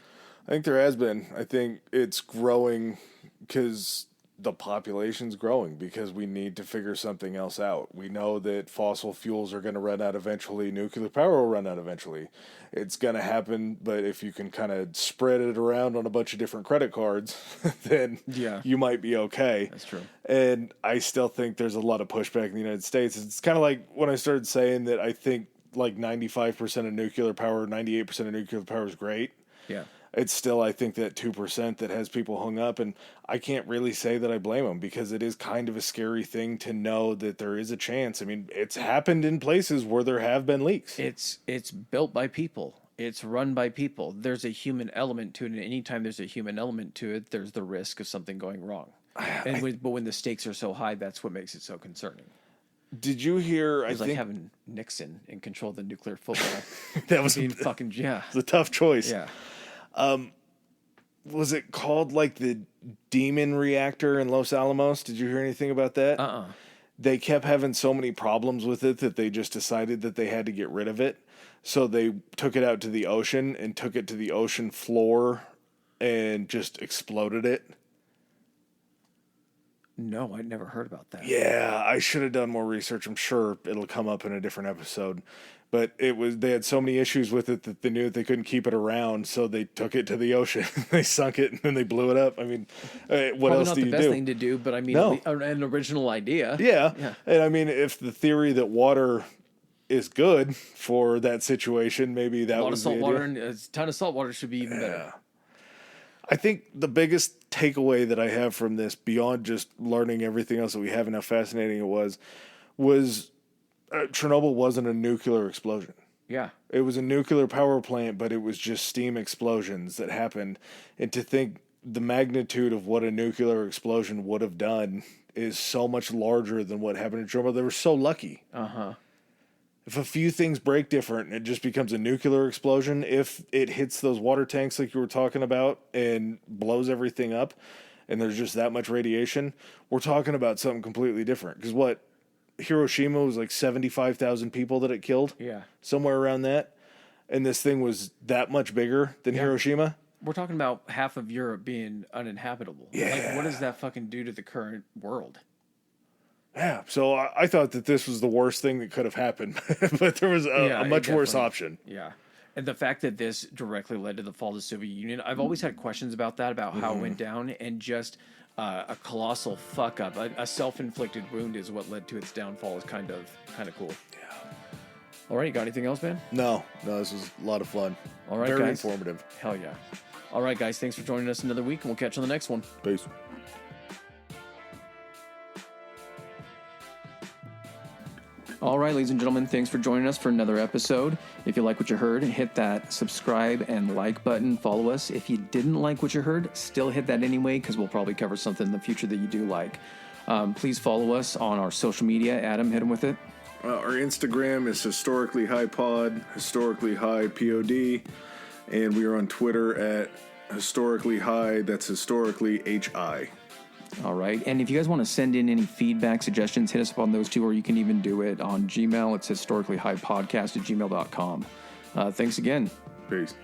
I think there has been. I think it's growing because the population's growing, because we need to figure something else out. We know that fossil fuels are going to run out eventually. Nuclear power will run out eventually. It's going to happen, but if you can kind of spread it around on a bunch of different credit cards, then you might be okay. That's true. And I still think there's a lot of pushback in the United States. It's kind of like when I started saying that I think like 95% of nuclear power, 98% of nuclear power is great. Yeah. It's still, I think, that 2% that has people hung up, and I can't really say that I blame them, because it is kind of a scary thing to know that there is a chance. I mean, it's happened in places where there have been leaks. It's built by people. It's run by people. There's a human element to it, and anytime there's a human element to it, there's the risk of something going wrong. But when the stakes are so high, that's what makes it so concerning. Did you hear? It was like having Nixon in control of the nuclear football. That was being fucking It was a tough choice. Yeah. Was it called like the Demon Reactor in Los Alamos? Did you hear anything about that? They kept having so many problems with it that they just decided that they had to get rid of it. So they took it out to the ocean and took it to the ocean floor and just exploded it. No, I'd never heard about that. Yeah, I should have done more research. I'm sure it'll come up in a different episode. But they had so many issues with it that they knew that they couldn't keep it around, so they took it to the ocean. They sunk it, and then they blew it up. I mean, what else do you do? Probably not the best thing to do, but I mean, an original idea. Yeah. And I mean, if the theory that water is good for that situation, maybe that was the idea. A lot of salt water, and a ton of salt water should be even better. I think the biggest takeaway that I have from this, beyond just learning everything else that we have and how fascinating it was Chernobyl wasn't a nuclear explosion. Yeah. It was a nuclear power plant, but it was just steam explosions that happened. And to think the magnitude of what a nuclear explosion would have done is so much larger than what happened in Chernobyl. They were so lucky. If a few things break different, it just becomes a nuclear explosion. If it hits those water tanks like you were talking about and blows everything up, and there's just that much radiation, we're talking about something completely different. Because Hiroshima was like 75,000 people that it killed. Yeah. Somewhere around that. And this thing was that much bigger than Hiroshima. We're talking about half of Europe being uninhabitable. Yeah. Like, what does that fucking do to the current world? Yeah. So I thought that this was the worst thing that could have happened. But there was a much worse option. Yeah. And the fact that this directly led to the fall of the Soviet Union, I've always had questions about that, about how it went down, and just a colossal fuck up, a self-inflicted wound is what led to its downfall. Is kind of cool. Yeah. All right, you got anything else, man? No, this was a lot of fun. All right, Very guys. informative. Hell yeah. All right, guys, thanks for joining us another week, and we'll catch you on the next one. Peace. All right, ladies and gentlemen, thanks for joining us for another episode. If you like what you heard, hit that subscribe and like button. Follow us. If you didn't like what you heard, still hit that anyway, because we'll probably cover something in the future that you do like. Please follow us on our social media. Adam, hit him with it. Our Instagram is historically high pod, historically high pod, and we are on Twitter at historically high. That's historically HI. All right. And if you guys want to send in any feedback, suggestions, hit us up on those two, or you can even do it on Gmail. It's historicallyhighpodcast@gmail.com. Thanks again. Peace.